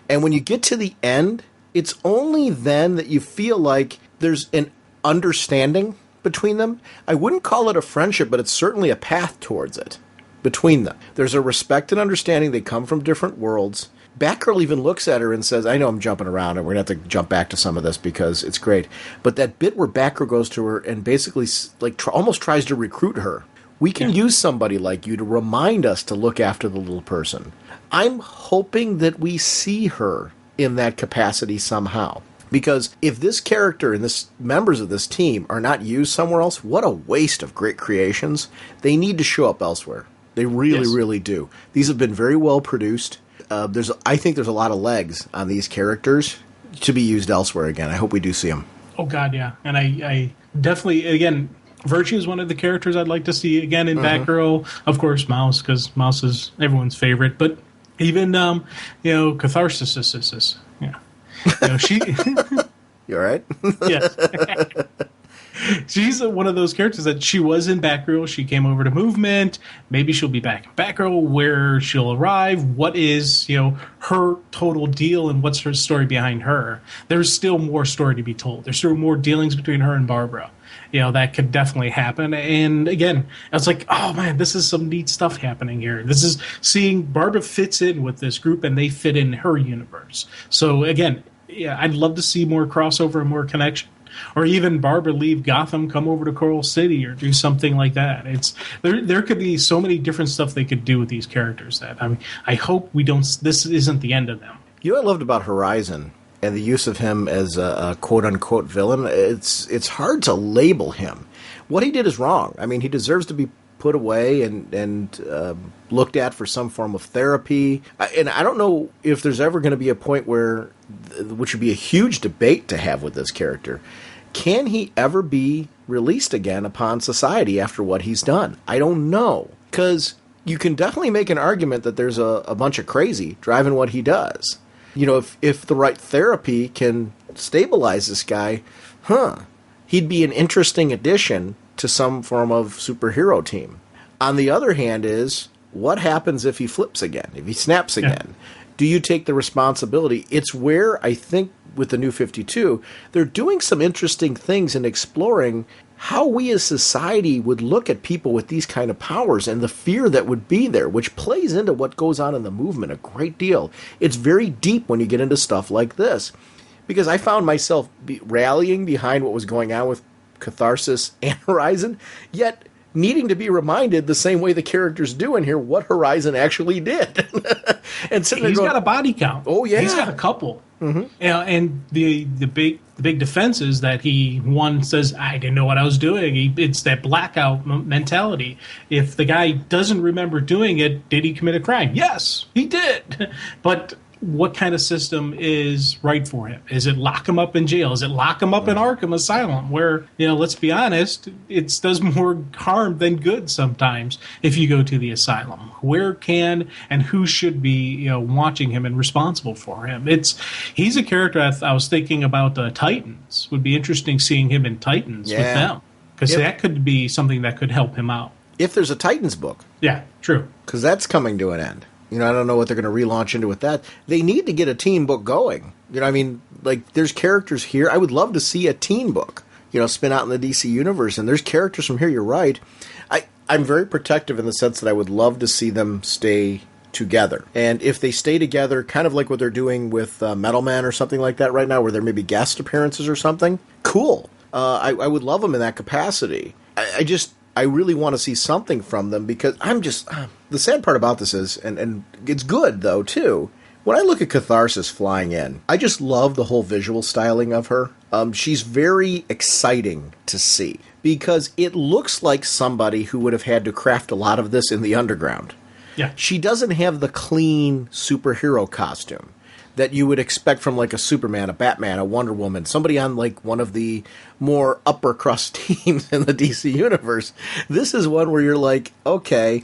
And when you get to the end, it's only then that you feel like there's an understanding between them. I wouldn't call it a friendship, but it's certainly a path towards it between them. There's a respect and understanding. They come from different worlds. Batgirl even looks at her and says, I know I'm jumping around, and we're going to have to jump back to some of this because it's great. But that bit where Batgirl goes to her and basically almost tries to recruit her. We can use somebody like you to remind us to look after the little person. I'm hoping that we see her in that capacity somehow. Because if this character and this members of this team are not used somewhere else, what a waste of great creations. They need to show up elsewhere. They really do. These have been very well produced. I think there's a lot of legs on these characters to be used elsewhere again. I hope we do see them. Oh, God, yeah. And I definitely, again, Virtue is one of the characters I'd like to see again in Batgirl. Of course, Mouse, because Mouse is everyone's favorite. But even, Catharsis. Yeah. She... You all right? Yes. She's one of those characters that she was in Batgirl. She came over to Movement. Maybe she'll be back in Batgirl, where she'll arrive. What is, her total deal and what's her story behind her? There's still more story to be told. There's still more dealings between her and Barbara. That could definitely happen. And again, I was like, oh man, this is some neat stuff happening here. This is seeing Barbara fits in with this group and they fit in her universe. So again, yeah, I'd love to see more crossover and more connection. Or even Barbara leave Gotham, come over to Coral City, or do something like that. There could be so many different stuff they could do with these characters. I hope we don't. This isn't the end of them. I loved about Horizon and the use of him as a quote unquote villain. It's hard to label him. What he did is wrong. I mean, he deserves to be put away and looked at for some form of therapy. And I don't know if there's ever going to be a point where, which would be a huge debate to have with this character, can he ever be released again upon society after what he's done? I don't know. Because you can definitely make an argument that there's a bunch of crazy driving what he does. If the right therapy can stabilize this guy, he'd be an interesting addition to some form of superhero team. On the other hand is, what happens if he flips again, if he snaps again? Do you take the responsibility? It's where I think with the New 52, they're doing some interesting things and exploring how we as society would look at people with these kind of powers and the fear that would be there, which plays into what goes on in the movement a great deal. It's very deep when you get into stuff like this, because I found myself rallying behind what was going on with Catharsis and Horizon, yet needing to be reminded the same way the characters do in here what Horizon actually did. And sitting there he's going, got a body count. Oh yeah, he's got a couple. And the big defense is that one says, I didn't know what I was doing. It's that blackout mentality. If the guy doesn't remember doing it, did he commit a crime? Yes, he did. But what kind of system is right for him? Is it lock him up in jail? Is it lock him up in Arkham Asylum, where, let's be honest, it does more harm than good sometimes if you go to the asylum? Where can and who should be watching him and responsible for him? He's a character I was thinking about. Titans would be interesting seeing him in Titans with them, because that could be something that could help him out. If there's a Titans book. Yeah, true. Because that's coming to an end. I don't know what they're going to relaunch into with that. They need to get a teen book going. There's characters here. I would love to see a teen book, spin out in the DC universe. And there's characters from here, you're right. I'm very protective in the sense that I would love to see them stay together. And if they stay together, kind of like what they're doing with Metal Man or something like that right now, where there may be guest appearances or something, cool. I would love them in that capacity. I really want to see something from them, because the sad part about this is, and it's good though too, when I look at Catharsis flying in, I just love the whole visual styling of her. She's very exciting to see, because it looks like somebody who would have had to craft a lot of this in the underground. Yeah. She doesn't have the clean superhero costume that you would expect from like a Superman, a Batman, a Wonder Woman, somebody on like one of the more upper crust teams in the DC universe. This is one where you're like, okay,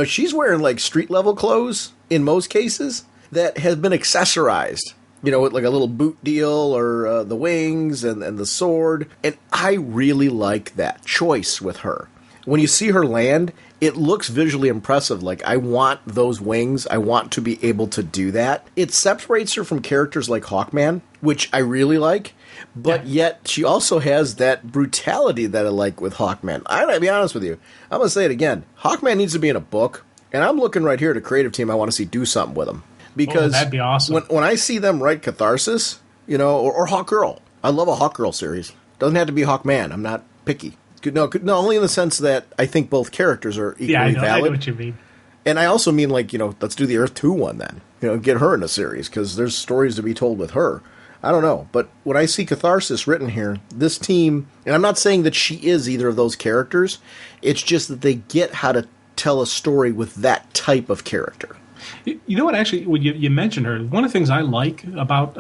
she's wearing like street level clothes in most cases, that has been accessorized. With like a little boot deal or the wings and the sword. And I really like that choice with her. When you see her land, it looks visually impressive. Like, I want those wings. I want to be able to do that. It separates her from characters like Hawkman, which I really like. But yet, she also has that brutality that I like with Hawkman. I'm going to be honest with you. I'm going to say it again. Hawkman needs to be in a book. And I'm looking right here at a creative team. I want to see do something with him. Because that'd be awesome. When I see them write Catharsis, or Hawkgirl. I love a Hawkgirl series. Doesn't have to be Hawkman. I'm not picky. No, only in the sense that I think both characters are equally valid. I know what you mean. And I also mean, like, let's do the Earth 2 one then. Get her in a series, because there's stories to be told with her. I don't know. But when I see Catharsis written here, this team, and I'm not saying that she is either of those characters, it's just that they get how to tell a story with that type of character. You know what? Actually, when you mentioned her, one of the things I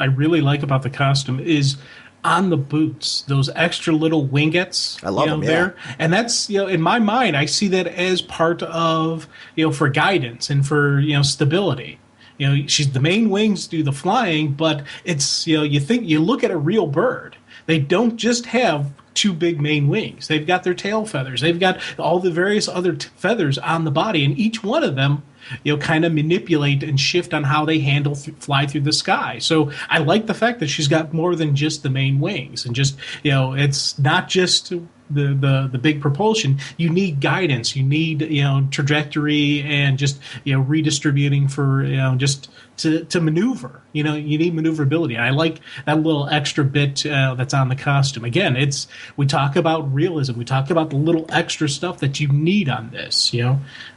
really like about the costume is on the boots, those extra little wingettes. I love them. There, and that's in my mind, I see that as part of for guidance and for stability. She's the main wings do the flying, but it's you look at a real bird. They don't just have two big main wings. They've got their tail feathers. They've got all the various other feathers on the body, and each one of them kind of manipulate and shift on how they fly through the sky. So I like the fact that she's got more than just the main wings, and just it's not just the big propulsion. You need guidance. You need trajectory and just redistributing for just to maneuver. You need maneuverability. And I like that little extra bit that's on the costume. Again, we talk about realism. We talk about the little extra stuff that you need on this.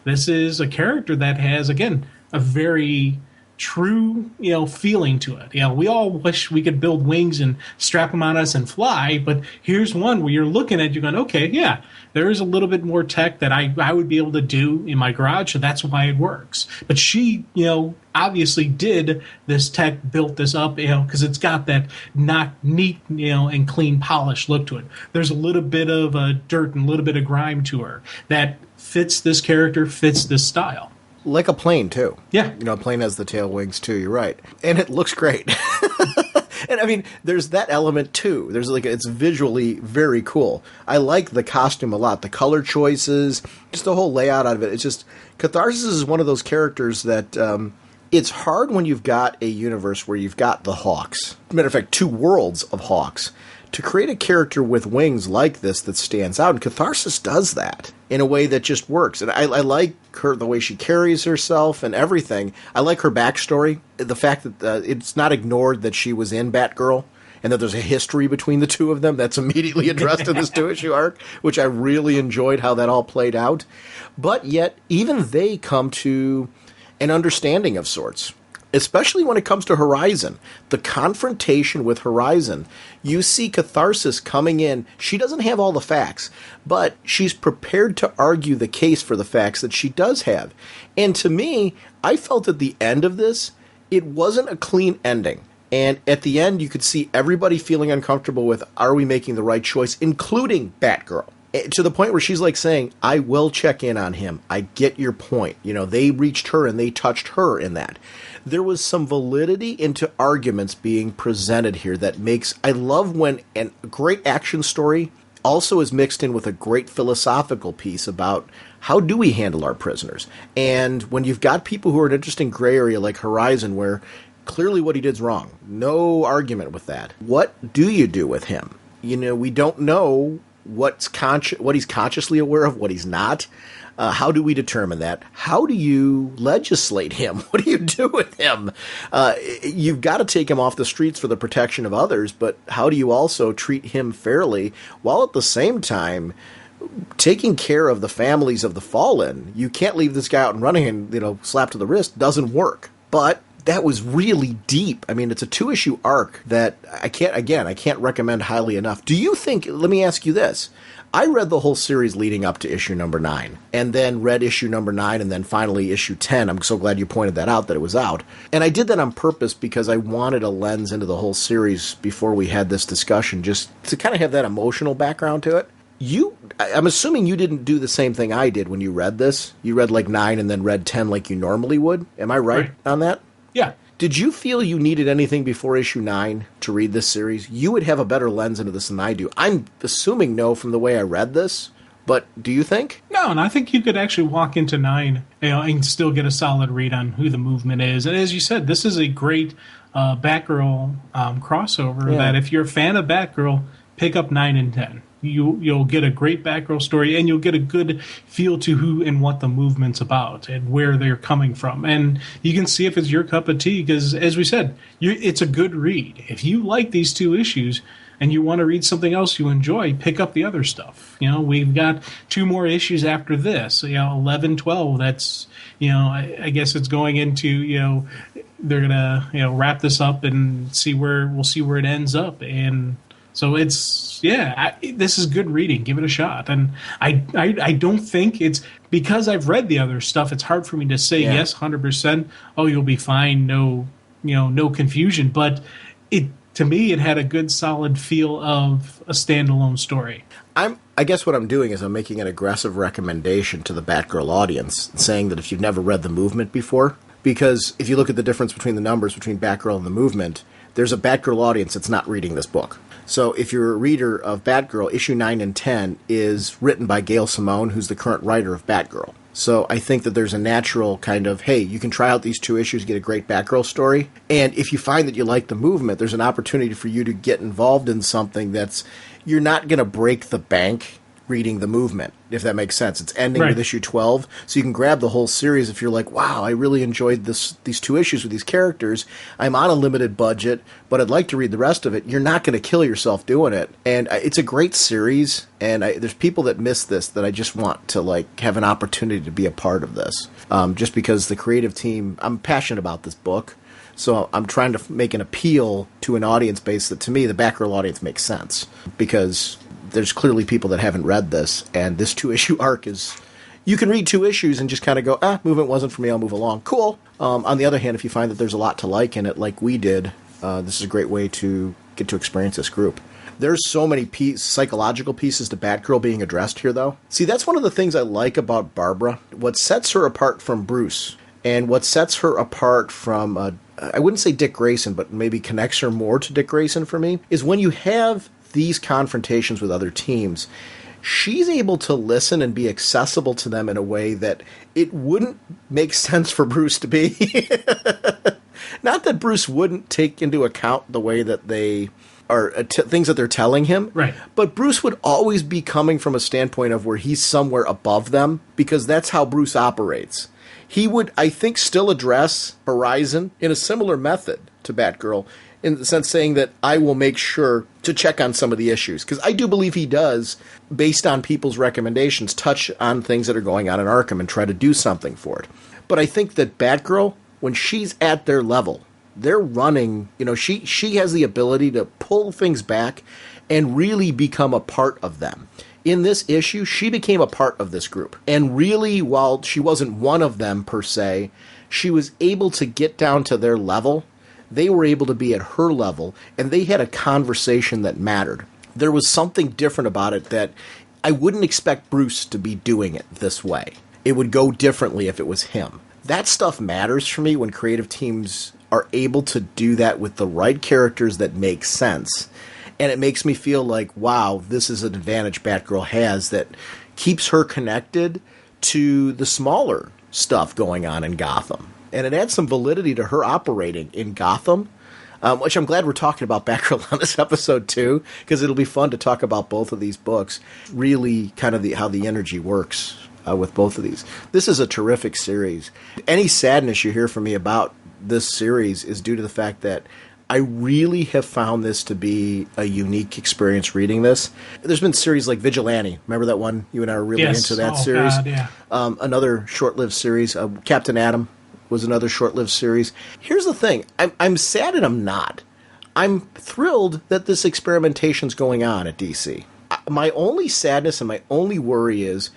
This is a character that has, again, a very true feeling to it. We all wish we could build wings and strap them on us and fly, but here's one where you're looking at, you're going, okay, yeah, there is a little bit more tech that I would be able to do in my garage, so that's why it works. But she obviously did this tech, built this up because it's got that not neat and clean polished look to it. There's a little bit of dirt and a little bit of grime to her that fits this character, fits this style. Like a plane, too. Yeah. A plane has the tail wings, too. You're right. And it looks great. And, I mean, there's that element, too. It's visually very cool. I like the costume a lot. The color choices, just the whole layout out of it. It's just, Catharsis is one of those characters that it's hard when you've got a universe where you've got the Hawks. Matter of fact, two worlds of Hawks. To create a character with wings like this that stands out, and Catharsis does that in a way that just works. And I like her, the way she carries herself and everything. I like her backstory. The fact that it's not ignored that she was in Batgirl and that there's a history between the two of them that's immediately addressed in this two-issue arc, which I really enjoyed how that all played out. But yet, even they come to an understanding of sorts. Especially when it comes to Horizon. The confrontation with Horizon, you see Catharsis coming in. She doesn't have all the facts, but she's prepared to argue the case for the facts that she does have. And to me, I felt at the end of this, it wasn't a clean ending. And at the end, you could see everybody feeling uncomfortable with, are we making the right choice, including Batgirl? To the point where she's like saying, I will check in on him. I get your point. They reached her and they touched her in that. There was some validity into arguments being presented here that I love when a great action story also is mixed in with a great philosophical piece about how do we handle our prisoners. And when you've got people who are in an interesting gray area like Horizon, where clearly what he did's wrong, no argument with that. What do you do with him? We don't know what he's consciously aware of, what he's not. How do we determine that? How do you legislate him? What do you do with him? You've got to take him off the streets for the protection of others, but how do you also treat him fairly while at the same time taking care of the families of the fallen? You can't leave this guy out and running and, slap to the wrist. Doesn't work. But that was really deep. I mean, it's a 2-issue arc that I can't recommend highly enough. Do you think, let me ask you this. I read the whole series leading up to issue number 9, and then read issue number 9, and then finally issue 10. I'm so glad you pointed that out, that it was out. And I did that on purpose because I wanted a lens into the whole series before we had this discussion, just to kind of have that emotional background to it. I'm assuming you didn't do the same thing I did when you read this. You read like 9 and then read 10 like you normally would. Am I right on that? Yeah. Did you feel you needed anything before issue 9 to read this series? You would have a better lens into this than I do. I'm assuming no from the way I read this, but do you think? No, and I think you could actually walk into 9, and still get a solid read on who the movement is. And as you said, this is a great Batgirl crossover. That if you're a fan of Batgirl, pick up 9 and 10. You'll get a great Batgirl story, and you'll get a good feel to who and what the movement's about and where they're coming from. And you can see if it's your cup of tea, because, as we said, it's a good read. If you like these 2 issues and you want to read something else you enjoy, pick up the other stuff. We've got 2 more issues after this. 11, 12. That's I guess it's going into they're gonna wrap this up and we'll see where it ends up. And so it's this is good reading. Give it a shot. And I don't think it's because I've read the other stuff. It's hard for me to say yes, 100%. Oh, you'll be fine. No, no confusion. But to me, it had a good, solid feel of a standalone story. I guess what I'm doing is I'm making an aggressive recommendation to the Batgirl audience, saying that if you've never read the movement before, because if you look at the difference between the numbers between Batgirl and the movement, there's a Batgirl audience that's not reading this book. So if you're a reader of Batgirl, issue 9 and 10 is written by Gail Simone, who's the current writer of Batgirl. So I think that there's a natural kind of, hey, you can try out these 2 issues, get a great Batgirl story. And if you find that you like the movement, there's an opportunity for you to get involved in something you're not going to break the bank reading the movement, if that makes sense. It's ending with issue 12, so you can grab the whole series if you're like, wow, I really enjoyed these 2 issues with these characters. I'm on a limited budget, but I'd like to read the rest of it. You're not going to kill yourself doing it. And it's a great series, and there's people that miss this that I just want to have an opportunity to be a part of this. Just because the creative team, I'm passionate about this book, so I'm trying to make an appeal to an audience base that, to me, the Batgirl audience makes sense, because there's clearly people that haven't read this, and this 2-issue arc is... You can read 2 issues and just kind of go, movement wasn't for me, I'll move along. Cool. On the other hand, if you find that there's a lot to like in it, like we did, this is a great way to get to experience this group. There's so many psychological pieces to Batgirl being addressed here, though. See, that's one of the things I like about Barbara. What sets her apart from Bruce, and what sets her apart from... I wouldn't say Dick Grayson, but maybe connects her more to Dick Grayson for me, is when you have these confrontations with other teams, she's able to listen and be accessible to them in a way that it wouldn't make sense for Bruce to be. Not that Bruce wouldn't take into account the way that they are, things that they're telling him, right? But Bruce would always be coming from a standpoint of where he's somewhere above them, because that's how Bruce operates. He would, I think, still address Horizon in a similar method to Batgirl, in the sense saying that I will make sure to check on some of the issues. Because I do believe he does, based on people's recommendations, touch on things that are going on in Arkham and try to do something for it. But I think that Batgirl, when she's at their level, they're running, she has the ability to pull things back and really become a part of them. In this issue, she became a part of this group. And really, while she wasn't one of them per se, she was able to get down to their level. They were able to be at her level, and they had a conversation that mattered. There was something different about it that I wouldn't expect Bruce to be doing it this way. It would go differently if it was him. That stuff matters for me when creative teams are able to do that with the right characters that make sense. And it makes me feel like, wow, this is an advantage Batgirl has that keeps her connected to the smaller stuff going on in Gotham. And it adds some validity to her operating in Gotham, which I'm glad we're talking about Batgirl on this episode too, because it'll be fun to talk about both of these books, really kind of how the energy works with both of these. This is a terrific series. Any sadness you hear from me about this series is due to the fact that I really have found this to be a unique experience reading this. There's been series like Vigilante. Remember that one? You and I were really into that series. God, yeah. Another short-lived series. Captain Atom was another short-lived series. Here's the thing. I'm sad and I'm not. I'm thrilled that this experimentation's going on at DC. My only sadness and my only worry is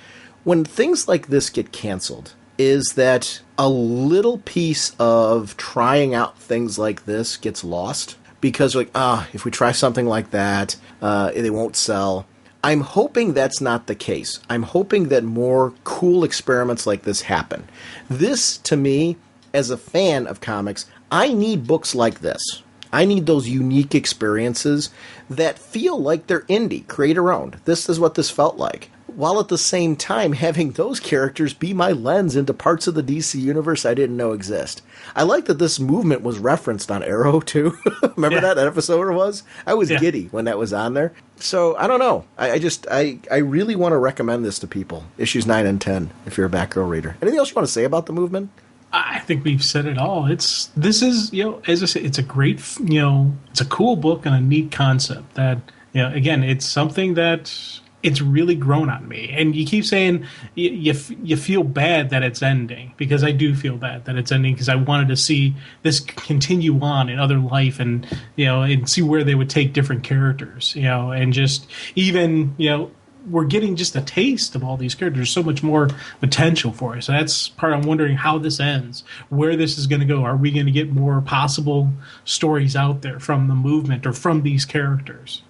when things like this get canceled, is that a little piece of trying out things like this gets lost because, if we try something like that, they won't sell. I'm hoping that's not the case. I'm hoping that more cool experiments like this happen. This, to me, as a fan of comics, I need books like this. I need those unique experiences that feel like they're indie, creator-owned. This is what this felt like. While at the same time having those characters be my lens into parts of the DC universe I didn't know exist. I like that this movement was referenced on Arrow, too. Remember that episode it was? I was giddy when that was on there. So, I don't know. I really want to recommend this to people. Issues 9 and 10, if you're a Batgirl reader. Anything else you want to say about the movement? I think we've said it all. This is, as I say, it's a great, it's a cool book and a neat concept that, again, it's something that it's really grown on me. And you keep saying you feel bad that it's ending, because I do feel bad that it's ending, because I wanted to see this continue on in other life and, and see where they would take different characters, and just even, we're getting just a taste of all these characters. There's so much more potential for us. So that's part I'm wondering how this ends, where this is going to go. Are we going to get more possible stories out there from the movement or from these characters?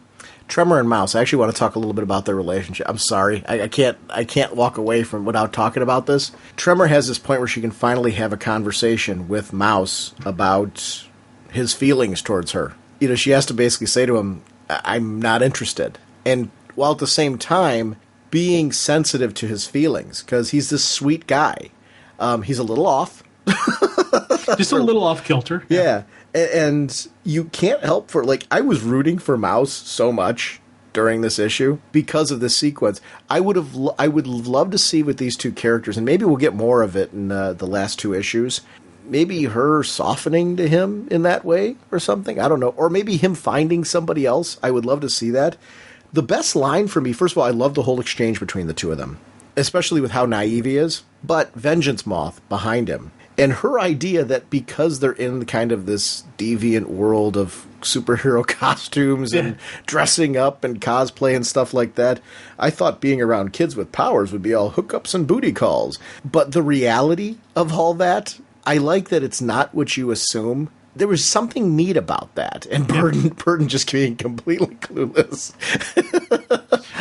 Tremor and Mouse. I actually want to talk a little bit about their relationship. I'm sorry. I can't walk away from without talking about this. Tremor has this point where she can finally have a conversation with Mouse about his feelings towards her. She has to basically say to him, I'm not interested. And while at the same time being sensitive to his feelings, because he's this sweet guy. He's a little off. Just a little off kilter. Yeah. And you can't help I was rooting for Mouse so much during this issue because of this sequence. I would love to see with these two characters, and maybe we'll get more of it in the last two issues, maybe her softening to him in that way or something. I don't know. Or maybe him finding somebody else. I would love to see that. The best line for me, first of all, I love the whole exchange between the two of them, especially with how naive he is, but Vengeance Moth behind him. And her idea that because they're in kind of this deviant world of superhero costumes and dressing up and cosplay and stuff like that, I thought being around kids with powers would be all hookups and booty calls. But the reality of all that, I like that it's not what you assume. There was something neat about that. And Burton just being completely clueless.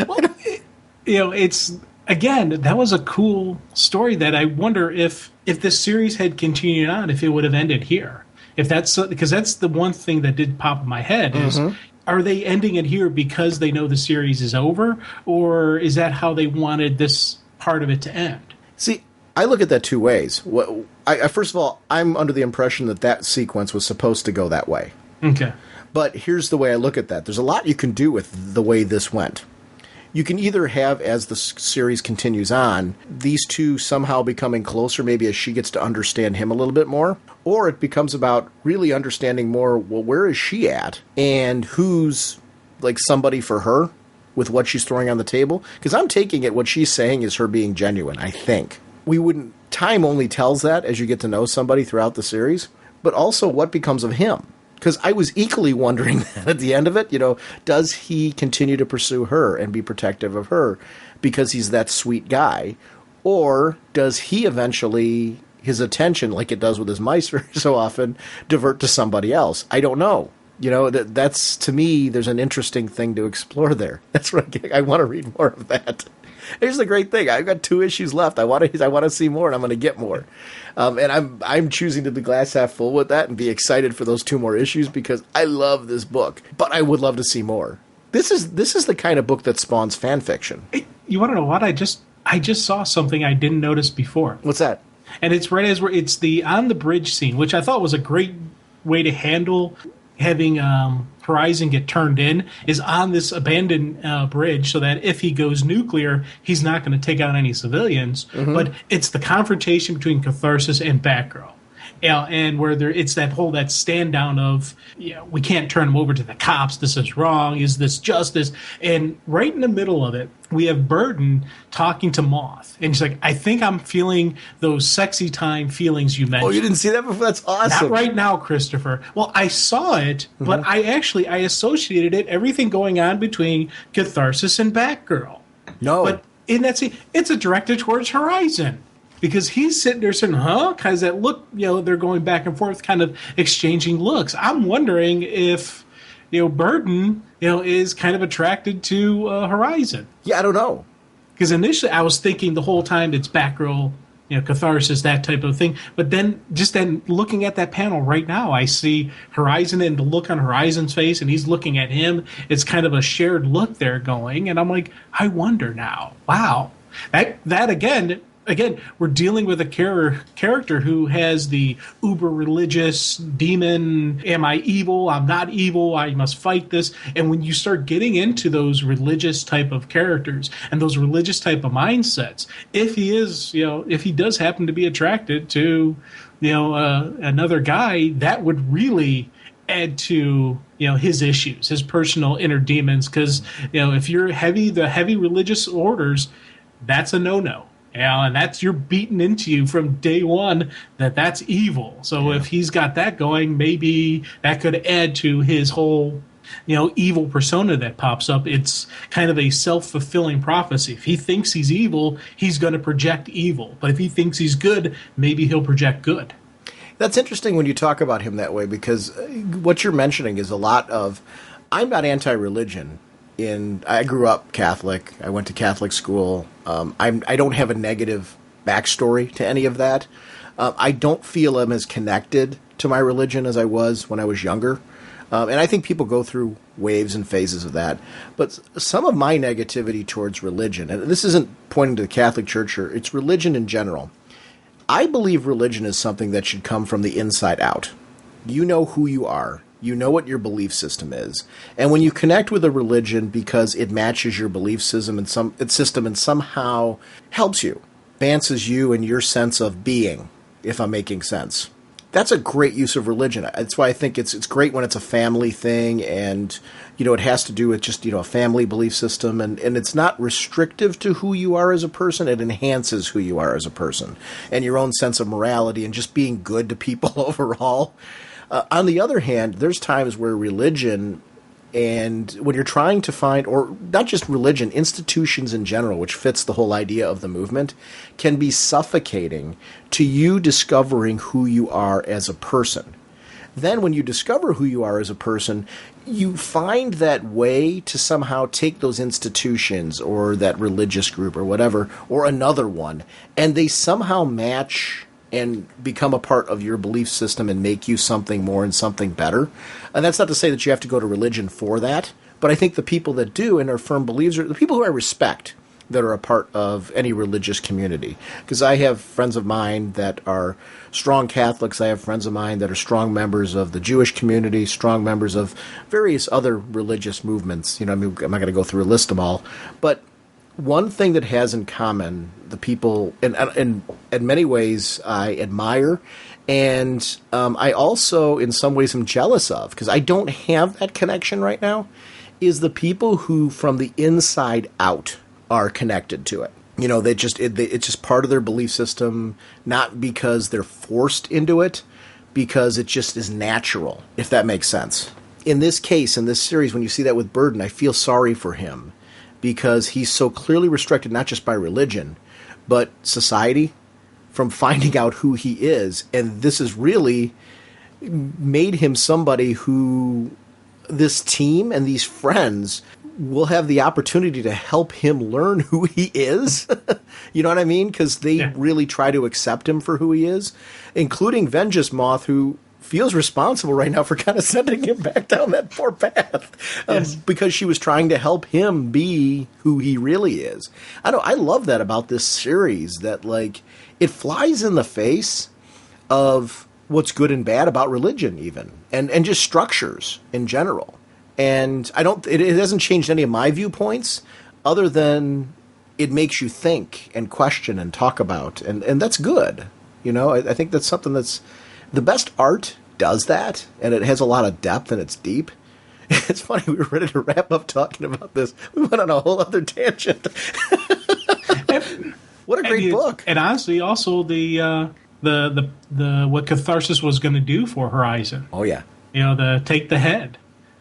Well, it's... Again, that was a cool story that I wonder if this series had continued on, if it would have ended here. If that's because that's the one thing that did pop in my head is, are they ending it here because they know the series is over, or is that how they wanted this part of it to end? See, I look at that two ways. First of all, I'm under the impression that sequence was supposed to go that way. Okay. But here's the way I look at that. There's a lot you can do with the way this went. You can either have, as the series continues on, these two somehow becoming closer, maybe as she gets to understand him a little bit more, or it becomes about really understanding more, well, where is she at, and who's, somebody for her with what she's throwing on the table? Because I'm taking it what she's saying is her being genuine, I think. Time only tells that as you get to know somebody throughout the series, but also what becomes of him. Because I was equally wondering that at the end of it, does he continue to pursue her and be protective of her because he's that sweet guy? Or does he eventually, his attention, like it does with his mice so often, divert to somebody else? I don't know. That's, to me, there's an interesting thing to explore there. That's what I want to read more of that. Here's the great thing. I've got 2 issues left. I want to see more, and I'm going to get more. And I'm choosing to be glass half full with that and be excited for those 2 more issues because I love this book. But I would love to see more. This is the kind of book that spawns fan fiction. You want to know what? I just saw something I didn't notice before. What's that? And it's right as it's the on the bridge scene, which I thought was a great way to handle having Horizon get turned in, is on this abandoned bridge so that if he goes nuclear, he's not going to take out any civilians. Mm-hmm. But it's the confrontation between Catharsis and Batgirl. And where it's that stand down of, we can't turn him over to the cops. This is wrong. Is this justice? And right in the middle of it, we have Burton talking to Moth. And he's like, I think I'm feeling those sexy time feelings you mentioned. Oh, you didn't see that before? That's awesome. Not right now, Christopher. Well, I saw it, but I associated it, everything going on between Catharsis and Batgirl. No. But in that scene, it's directed towards Horizon. Because he's sitting there saying, because that look, they're going back and forth, kind of exchanging looks. I'm wondering if, Burton, is kind of attracted to Horizon. Yeah, I don't know. Because initially I was thinking the whole time it's Batgirl catharsis, that type of thing. But then looking at that panel right now, I see Horizon and the look on Horizon's face, and he's looking at him. It's kind of a shared look there going, and I'm like, I wonder now. Wow, that again, we're dealing with a character who has the uber religious demon. Am I evil? I'm not evil. I must fight this. And when you start getting into those religious type of characters and those religious type of mindsets, if he does happen to be attracted to, another guy, that would really add to his issues, his personal inner demons. Because if you're the heavy religious orders, that's a no-no. And that's, you're beaten into you from day one that's evil. So if he's got that going, maybe that could add to his whole, evil persona that pops up. It's kind of a self-fulfilling prophecy. If he thinks he's evil, he's going to project evil. But if he thinks he's good, maybe he'll project good. That's interesting when you talk about him that way, because what you're mentioning is a lot of, I'm not anti-religion. I grew up Catholic. I went to Catholic school. I don't have a negative backstory to any of that. I don't feel I'm as connected to my religion as I was when I was younger. And I think people go through waves and phases of that. But some of my negativity towards religion, and this isn't pointing to the Catholic Church, it's religion in general. I believe religion is something that should come from the inside out. You know who you are. You know what your belief system is. And when you connect with a religion because it matches your belief system and somehow helps you, advances you in your sense of being, if I'm making sense, that's a great use of religion. That's why I think it's great when it's a family thing and, it has to do with just, a family belief system. And it's not restrictive to who you are as a person. It enhances who you are as a person and your own sense of morality and just being good to people overall. On the other hand, there's times where religion, and when you're trying to find, or not just religion, institutions in general, which fits the whole idea of the movement, can be suffocating to you discovering who you are as a person. Then when you discover who you are as a person, you find that way to somehow take those institutions or that religious group or whatever, or another one, and they somehow match and become a part of your belief system and make you something more and something better. And that's not to say that you have to go to religion for that, but I think the people that do and are firm believers are the people who I respect that are a part of any religious community. Because I have friends of mine that are strong Catholics. I have friends of mine that are strong members of the Jewish community, strong members of various other religious movements. I'm not going to go through a list of them all, but one thing that has in common the people, and in many ways I admire, and I also in some ways am jealous of, because I don't have that connection right now, is the people who from the inside out are connected to it. It's just part of their belief system, not because they're forced into it, because it just is natural, if that makes sense. In this case, in this series, when you see that with Burden, I feel sorry for him, because he's so clearly restricted not just by religion, but society, from finding out who he is. And this has really made him somebody who this team and these friends will have the opportunity to help him learn who he is. You know what I mean? Because they really try to accept him for who he is, including Vengeance Moth, who feels responsible right now for kind of sending him back down that poor path because she was trying to help him be who he really is. I love that about this series, that it flies in the face of what's good and bad about religion even, and just structures in general. And it hasn't changed any of my viewpoints other than it makes you think and question and talk about, and that's good. I think that's something that's the best art does that, and it has a lot of depth and it's deep. It's funny, we were ready to wrap up talking about this. We went on a whole other tangent. What a great book! And honestly, also the what catharsis was going to do for Horizon. Oh yeah, the take the head,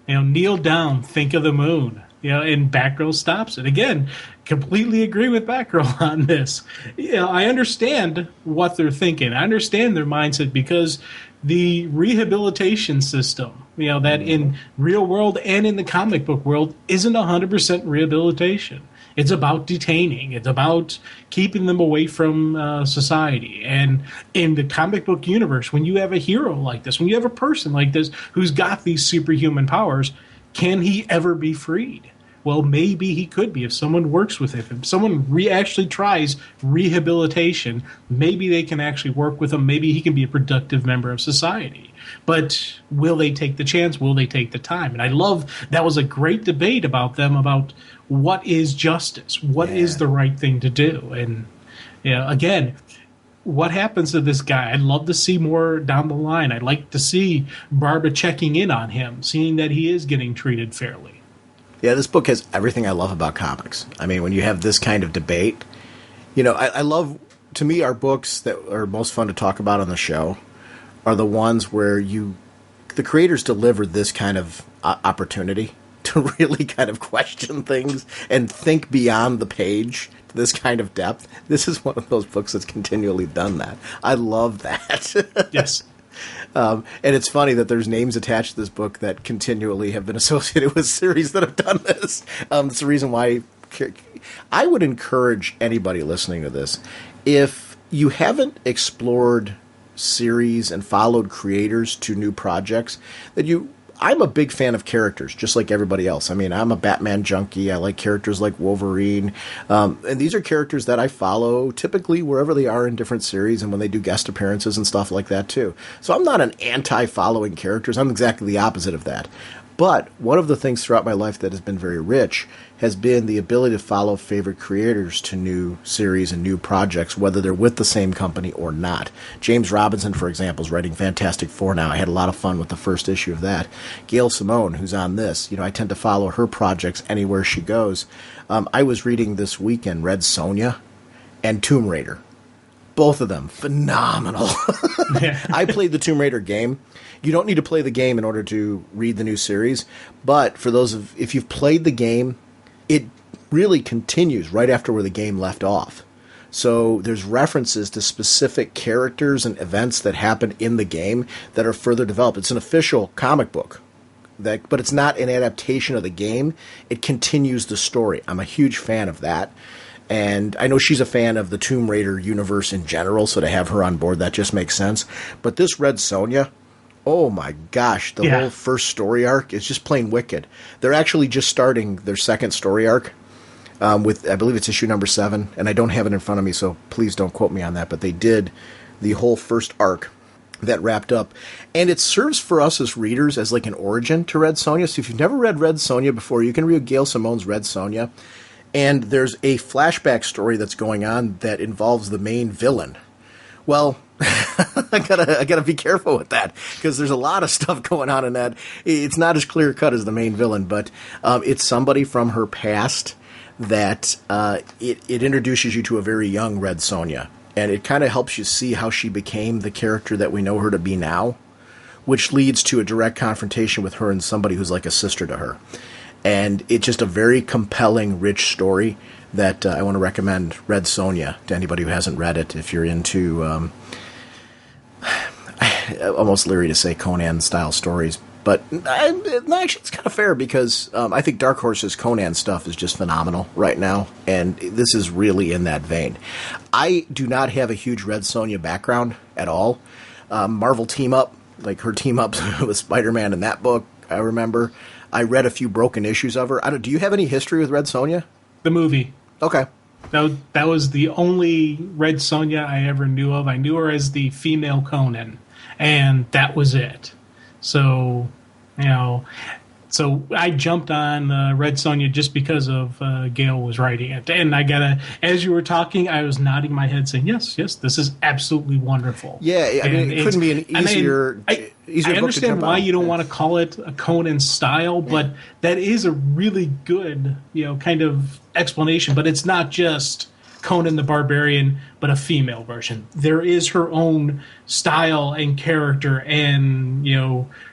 kneel down, think of the moon. And Batgirl stops it. Again, completely agree with Batgirl on this. I understand what they're thinking. I understand their mindset, because the rehabilitation system, that in real world and in the comic book world isn't 100% rehabilitation. It's about detaining. It's about keeping them away from society. And in the comic book universe, when you have a hero like this, when you have a person like this who's got these superhuman powers, can he ever be freed? Well, maybe he could be if someone works with him. If someone actually tries rehabilitation, maybe they can actually work with him. Maybe he can be a productive member of society. But will they take the chance? Will they take the time? And I love that was a great debate about them about what is justice? What is the right thing to do? And again, what happens to this guy? I'd love to see more down the line. I'd like to see Barbara checking in on him, seeing that he is getting treated fairly. Yeah, this book has everything I love about comics. I mean, when you have this kind of debate, I love, to me, our books that are most fun to talk about on the show are the ones where the creators deliver this kind of opportunity to really kind of question things and think beyond the page to this kind of depth. This is one of those books that's continually done that. I love that. Yes. And it's funny that there's names attached to this book that continually have been associated with series that have done this. It's the reason why I would encourage anybody listening to this, if you haven't explored series and followed creators to new projects, I'm a big fan of characters, just like everybody else. I mean, I'm a Batman junkie. I like characters like Wolverine. And these are characters that I follow typically wherever they are in different series and when they do guest appearances and stuff like that, too. So I'm not an anti-following characters. I'm exactly the opposite of that. But one of the things throughout my life that has been very rich has been the ability to follow favorite creators to new series and new projects, whether they're with the same company or not. James Robinson, for example, is writing Fantastic Four now. I had a lot of fun with the first issue of that. Gail Simone, who's on this, I tend to follow her projects anywhere she goes. I was reading this weekend Red Sonja and Tomb Raider. Both of them, phenomenal. I played the Tomb Raider game. You don't need to play the game in order to read the new series, but if you've played the game, it really continues right after where the game left off. So there's references to specific characters and events that happen in the game that are further developed. It's an official comic book, but it's not an adaptation of the game. It continues the story. I'm a huge fan of that. And I know she's a fan of the Tomb Raider universe in general, so to have her on board, that just makes sense. But this Red Sonja, oh my gosh, the whole first story arc is just plain wicked. They're actually just starting their second story arc with, I believe it's issue number 7, and I don't have it in front of me, so please don't quote me on that, but they did the whole first arc that wrapped up. And it serves for us as readers as like an origin to Red Sonja. So if you've never read Red Sonja before, you can read Gail Simone's Red Sonja. And there's a flashback story that's going on that involves the main villain. Well, I gotta be careful with that because there's a lot of stuff going on in that. It's not as clear cut as the main villain, but it's somebody from her past that it introduces you to a very young Red Sonja, and it kind of helps you see how she became the character that we know her to be now, which leads to a direct confrontation with her and somebody who's like a sister to her. And it's just a very compelling, rich story that I want to recommend Red Sonja to anybody who hasn't read it. If you're into, I'm almost leery to say Conan-style stories. But actually, it's kind of fair because I think Dark Horse's Conan stuff is just phenomenal right now. And this is really in that vein. I do not have a huge Red Sonja background at all. Marvel Team Up, like her team up with Spider-Man in that book, I remember. I read a few broken issues of her. Do you have any history with Red Sonja? The movie. Okay. That was the only Red Sonja I ever knew of. I knew her as the female Conan, and that was it. So, so I jumped on Red Sonja just because of Gail was writing it. And as you were talking, I was nodding my head saying, yes, this is absolutely wonderful. Yeah, I mean, it couldn't be an easier I understand why you don't want to call it a Conan style, but that is a really good, kind of explanation. But it's not just Conan the Barbarian, but a female version. There is her own style and character and,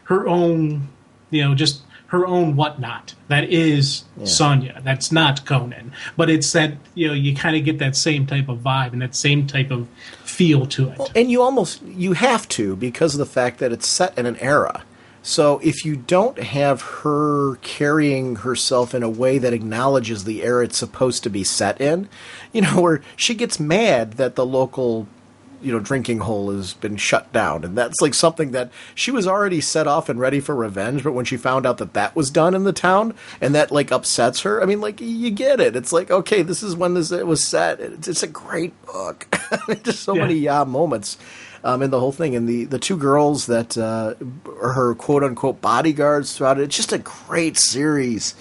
her own, just her own whatnot. That is Sonja. That's not Conan. But it's that, you kind of get that same type of vibe and that same type of feel to it. Well, and you have to because of the fact that it's set in an era So if you don't have her carrying herself in a way that acknowledges the era it's supposed to be set in, where she gets mad that the local, drinking hole has been shut down. And that's like something that she was already set off and ready for revenge. But when she found out that was done in the town and that like upsets her, I mean, like you get it. It's like, okay, this is when it was set. It's a great book. Just so many moments. In the whole thing, and the two girls that are her quote-unquote bodyguards throughout it. It's just a great series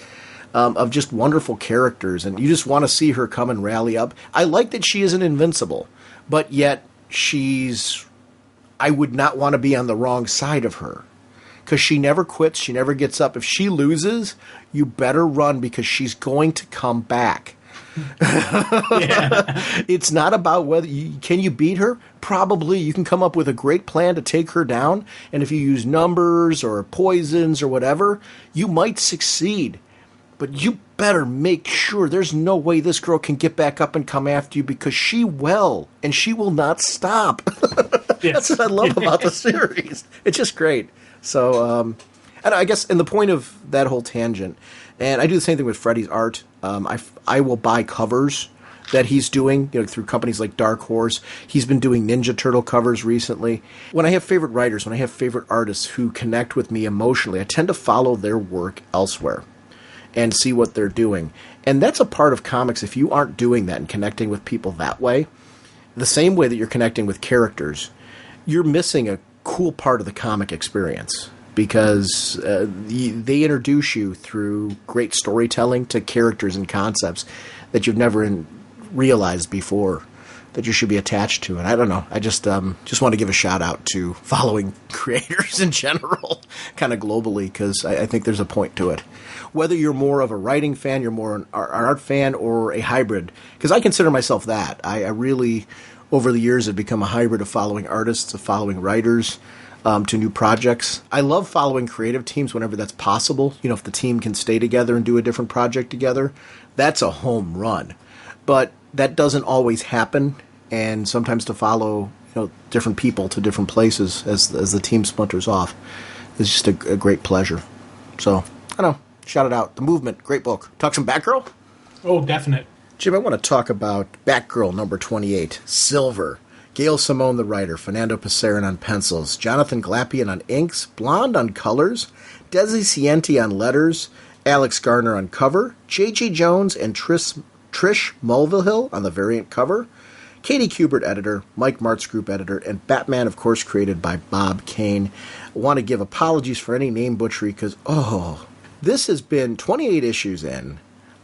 of just wonderful characters, and you just want to see her come and rally up. I like that she isn't invincible, but yet I would not want to be on the wrong side of her, because she never quits, she never gets up. If she loses, you better run, because she's going to come back. It's not about whether can you beat her. Probably you can come up with a great plan to take her down, and if you use numbers or poisons or whatever, you might succeed, but you better make sure there's no way this girl can get back up and come after you, because she will, and she will not stop. That's what I love about the series. It's just great. So and I guess in the point of that whole tangent, and I do the same thing with Freddy's art. I will buy covers that he's doing, through companies like Dark Horse. He's been doing Ninja Turtle covers recently. When I have favorite writers, when I have favorite artists who connect with me emotionally, I tend to follow their work elsewhere and see what they're doing. And that's a part of comics. If you aren't doing that and connecting with people that way, the same way that you're connecting with characters, you're missing a cool part of the comic experience. Because they introduce you through great storytelling to characters and concepts that you've never realized before that you should be attached to. And I don't know, I just want to give a shout out to following creators in general, kind of globally, because I think there's a point to it. Whether you're more of a writing fan, you're more an art fan, or a hybrid, because I consider myself that. I really, over the years, have become a hybrid of following artists, of following writers, to new projects. I love following creative teams whenever that's possible. If the team can stay together and do a different project together, that's a home run. But that doesn't always happen, and sometimes to follow different people to different places as the team splinters off is just a great pleasure. So, I don't know, shout it out. The Movement, great book. Talk some Batgirl? Oh, definite. Jim, I want to talk about Batgirl number 28, Silver. Gail Simone, the writer, Fernando Pescerin on pencils, Jonathan Glapion on inks, Blonde on colors, Desi Cienti on letters, Alex Garner on cover, J.J. Jones and Trish Mulvihill on the variant cover, Katie Kubert editor, Mike Martz group editor, and Batman, of course, created by Bob Kane. I want to give apologies for any name butchery, because, this has been 28 issues in,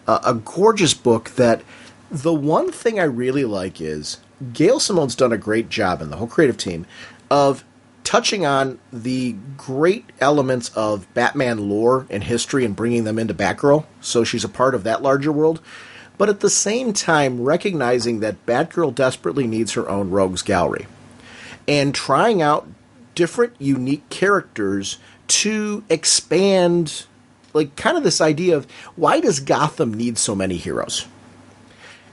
a gorgeous book that the one thing I really like is Gail Simone's done a great job, and the whole creative team, of touching on the great elements of Batman lore and history and bringing them into Batgirl, so she's a part of that larger world, but at the same time recognizing that Batgirl desperately needs her own rogues gallery, and trying out different unique characters to expand, like, kind of this idea of, why does Gotham need so many heroes?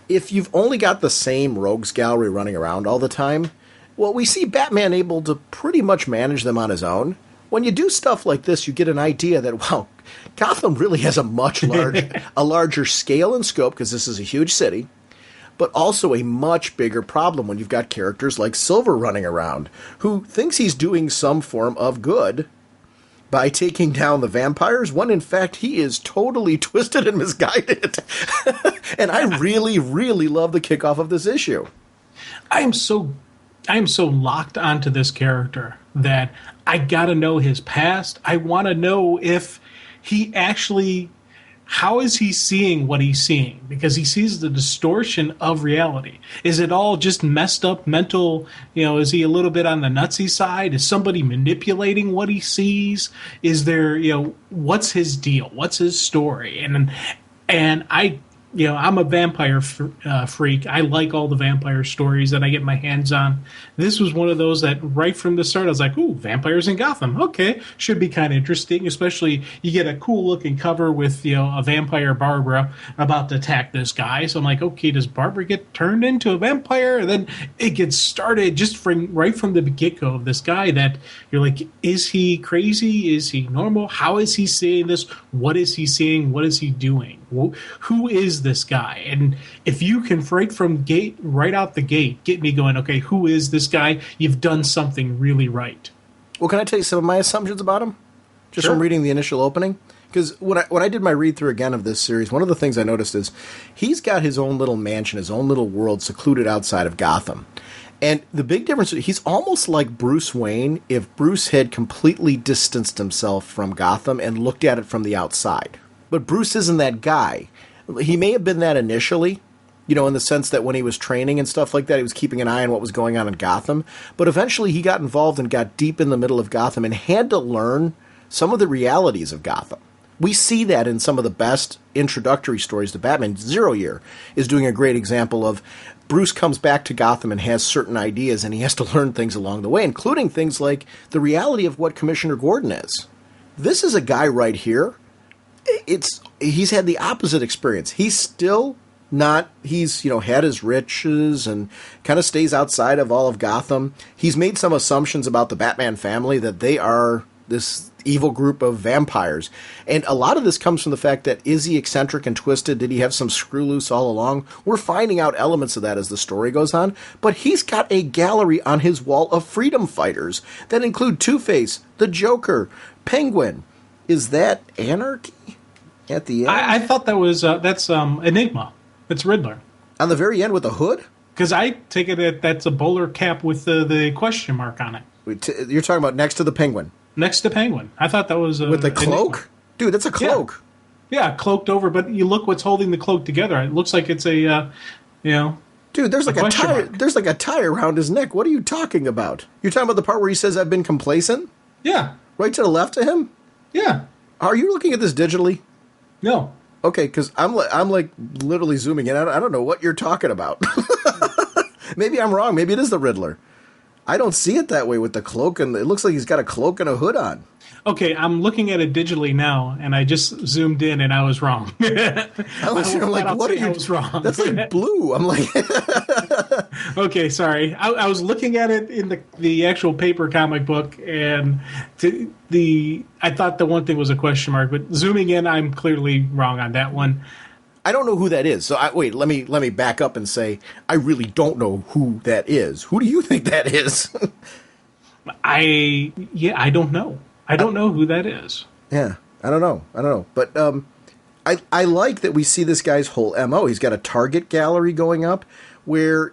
If you've only got the same rogues gallery running around all the time, well, we see Batman able to pretty much manage them on his own. When you do stuff like this, you get an idea that, wow, Gotham really has a larger scale and scope, because this is a huge city, but also a much bigger problem when you've got characters like Silver running around, who thinks he's doing some form of good by taking down the vampires, when in fact he is totally twisted and misguided. And I really, really love the kickoff of this issue. I am so locked onto this character that I gotta know his past. I want to know if he actually, how is he seeing what he's seeing? Because he sees the distortion of reality. Is it all just messed up mental? Is he a little bit on the nutsy side? Is somebody manipulating what he sees? Is there, what's his deal? What's his story? And I I'm a vampire freak. I like all the vampire stories that I get my hands on. This was one of those that right from the start, I was like, ooh, vampires in Gotham. Okay, should be kind of interesting, especially you get a cool looking cover with, a vampire Barbara about to attack this guy. So I'm like, okay, does Barbara get turned into a vampire? And then it gets started just right from the get-go of this guy that you're like, is he crazy? Is he normal? How is he seeing this? What is he seeing? What is he doing? Who is this guy? And if you can right out the gate get me going, okay, who is this guy? You've done something really right. Well, can I tell you some of my assumptions about him? Just from reading the initial opening? Because when I did my read-through again of this series, one of the things I noticed is he's got his own little mansion, his own little world secluded outside of Gotham. And the big difference, he's almost like Bruce Wayne if Bruce had completely distanced himself from Gotham and looked at it from the outside. But Bruce isn't that guy. He may have been that initially, in the sense that when he was training and stuff like that, he was keeping an eye on what was going on in Gotham. But eventually he got involved and got deep in the middle of Gotham and had to learn some of the realities of Gotham. We see that in some of the best introductory stories to Batman. Zero Year is doing a great example of Bruce comes back to Gotham and has certain ideas, and he has to learn things along the way, including things like the reality of what Commissioner Gordon is. This is a guy right here. He's had the opposite experience. He's still not, had his riches and kind of stays outside of all of Gotham. He's made some assumptions about the Batman family that they are this evil group of vampires. And a lot of this comes from the fact that, is he eccentric and twisted? Did he have some screw loose all along? We're finding out elements of that as the story goes on. But he's got a gallery on his wall of freedom fighters that include Two-Face, the Joker, Penguin. Is that anarchy at the end? I thought that's Enigma. It's Riddler. On the very end with the hood? Because I take it that's a bowler cap with the question mark on it. You're talking about next to the Penguin? Next to Penguin. I thought that was with the cloak? Enigma. Dude, that's a cloak. Yeah, cloaked over, but you look what's holding the cloak together. It looks like it's a, Dude, there's like a tie. There's like a tie around his neck. What are you talking about? You're talking about the part where he says, "I've been complacent"? Yeah. Right to the left of him? Yeah. Are you looking at this digitally? No. Okay, because I'm like literally zooming in. I don't know what you're talking about. Maybe I'm wrong. Maybe it is the Riddler. I don't see it that way with the cloak, and it looks like he's got a cloak and a hood on. Okay, I'm looking at it digitally now, and I just zoomed in, and I was wrong. I'm like, what are you? I was wrong. That's like blue. I'm like, okay, sorry. I was looking at it in the actual paper comic book, and I thought the one thing was a question mark, but zooming in, I'm clearly wrong on that one. I don't know who that is. So let me back up and say I really don't know who that is. Who do you think that is? I don't know. I don't know who that is. Yeah, I don't know. But I like that we see this guy's whole MO. He's got a target gallery going up where,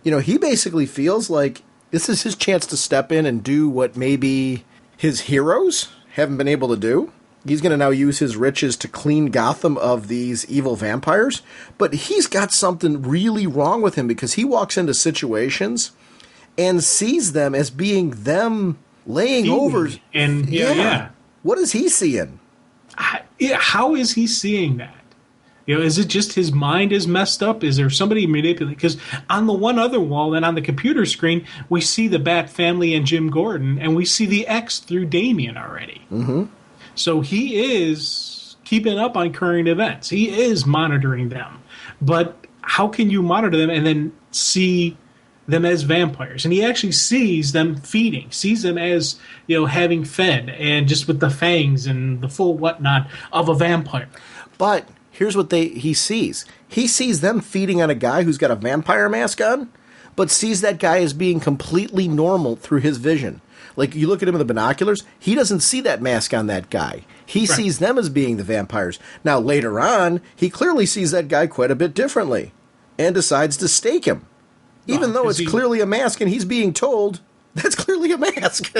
he basically feels like this is his chance to step in and do what maybe his heroes haven't been able to do. He's going to now use his riches to clean Gotham of these evil vampires. But he's got something really wrong with him because he walks into situations and sees them as being them laying over. And yeah. What is he seeing? How is he seeing that? Is it just his mind is messed up? Is there somebody manipulating? Because on the one other wall and on the computer screen, we see the Bat family and Jim Gordon, and we see the X through Damian already. Mm-hmm. So he is keeping up on current events. He is monitoring them. But how can you monitor them and then see them as vampires? And he actually sees them feeding, sees them as, having fed, and just with the fangs and the full whatnot of a vampire. But here's what he sees. He sees them feeding on a guy who's got a vampire mask on, but sees that guy as being completely normal through his vision. Like, you look at him in the binoculars, he doesn't see that mask on that guy. He sees them as being the vampires. Now, later on, he clearly sees that guy quite a bit differently and decides to stake him. Even though it's clearly a mask and he's being told, that's clearly a mask.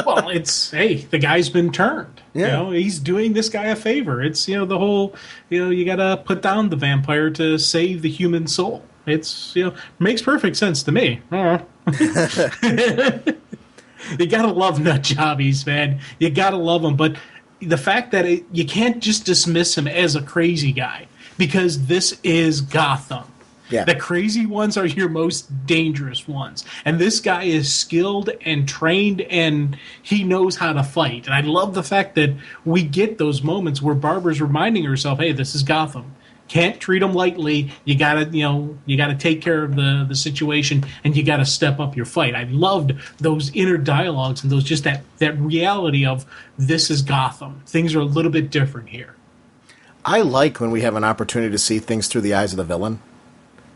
Well, the guy's been turned. Yeah. He's doing this guy a favor. It's, the whole, you got to put down the vampire to save the human soul. It's, makes perfect sense to me. You gotta love nut jobbies, man. You gotta love them. But the fact that you can't just dismiss him as a crazy guy, because this is Gotham. Yeah. The crazy ones are your most dangerous ones. And this guy is skilled and trained, and he knows how to fight. And I love the fact that we get those moments where Barbara's reminding herself, hey, this is Gotham. Can't treat them lightly. You gotta take care of the situation, and you gotta step up your fight. I loved those inner dialogues and those just that reality of this is Gotham. Things are a little bit different here. I like when we have an opportunity to see things through the eyes of the villain.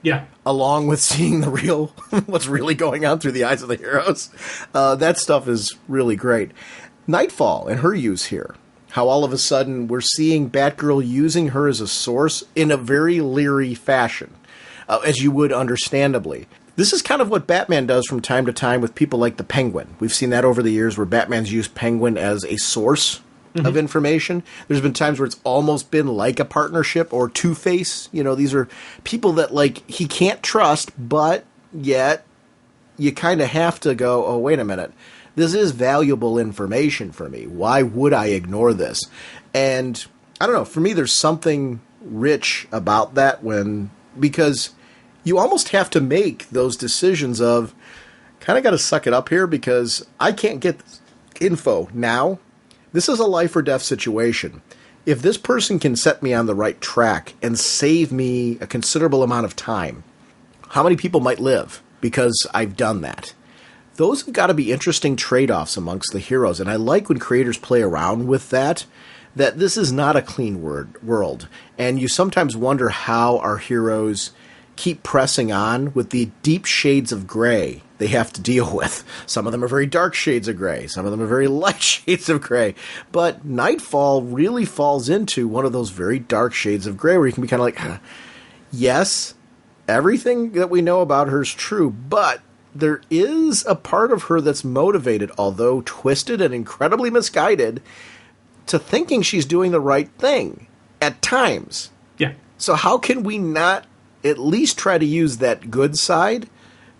Yeah. Along with seeing the real, what's really going on through the eyes of the heroes. That stuff is really great. Nightfall and her use here. How all of a sudden we're seeing Batgirl using her as a source in a very leery fashion, as you would understandably. This is kind of what Batman does from time to time with people like the Penguin. We've seen that over the years where Batman's used Penguin as a source of information. There's been times where it's almost been like a partnership, or Two-Face. You know, these are people that, like, he can't trust, but yet you kind of have to go, oh, wait a minute. This is valuable information for me. Why would I ignore this? And I don't know. For me, there's something rich about that because you almost have to make those decisions of kind of got to suck it up here because I can't get this info now. This is a life or death situation. If this person can set me on the right track and save me a considerable amount of time, how many people might live because I've done that? Those have got to be interesting trade-offs amongst the heroes, and I like when creators play around with that this is not a clean world, and you sometimes wonder how our heroes keep pressing on with the deep shades of gray they have to deal with. Some of them are very dark shades of gray. Some of them are very light shades of gray. But Nightfall really falls into one of those very dark shades of gray where you can be kind of like, yes, everything that we know about her is true, but there is a part of her that's motivated, although twisted and incredibly misguided, to thinking she's doing the right thing at times. Yeah. So how can we not at least try to use that good side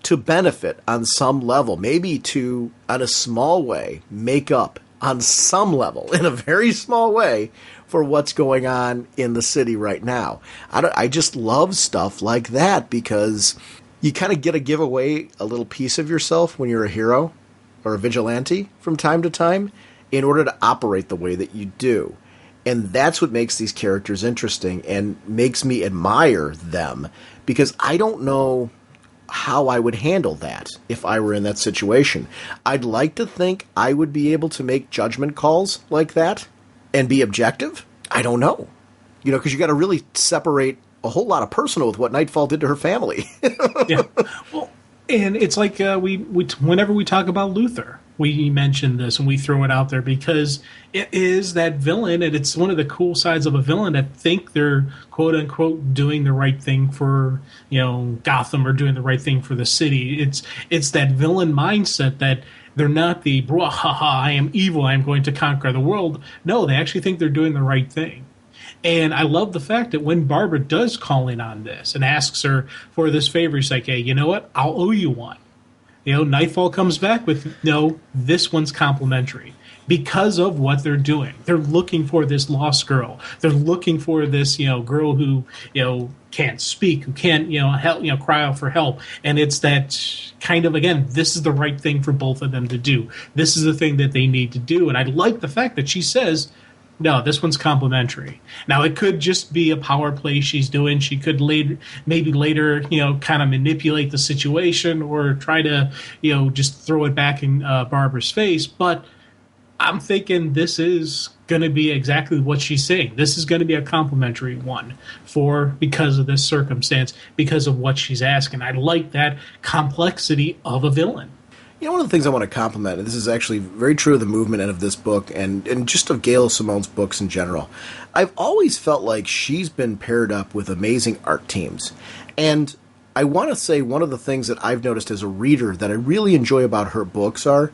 to benefit on some level, maybe to, on a small way, make up on some level, in a very small way, for what's going on in the city right now? I just love stuff like that because you kind of get to give away a little piece of yourself when you're a hero or a vigilante from time to time in order to operate the way that you do. And that's what makes these characters interesting and makes me admire them, because I don't know how I would handle that if I were in that situation. I'd like to think I would be able to make judgment calls like that and be objective. I don't know. You know, because you got to really separate a whole lot of personal with what Nightfall did to her family. Yeah. Well, and it's like we whenever we talk about Luthor, we mention this and we throw it out there because it is that villain, and it's one of the cool sides of a villain that think they're quote unquote doing the right thing for, you know, Gotham, or doing the right thing for the city. It's that villain mindset that they're not the ha ha, I am evil, I am going to conquer the world. No, they actually think they're doing the right thing. And I love the fact that when Barbara does call in on this and asks her for this favor, she's like, hey, you know what? I'll owe you one. You know, Nightfall comes back with, no, this one's complimentary. Because of what they're doing. They're looking for this lost girl. They're looking for this, you know, girl who, you know, can't speak, who can't, you know, help, you know, cry out for help. And it's that kind of, again, this is the right thing for both of them to do. This is the thing that they need to do. And I like the fact that she says, no, this one's complimentary. Now, it could just be a power play she's doing. She could maybe later, you know, kind of manipulate the situation or try to, you know, just throw it back in Barbara's face. But I'm thinking this is going to be exactly what she's saying. This is going to be a complimentary one because of this circumstance, because of what she's asking. I like that complexity of a villain. You know, one of the things I want to compliment, and this is actually very true of the movement and of this book, and just of Gail Simone's books in general, I've always felt like she's been paired up with amazing art teams. And I want to say one of the things that I've noticed as a reader that I really enjoy about her books are,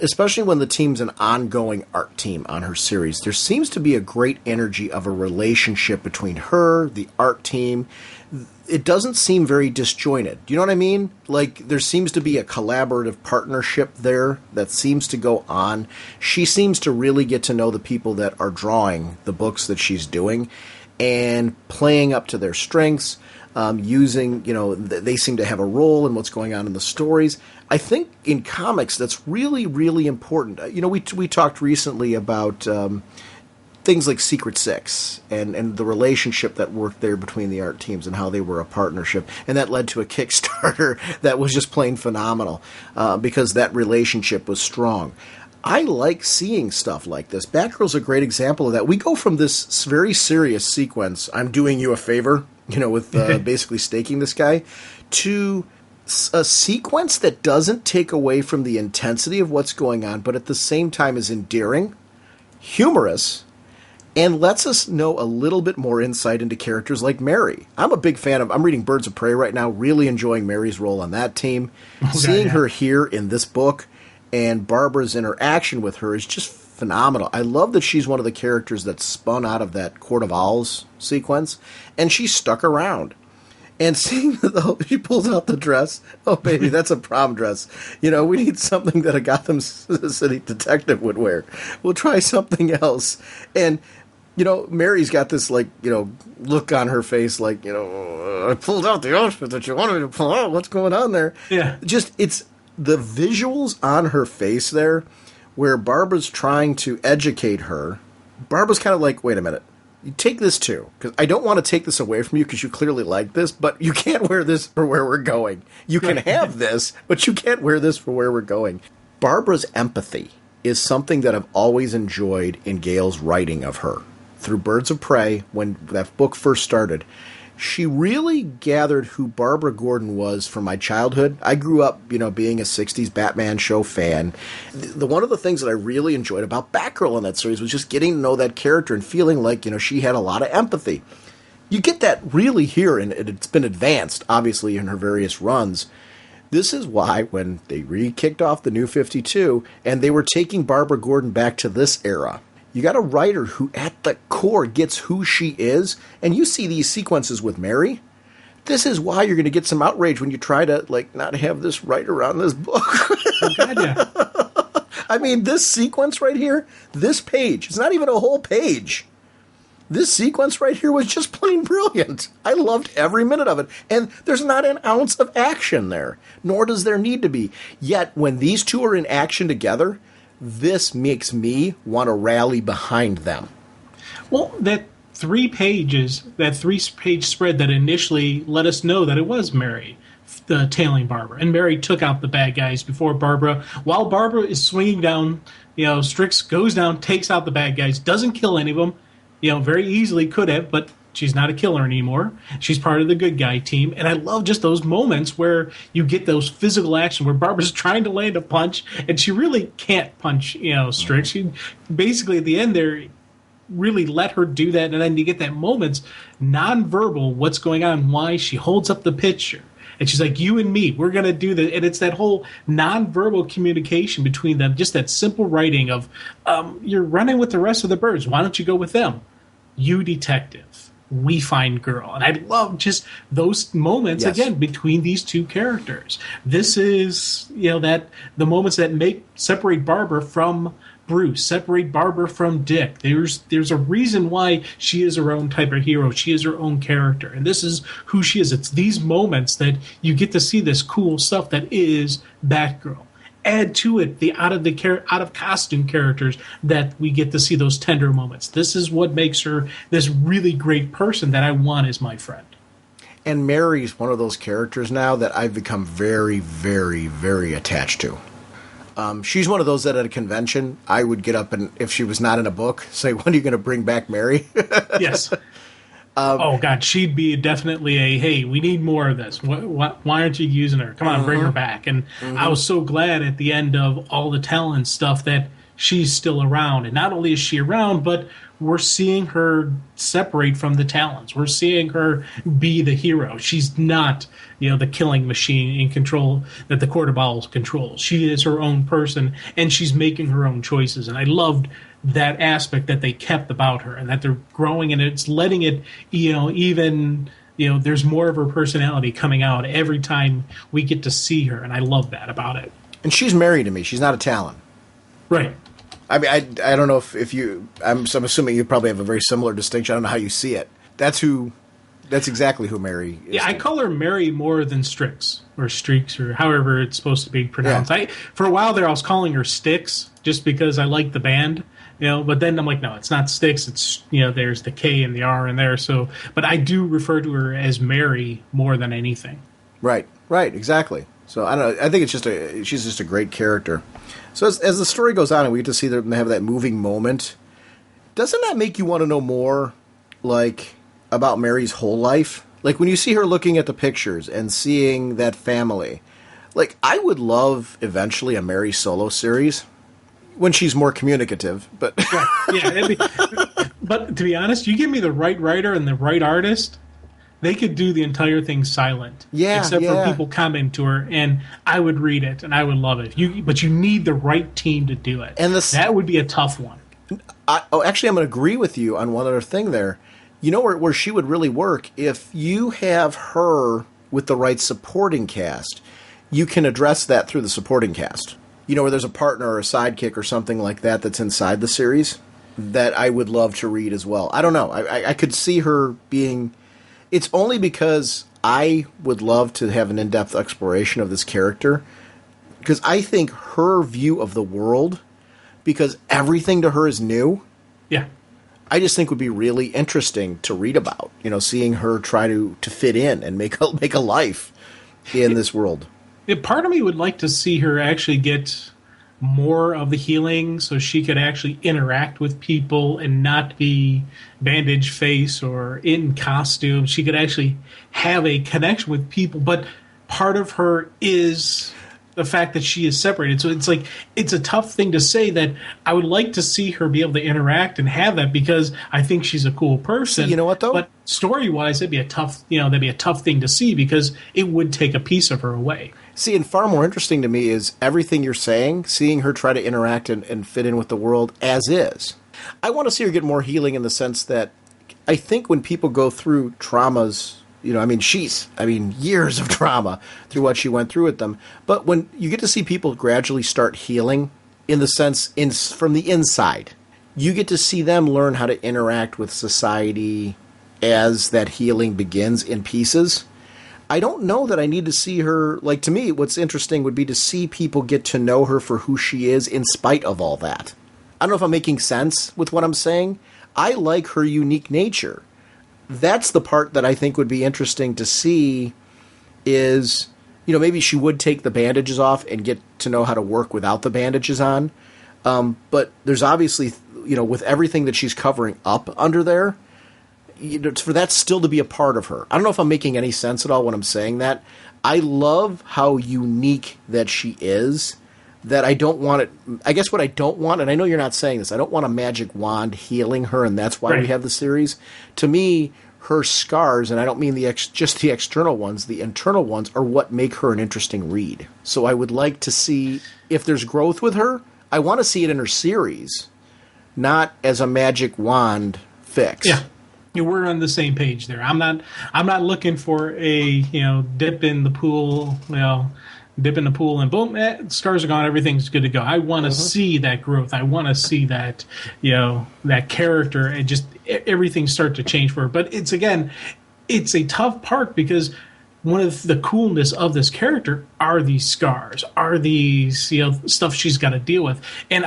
especially when the team's an ongoing art team on her series, there seems to be a great energy of a relationship between her, the art team. It doesn't seem very disjointed. Do you know what I mean? Like, there seems to be a collaborative partnership there that seems to go on. She seems to really get to know the people that are drawing the books that she's doing. and playing up to their strengths, using, they seem to have a role in what's going on in the stories. I think in comics that's really, really important. We talked recently about things like Secret Six and the relationship that worked there between the art teams and how they were a partnership. And that led to a Kickstarter that was just plain phenomenal because that relationship was strong. I like seeing stuff like this. Batgirl's a great example of that. We go from this very serious sequence, I'm doing you a favor, with basically staking this guy, to a sequence that doesn't take away from the intensity of what's going on, but at the same time is endearing, humorous, and lets us know a little bit more insight into characters like Mary. I'm a big fan I'm reading Birds of Prey right now, really enjoying Mary's role on that team. Seeing her here in this book and Barbara's interaction with her is just phenomenal. I love that she's one of the characters that spun out of that Court of Owls sequence, and she stuck around. And seeing she pulls out the dress. Oh, baby, that's a prom dress. We need something that a Gotham City detective would wear. We'll try something else. And, Mary's got this, look on her face like, I pulled out the outfit that you wanted me to pull out. What's going on there? Yeah. It's the visuals on her face there where Barbara's trying to educate her. Barbara's kind of like, wait a minute. You take this too, because I don't want to take this away from you because you clearly like this, but you can't wear this for where we're going. You can have this, but you can't wear this for where we're going. Barbara's empathy is something that I've always enjoyed in Gail's writing of her. Through Birds of Prey, when that book first started, she really gathered who Barbara Gordon was from my childhood. I grew up, being a 60s Batman show fan. One of the things that I really enjoyed about Batgirl in that series was just getting to know that character and feeling like, she had a lot of empathy. You get that really here, and it's been advanced, obviously, in her various runs. This is why, when they re-kicked off the New 52, and they were taking Barbara Gordon back to this era, you got a writer who, at the core, gets who she is, and you see these sequences with Mary. This is why you're going to get some outrage when you try to, not have this writer on this book. I mean, this sequence right here, this page, it's not even a whole page. This sequence right here was just plain brilliant. I loved every minute of it. And there's not an ounce of action there, nor does there need to be. Yet, when these two are in action together, this makes me want to rally behind them. Well, that three-page spread that initially let us know that it was Mary tailing Barbara, and Mary took out the bad guys before Barbara. While Barbara is swinging down, Snikt goes down, takes out the bad guys, doesn't kill any of them. Very easily could have, but she's not a killer anymore. She's part of the good guy team. And I love just those moments where you get those physical action where Barbara's trying to land a punch and she really can't punch, Snikt. She basically at the end there really let her do that. And then you get that moments, nonverbal, what's going on, why she holds up the picture. And she's like, you and me, we're going to do this. And it's that whole nonverbal communication between them, just that simple writing of, you're running with the rest of the birds. Why don't you go with them? You detective. We find girl. And I love just those moments, again, between these two characters. This is, that the moments that separate Barbara from Bruce, separate Barbara from Dick. There's a reason why she is her own type of hero. She is her own character. And this is who she is. It's these moments that you get to see this cool stuff that is Batgirl. Add to it the out of costume characters that we get to see those tender moments. This is what makes her this really great person that I want as my friend. And Mary's one of those characters now that I've become very, very, very attached to. She's one of those that at a convention I would get up and, if she was not in a book, say, when are you going to bring back Mary? Yes. Oh, God, she'd be definitely hey, we need more of this. Why aren't you using her? Come on, bring her back. And I was so glad at the end of all the Talon stuff that she's still around. And not only is she around, but we're seeing her separate from the Talons. We're seeing her be the hero. She's not, the killing machine in control that the Court of Owls controls. She is her own person, and she's making her own choices. And I loved that aspect that they kept about her, and that they're growing, and it's letting it, even, there's more of her personality coming out every time we get to see her, and I love that about it. And she's Mary to me. She's not a Talon. Right. I mean, I don't know if you... I'm assuming you probably have a very similar distinction. I don't know how you see it. That's exactly who Mary is. Yeah, I call her Mary more than Strix or Streaks or however it's supposed to be pronounced. Yeah. For a while there, I was calling her Styx just because I like the band, But then I'm like, no, it's not Styx. It's there's the K and the R in there. So, but I do refer to her as Mary more than anything. Right, exactly. So I don't know. I think she's just a great character. So as the story goes on and we get to see them have that moving moment, doesn't that make you want to know more, like, about Mary's whole life? Like, when you see her looking at the pictures and seeing that family, like, I would love eventually a Mary solo series when she's more communicative. But yeah, but to be honest, you give me the right writer and the right artist, they could do the entire thing silent. Yeah, except for people commenting to her, and I would read it and I would love it. But you need the right team to do it, and that would be a tough one. Actually, I'm going to agree with you on one other thing there. You know where she would really work? If you have her with the right supporting cast, you can address that through the supporting cast. Where there's a partner or a sidekick or something like that that's inside the series that I would love to read as well. I don't know. I could see her being... It's only because I would love to have an in-depth exploration of this character, because I think her view of the world, because everything to her is new... Yeah. I just think would be really interesting to read about, seeing her try to fit in and make a life in this world. Part of me would like to see her actually get more of the healing so she could actually interact with people and not be bandage face or in costume. She could actually have a connection with people, but part of her is the fact that she is separated. So it's like, it's a tough thing to say that I would like to see her be able to interact and have that, because I think she's a cool person. See, you know what though? But story-wise, that'd be a tough thing to see, because it would take a piece of her away. See, and far more interesting to me is everything you're saying, seeing her try to interact and fit in with the world as is. I want to see her get more healing in the sense that I think when people go through traumas, years of trauma through what she went through with them. But when you get to see people gradually start healing, in the sense from the inside, you get to see them learn how to interact with society as that healing begins in pieces. I don't know that I need to see her, like, to me, what's interesting would be to see people get to know her for who she is in spite of all that. I don't know if I'm making sense with what I'm saying. I like her unique nature. That's the part that I think would be interesting to see is, maybe she would take the bandages off and get to know how to work without the bandages on. But there's obviously, with everything that she's covering up under there, for that still to be a part of her. I don't know if I'm making any sense at all when I'm saying that. I love how unique that she is, that I don't want it. I guess what I don't want, and I know you're not saying this, I don't want a magic wand healing her, and that's why we have the series. To me, her scars, and I don't mean just the external ones, the internal ones are what make her an interesting read. So I would like to see, if there's growth with her, I want to see it in her series, not as a magic wand fix. Yeah. We're on the same page there. I'm not looking for a dip in the pool, and boom, scars are gone, everything's good to go. I want to see that growth. I want to see that that character and just everything start to change for her. But it's a tough part, because one of the coolness of this character are these scars, are these stuff she's got to deal with, and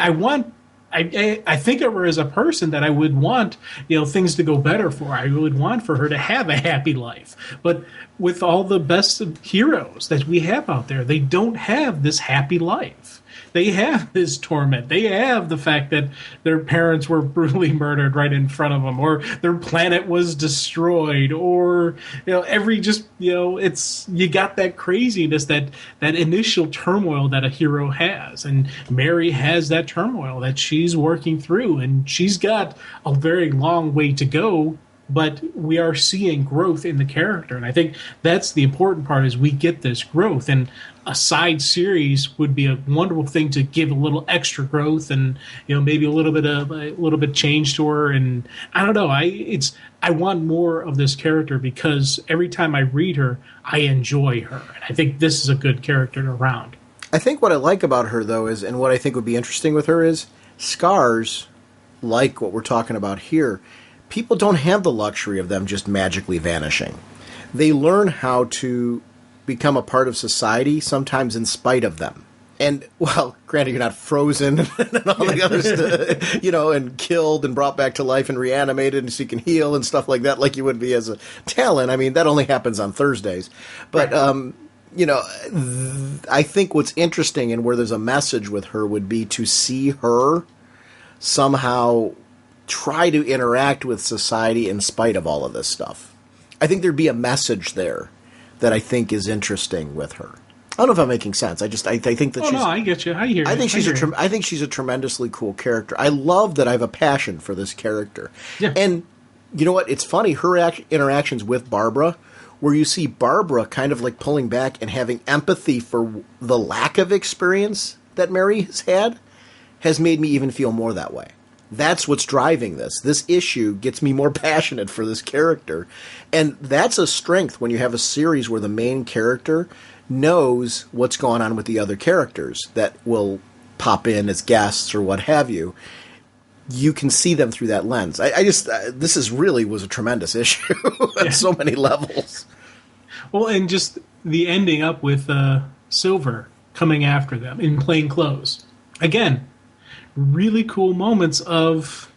I think of her as a person that I would want, things to go better for. I would want for her to have a happy life. But with all the best of heroes that we have out there, they don't have this happy life. They have this torment. They have the fact that their parents were brutally murdered right in front of them, or their planet was destroyed, or it's, you got that craziness, that initial turmoil that a hero has, and Mary has that turmoil that she's working through, and she's got a very long way to go. But we are seeing growth in the character, and I think that's the important part, is we get this growth, and a side series would be a wonderful thing to give a little extra growth, and maybe a little bit change to her. And I don't know, I want more of this character, because every time I read her, I enjoy her, and I think this is a good character to round. I think what I like about her, though, is, and what I think would be interesting with her is, scars, like what we're talking about here, people don't have the luxury of them just magically vanishing. They learn how to become a part of society, sometimes in spite of them. And, well, granted, you're not frozen and all the other stuff, and killed and brought back to life and reanimated and so you can heal and stuff like that, like you would be as a Talon. I mean, that only happens on Thursdays. But, I think what's interesting and where there's a message with her would be to see her somehow try to interact with society in spite of all of this stuff. I think there'd be a message there that I think is interesting with her. I don't know if I'm making sense. I think that she's... no, I get you. I hear you. I think she's a tremendously cool character. I love that I have a passion for this character. Yeah. And you know what? It's funny, her interactions with Barbara, where you see Barbara kind of like pulling back and having empathy for the lack of experience that Mary has had, has made me even feel more that way. That's what's driving this. This issue gets me more passionate for this character. And that's a strength when you have a series where the main character knows what's going on with the other characters that will pop in as guests or what have you. You can see them through that lens. This was a tremendous issue on so many levels. Well, and just the ending up with Silver coming after them in plain clothes. Again, really cool moments of,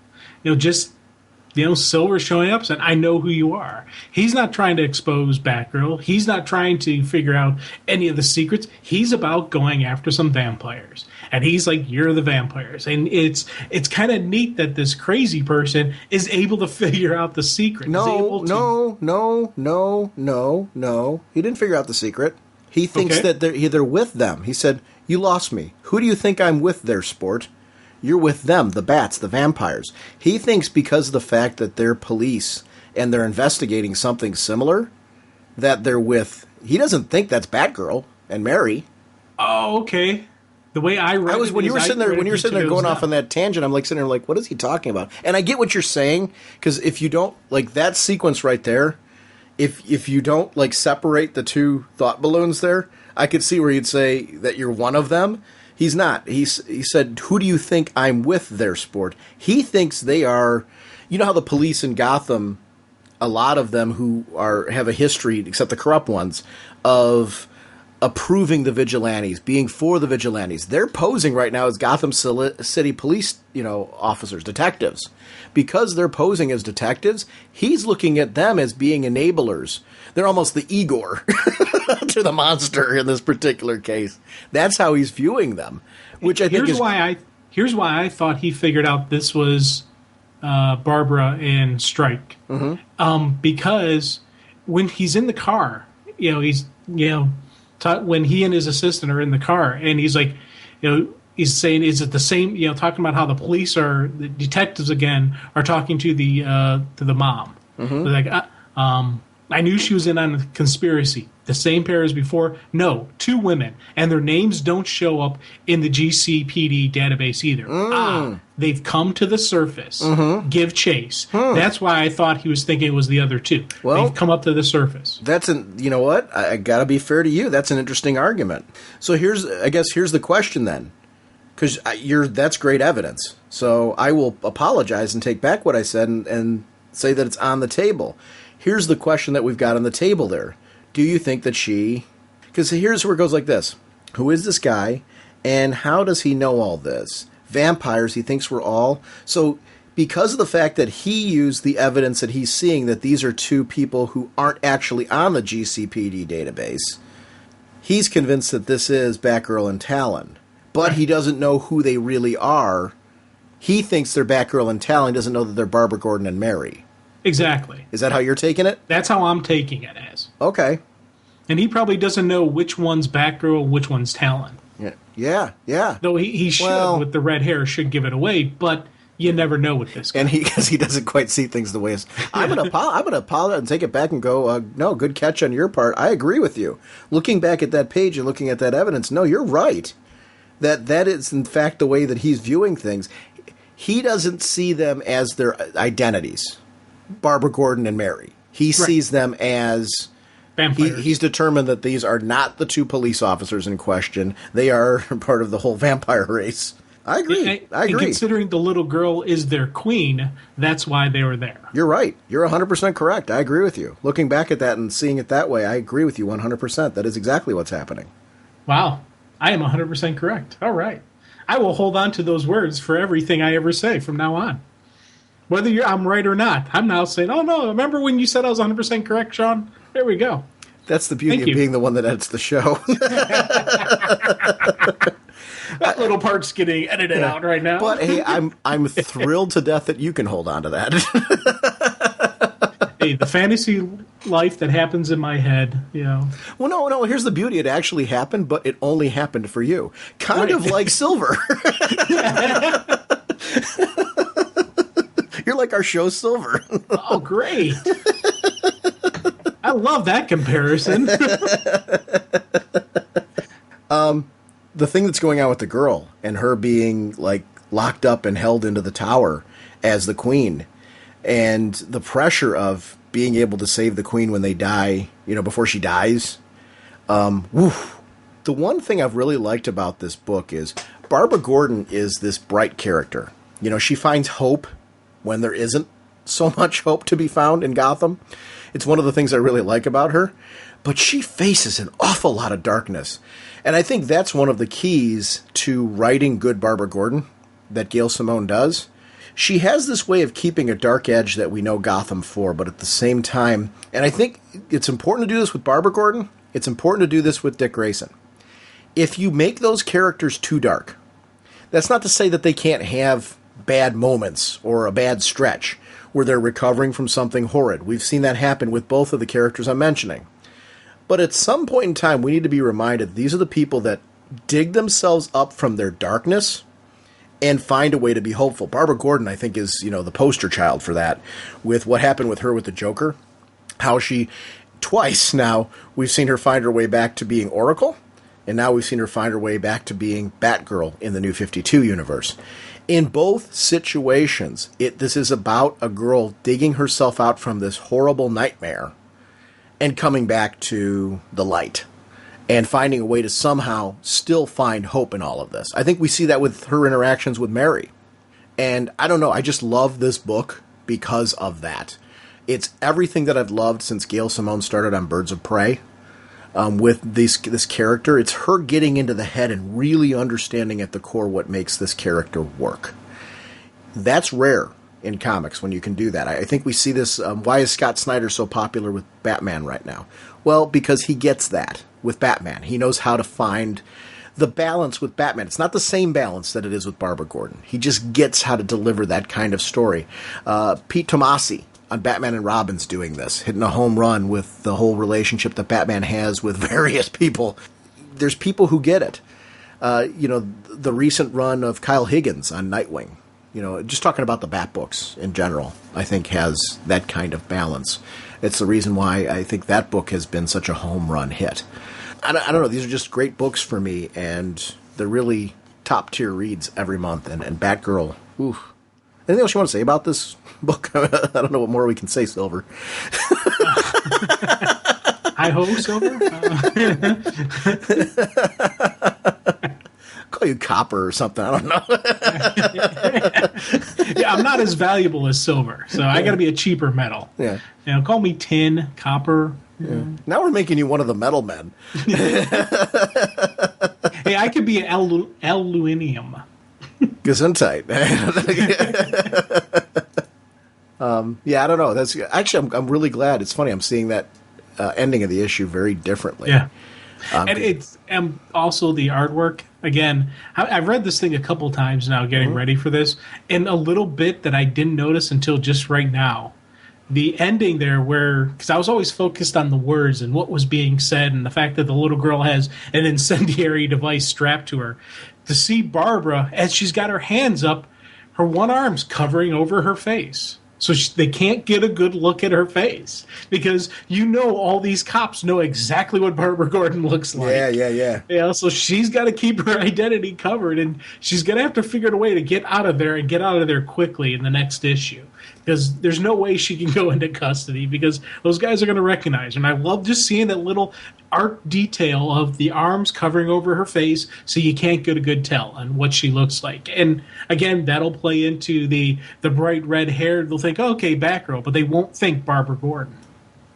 Silver showing up saying, I know who you are. He's not trying to expose Batgirl. He's not trying to figure out any of the secrets. He's about going after some vampires. And he's like, you're the vampires. And it's kind of neat that this crazy person is able to figure out the secret. No. He didn't figure out the secret. He thinks that they're with them. He said, you lost me. Who do you think I'm with there, sport? You're with them, the bats, the vampires. He thinks because of the fact that they're police and they're investigating something similar, that they're with... He doesn't think that's Batgirl and Mary. Oh, okay. The way I read when you were sitting there going off on that tangent, I'm like sitting there like, what is he talking about? And I get what you're saying, because if you don't, like that sequence right there, if you don't like separate the two thought balloons there, I could see where you'd say that you're one of them. He's not. He said, who do you think I'm with there, sport? He thinks they are... You know how the police in Gotham, a lot of them who have a history, except the corrupt ones, of approving the vigilantes, being for the vigilantes. They're posing right now as Gotham City police, officers, detectives. Because they're posing as detectives, he's looking at them as being enablers. They're almost the Igor to the monster in this particular case. That's how he's viewing them, which I think Here's why I thought he figured out this was Barbara and Snikt. Mm-hmm. Because when he's in the car, when he and his assistant are in the car, and he's like, he's saying, is it the same, talking about how the police the detectives again are talking to the mom. Mm-hmm. They're like, I knew she was in on a conspiracy. The same pair as before? No, 2 women. And their names don't show up in the GCPD database either. They've come to the surface. Mm-hmm. Give chase. That's why I thought he was thinking it was the other 2. Well, they've come up to the surface. You know what? I gotta be fair to you. That's an interesting argument. So here's the question then. Because that's great evidence. So I will apologize and take back what I said and say that it's on the table. Here's the question that we've got on the table there. Do you think that because here's where it goes like this. Who is this guy, and how does he know all this? Vampires, he thinks we're all. So because of the fact that he used the evidence that he's seeing that these are 2 people who aren't actually on the GCPD database, he's convinced that this is Batgirl and Talon. But he doesn't know who they really are. He thinks they're Batgirl and Talon. He doesn't know that they're Barbara Gordon and Mary. Exactly. Is that how you're taking it? That's how I'm taking it as. Okay. And he probably doesn't know which one's Batgirl, which one's Talon. Yeah. Though he should, with the red hair, should give it away, but you never know with this guy. And because he doesn't quite see things the way I'm going to apologize and take it back and go, no, good catch on your part. I agree with you. Looking back at that page and looking at that evidence, no, you're right. That is, in fact, the way that he's viewing things. He doesn't see them as their identities. Barbara Gordon and Mary. He sees them as vampires. He's determined that these are not the 2 police officers in question. They are part of the whole vampire race I agree. And considering the little girl is their queen, that's why they were there. You're right. You're 100% correct. I agree with you. Looking back at that and seeing it that way, I agree with you 100%. That is exactly what's happening. Wow. I am 100% correct. All right. I will hold on to those words for everything I ever say from now on. Whether I'm right or not, I'm now saying, oh, no, remember when you said I was 100% correct, Sean? There we go. That's the beauty of being the one that edits the show. That little part's getting edited out right now. But hey, I'm thrilled to death that you can hold on to that. Hey, the fantasy life that happens in my head, you know. Well, no. Here's the beauty: it actually happened, but it only happened for you. Kind of like Silver. You're like our show Silver. Oh, great! I love that comparison. The thing that's going on with the girl and her being like locked up and held into the tower as the queen, and the pressure of being able to save the queen when they die, you know, before she dies. The one thing I've really liked about this book is Barbara Gordon is this bright character. You know, she finds hope when there isn't so much hope to be found in Gotham. It's one of the things I really like about her. But she faces an awful lot of darkness. And I think that's one of the keys to writing good Barbara Gordon that Gail Simone does. She has this way of keeping a dark edge that we know Gotham for, but at the same time, and I think it's important to do this with Barbara Gordon, it's important to do this with Dick Grayson. If you make those characters too dark, that's not to say that they can't have bad moments or a bad stretch where they're recovering from something horrid. We've seen that happen with both of the characters I'm mentioning. But at some point in time, we need to be reminded these are the people that dig themselves up from their darkness and find a way to be hopeful. Barbara Gordon, I think, is, you know, the poster child for that with what happened with her with the Joker. How she, twice now, we've seen her find her way back to being Oracle, and now we've seen her find her way back to being Batgirl in the New 52 universe. In both situations, this is about a girl digging herself out from this horrible nightmare and coming back to the light and finding a way to somehow still find hope in all of this. I think we see that with her interactions with Mary. And I don't know, I just love this book because of that. It's everything that I've loved since Gail Simone started on Birds of Prey. With this character, it's her getting into the head and really understanding at the core what makes this character work. That's rare in comics when you can do that. I think we see this. Why is Scott Snyder so popular with Batman right now? Well, because he gets that with Batman. He knows how to find the balance with Batman. It's not the same balance that it is with Barbara Gordon. He just gets how to deliver that kind of story. Pete Tomasi on Batman and Robin's doing this, hitting a home run with the whole relationship that Batman has with various people. There's people who get it. The recent run of Kyle Higgins on Nightwing, just talking about the Bat books in general, I think has that kind of balance. It's the reason why I think that book has been such a home run hit. I don't know. These are just great books for me, and they're really top-tier reads every month. And Batgirl, ooh. Anything else you want to say about this book? I don't know what more we can say, Silver. Hi-ho, Silver? Call you Copper or something. I don't know. Yeah, I'm not as valuable as Silver, so I got to be a cheaper metal. Yeah. Call me Tin, Copper. Yeah. Now we're making you one of the metal men. Hey, I could be an aluminium. Gesundheit. Yeah, I don't know. That's actually, I'm really glad. It's funny. I'm seeing that ending of the issue very differently. Yeah. And it's also the artwork. Again, I've read this thing a couple times now getting ready for this, and a little bit that I didn't notice until just right now. The ending there because I was always focused on the words and what was being said and the fact that the little girl has an incendiary device strapped to her. To see Barbara, as she's got her hands up, her one arm's covering over her face. So they can't get a good look at her face because all these cops know exactly what Barbara Gordon looks like. Yeah. So she's got to keep her identity covered, and she's going to have to figure out a way to get out of there and get out of there quickly in the next issue. because there's no way she can go into custody because those guys are going to recognize her. And I love just seeing that little art detail of the arms covering over her face so you can't get a good tell on what she looks like. And again, that'll play into the bright red hair. They'll think, oh, okay, Batgirl, but they won't think Barbara Gordon.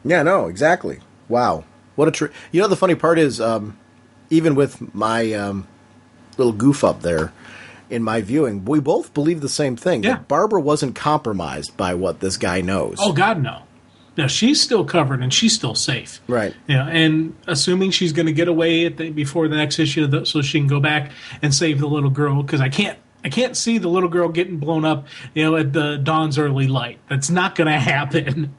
Yeah, no, exactly. Wow. What a the funny part is, even with my little goof up there in my viewing, we both believe the same thing. Yeah. That Barbara wasn't compromised by what this guy knows. Oh, God, no. No, she's still covered and she's still safe. Right. Yeah, and assuming she's going to get away before the next issue, so she can go back and save the little girl, because I can't see the little girl getting blown up, at the dawn's early light. That's not going to happen.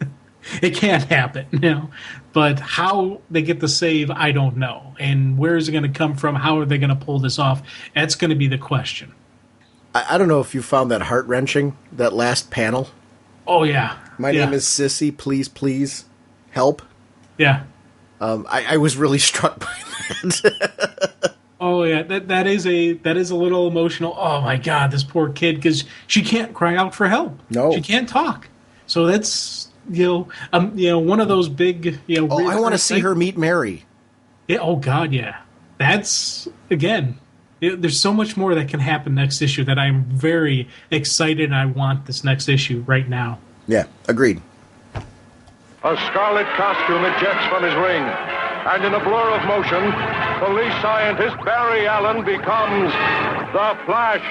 It can't happen, But how they get the save, I don't know. And where is it going to come from? How are they going to pull this off? That's going to be the question. I don't know if you found that heart-wrenching, that last panel. Oh, yeah. My name is Sissy, please, help. Yeah. I was really struck by that. Oh, yeah, that is a little emotional. Oh, my God, this poor kid, because she can't cry out for help. No. She can't talk. So that's, one of those big, Oh, I want to see her meet Mary. Yeah, oh, God, yeah. That's, again, there's so much more that can happen next issue that I'm very excited, and I want this next issue right now. Yeah, agreed. A scarlet costume ejects from his ring, and in a blur of motion, police scientist Barry Allen becomes the Flash.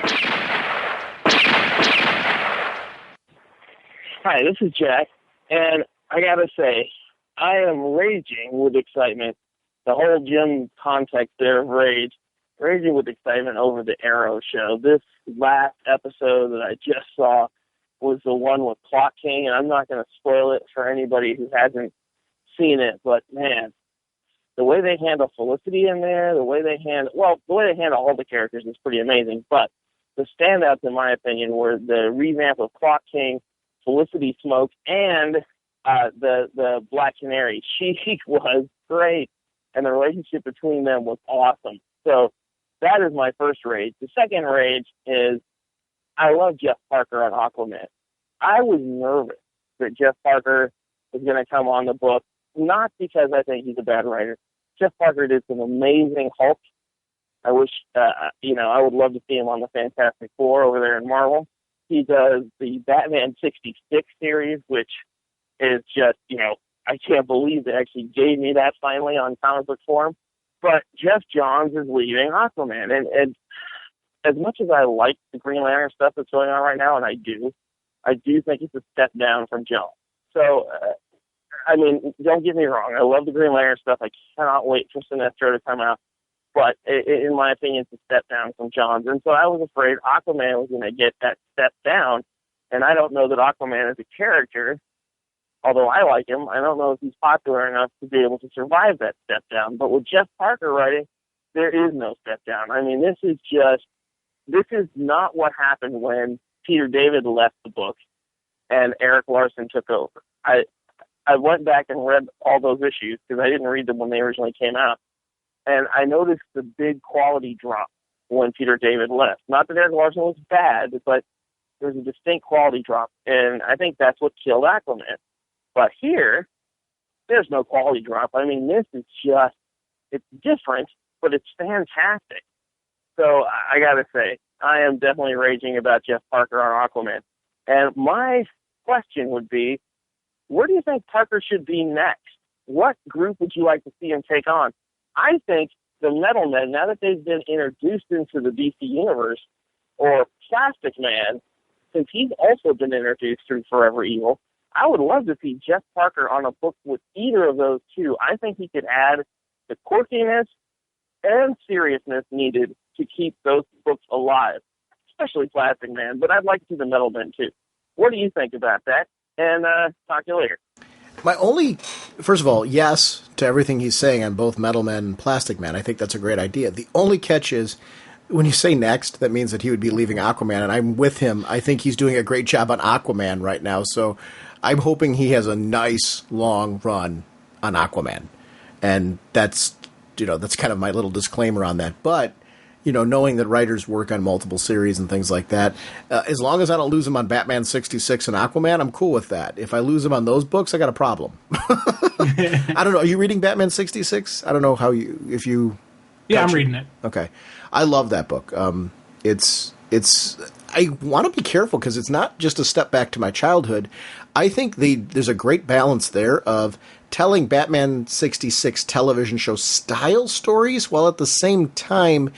Hi, this is Jack, and I gotta say, I am raging with excitement. The whole Jim context there of raging with excitement over the Arrow show. This last episode that I just saw was the one with Clock King, and I'm not going to spoil it for anybody who hasn't seen it, but man, the way they handle Felicity in there, the way they handle all the characters is pretty amazing, but the standouts, in my opinion, were the revamp of Clock King, Felicity Smoke, and the Black Canary. She was great, and the relationship between them was awesome. So that is my first rage. The second rage is I love Jeff Parker on Aquaman. I was nervous that Jeff Parker was going to come on the book, not because I think he's a bad writer. Jeff Parker did some amazing Hulk. I wish, I would love to see him on the Fantastic Four over there in Marvel. He does the Batman 66 series, which is just, I can't believe they actually gave me that finally on comic book form. But Jeff Johns is leaving Aquaman, and as much as I like the Green Lantern stuff that's going on right now, and I do think it's a step down from Johns. So, don't get me wrong. I love the Green Lantern stuff. I cannot wait for Sinestro to come out. But in my opinion, it's a step down from Johns. And so I was afraid Aquaman was going to get that step down. And I don't know that Aquaman as a character, although I like him, I don't know if he's popular enough to be able to survive that step down. But with Jeff Parker writing, there is no step down. I mean, this is not what happened when Peter David left the book and Eric Larson took over. I went back and read all those issues because I didn't read them when they originally came out. And I noticed the big quality drop when Peter David left. Not that Eric Larson was bad, but there's a distinct quality drop. And I think that's what killed Aquaman. But here, there's no quality drop. I mean, this is just, it's different, but it's fantastic. So I got to say, I am definitely raging about Jeff Parker on Aquaman. And my question would be, where do you think Parker should be next? What group would you like to see him take on? I think the Metal Men, now that they've been introduced into the DC universe, or Plastic Man, since he's also been introduced through Forever Evil, I would love to see Jeff Parker on a book with either of those two. I think he could add the quirkiness and seriousness needed to keep those books alive, especially Plastic Man, but I'd like to see the Metal Men too. What do you think about that? And talk to you later. First of all, yes to everything he's saying on both Metal Men and Plastic Man. I think that's a great idea. The only catch is, when you say next, that means that he would be leaving Aquaman, and I'm with him. I think he's doing a great job on Aquaman right now, so I'm hoping he has a nice, long run on Aquaman. And that's kind of my little disclaimer on that. But, knowing that writers work on multiple series and things like that. As long as I don't lose him on Batman 66 and Aquaman, I'm cool with that. If I lose him on those books, I got a problem. I don't know. Are you reading Batman 66? I don't know if you. Yeah, I'm reading it. Okay. I love that book. I want to be careful because it's not just a step back to my childhood. I think there's a great balance there of telling Batman 66 television show style stories while at the same time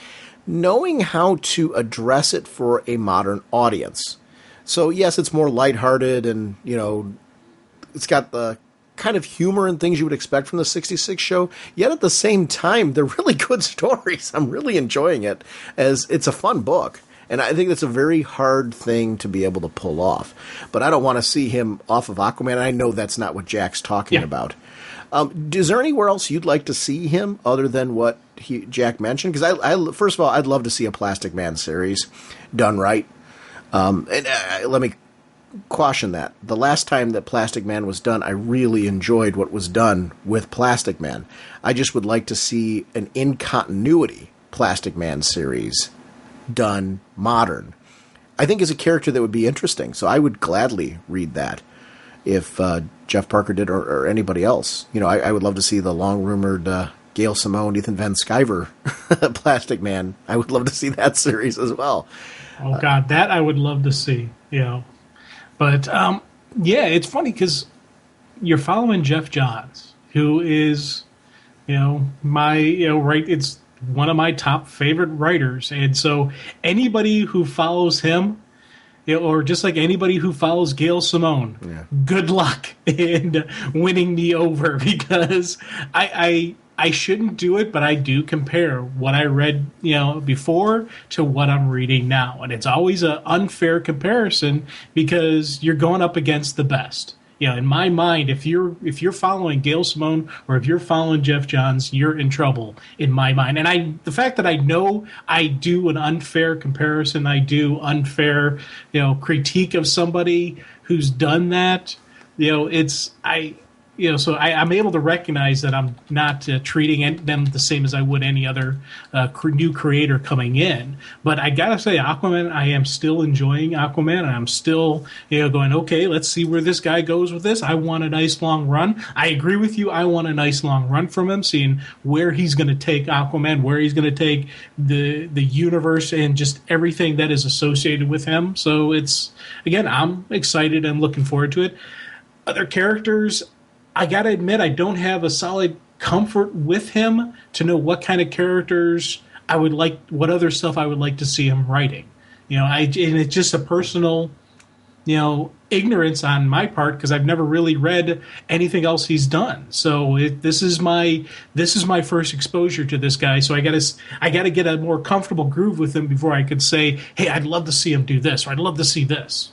knowing how to address it for a modern audience. So yes, it's more lighthearted and, it's got the kind of humor and things you would expect from the 66 show, yet at the same time, they're really good stories. I'm really enjoying it as it's a fun book. And I think that's a very hard thing to be able to pull off. But I don't want to see him off of Aquaman. I know that's not what Jack's talking about. Is there anywhere else you'd like to see him other than what Jack mentioned? Because I first of all, I'd love to see a Plastic Man series done right. Let me caution that. The last time that Plastic Man was done, I really enjoyed what was done with Plastic Man. I just would like to see an in-continuity Plastic Man series done modern. I think is a character that would be interesting, so I would gladly read that if Jeff Parker did or anybody else. I would love to see the long-rumored Gail Simone, Ethan Van Sciver Plastic Man. I would love to see that series as well. Oh, God, that I would love to see, But, it's funny because you're following Jeff Johns, who is, it's one of my top favorite writers. And so anybody who follows him, or just like anybody who follows Gail Simone, good luck in winning me over, because I shouldn't do it, but I do compare what I read, before to what I'm reading now. And it's always an unfair comparison because you're going up against the best. In my mind, if you're following Gail Simone or if you're following Jeff Johns, you're in trouble in my mind. And the fact that I know I do an unfair comparison, I do unfair, critique of somebody who's done that, so I'm able to recognize that I'm not treating them the same as I would any other new creator coming in. But I gotta say, Aquaman, I am still enjoying Aquaman, and I'm still, going, okay, let's see where this guy goes with this. I want a nice long run. I agree with you. I want a nice long run from him, seeing where he's going to take Aquaman, where he's going to take the universe, and just everything that is associated with him. So I'm excited and looking forward to it. Other characters, I got to admit, I don't have a solid comfort with him to know what kind of characters I would like, what other stuff I would like to see him writing. And it's just a personal, ignorance on my part because I've never really read anything else he's done. So this is my first exposure to this guy. So I got to get a more comfortable groove with him before I could say, hey, I'd love to see him do this, or I'd love to see this.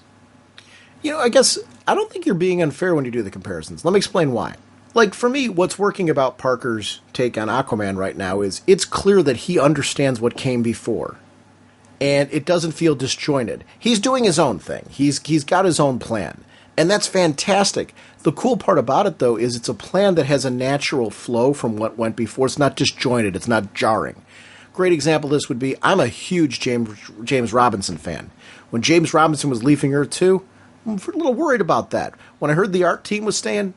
I guess I don't think you're being unfair when you do the comparisons. Let me explain why. Like, for me, what's working about Parker's take on Aquaman right now is it's clear that he understands what came before. And it doesn't feel disjointed. He's doing his own thing. He's got his own plan. And that's fantastic. The cool part about it, though, is it's a plan that has a natural flow from what went before. It's not disjointed. It's not jarring. Great example of this would be, I'm a huge James Robinson fan. When James Robinson was leaving Earth 2, I'm a little worried about that. When I heard the art team was staying,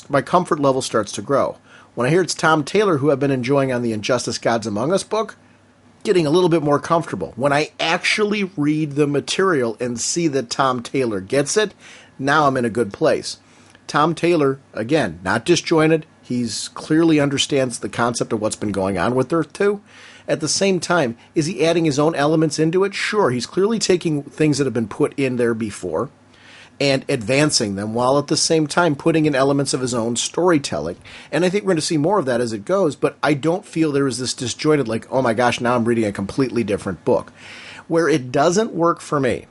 my comfort level starts to grow. When I hear it's Tom Taylor, who I've been enjoying on the Injustice Gods Among Us book, getting a little bit more comfortable. When I actually read the material and see that Tom Taylor gets it, now I'm in a good place. Tom Taylor, again, not disjointed. He's clearly understands the concept of what's been going on with Earth 2. At the same time, is he adding his own elements into it? Sure, he's clearly taking things that have been put in there before and advancing them, while at the same time putting in elements of his own storytelling. And I think we're going to see more of that as it goes, but I don't feel there is this disjointed, like, oh my gosh, now I'm reading a completely different book. Where it doesn't work for me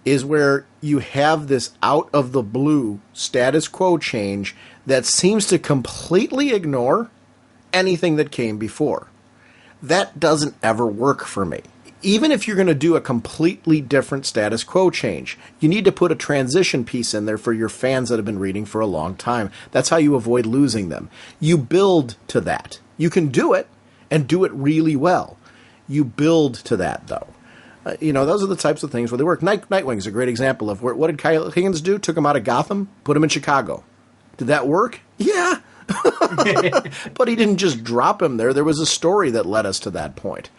is where you have this out-of-the-blue status quo change that seems to completely ignore anything that came before. That doesn't ever work for me. Even if you're going to do a completely different status quo change, you need to put a transition piece in there for your fans that have been reading for a long time. That's how you avoid losing them. You build to that. You can do it and do it really well. You build to that, though. Those are the types of things where they work. Nightwing's a great example of what did Kyle Higgins do? Took him out of Gotham, put him in Chicago. Did that work? Yeah. But he didn't just drop him there. There was a story that led us to that point.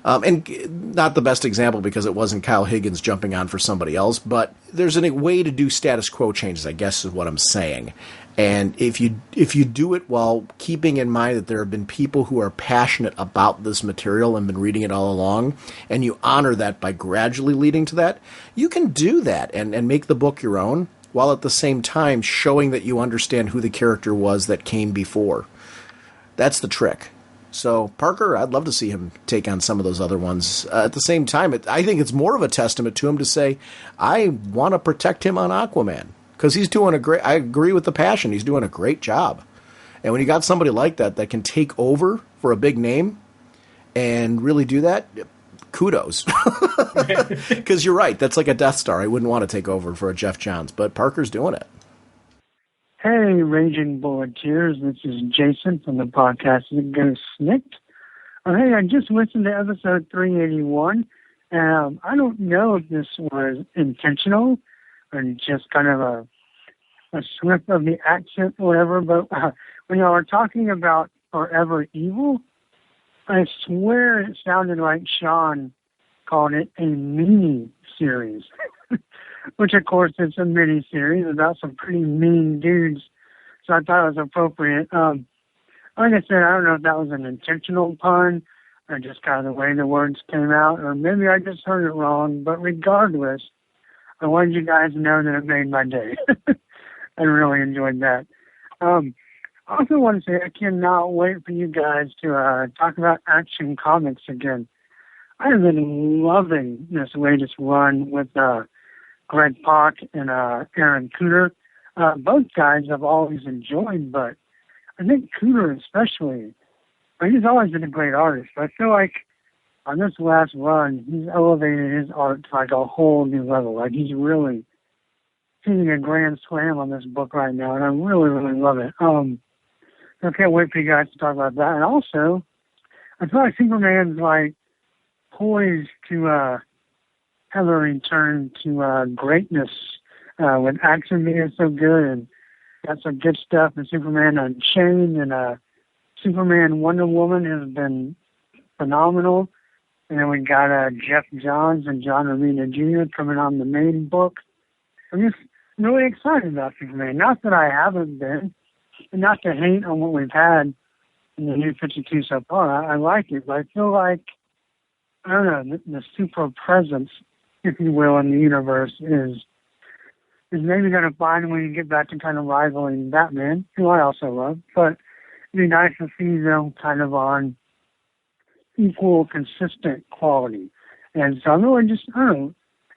And not the best example because it wasn't Kyle Higgins jumping on for somebody else, but there's a way to do status quo changes, I guess is what I'm saying. And if you do it while keeping in mind that there have been people who are passionate about this material and been reading it all along, and you honor that by gradually leading to that, you can do that and make the book your own, while at the same time showing that you understand who the character was that came before. That's the trick. So, Parker, I'd love to see him take on some of those other ones. At the same time, I think it's more of a testament to him to say, I want to protect him on Aquaman. Because he's doing I agree with the passion, he's doing a great job. And when you got somebody like that can take over for a big name and really do that, kudos. Because you're right, that's like a Death Star. I wouldn't want to take over for a Jeff Johns, but Parker's doing it. Hey, Raging Volunteers, this is Jason from the podcast that goes Snikt. Hey, I just listened to episode 381, and I don't know if this was intentional or just kind of a slip of the accent or whatever, but when y'all were talking about Forever Evil, I swear it sounded like Sean called it a mini-series. Which, of course, is a mini-series about some pretty mean dudes, so I thought it was appropriate. Like I said, I don't know if that was an intentional pun or just kind of the way the words came out, or maybe I just heard it wrong, but regardless, I wanted you guys to know that it made my day. I really enjoyed that. I also want to say I cannot wait for you guys to talk about Action Comics again. I have been loving this latest run with Greg Pak and Aaron Cooter. Both guys I've always enjoyed, but I think Cooter especially, he's always been a great artist. I feel like on this last run, he's elevated his art to like a whole new level. Like he's really hitting a grand slam on this book right now, and I really, really love it. I can't wait for you guys to talk about that. And also, I feel like Superman's like poised to have a return to greatness with action being so good, and got some good stuff in Superman Unchained, and Superman Wonder Woman has been phenomenal. And then we got Jeff Johns and John Romita Jr. coming on the main book. I'm just really excited about Superman. Not that I haven't been, and not to hate on what we've had in the New 52 so far. I like it, but I feel like, I don't know, the super presence, if you will, in the universe is maybe going to find when you get back to kind of rivaling Batman, who I also love. But it'd be nice to see them kind of on equal, consistent quality. And so I'm really just,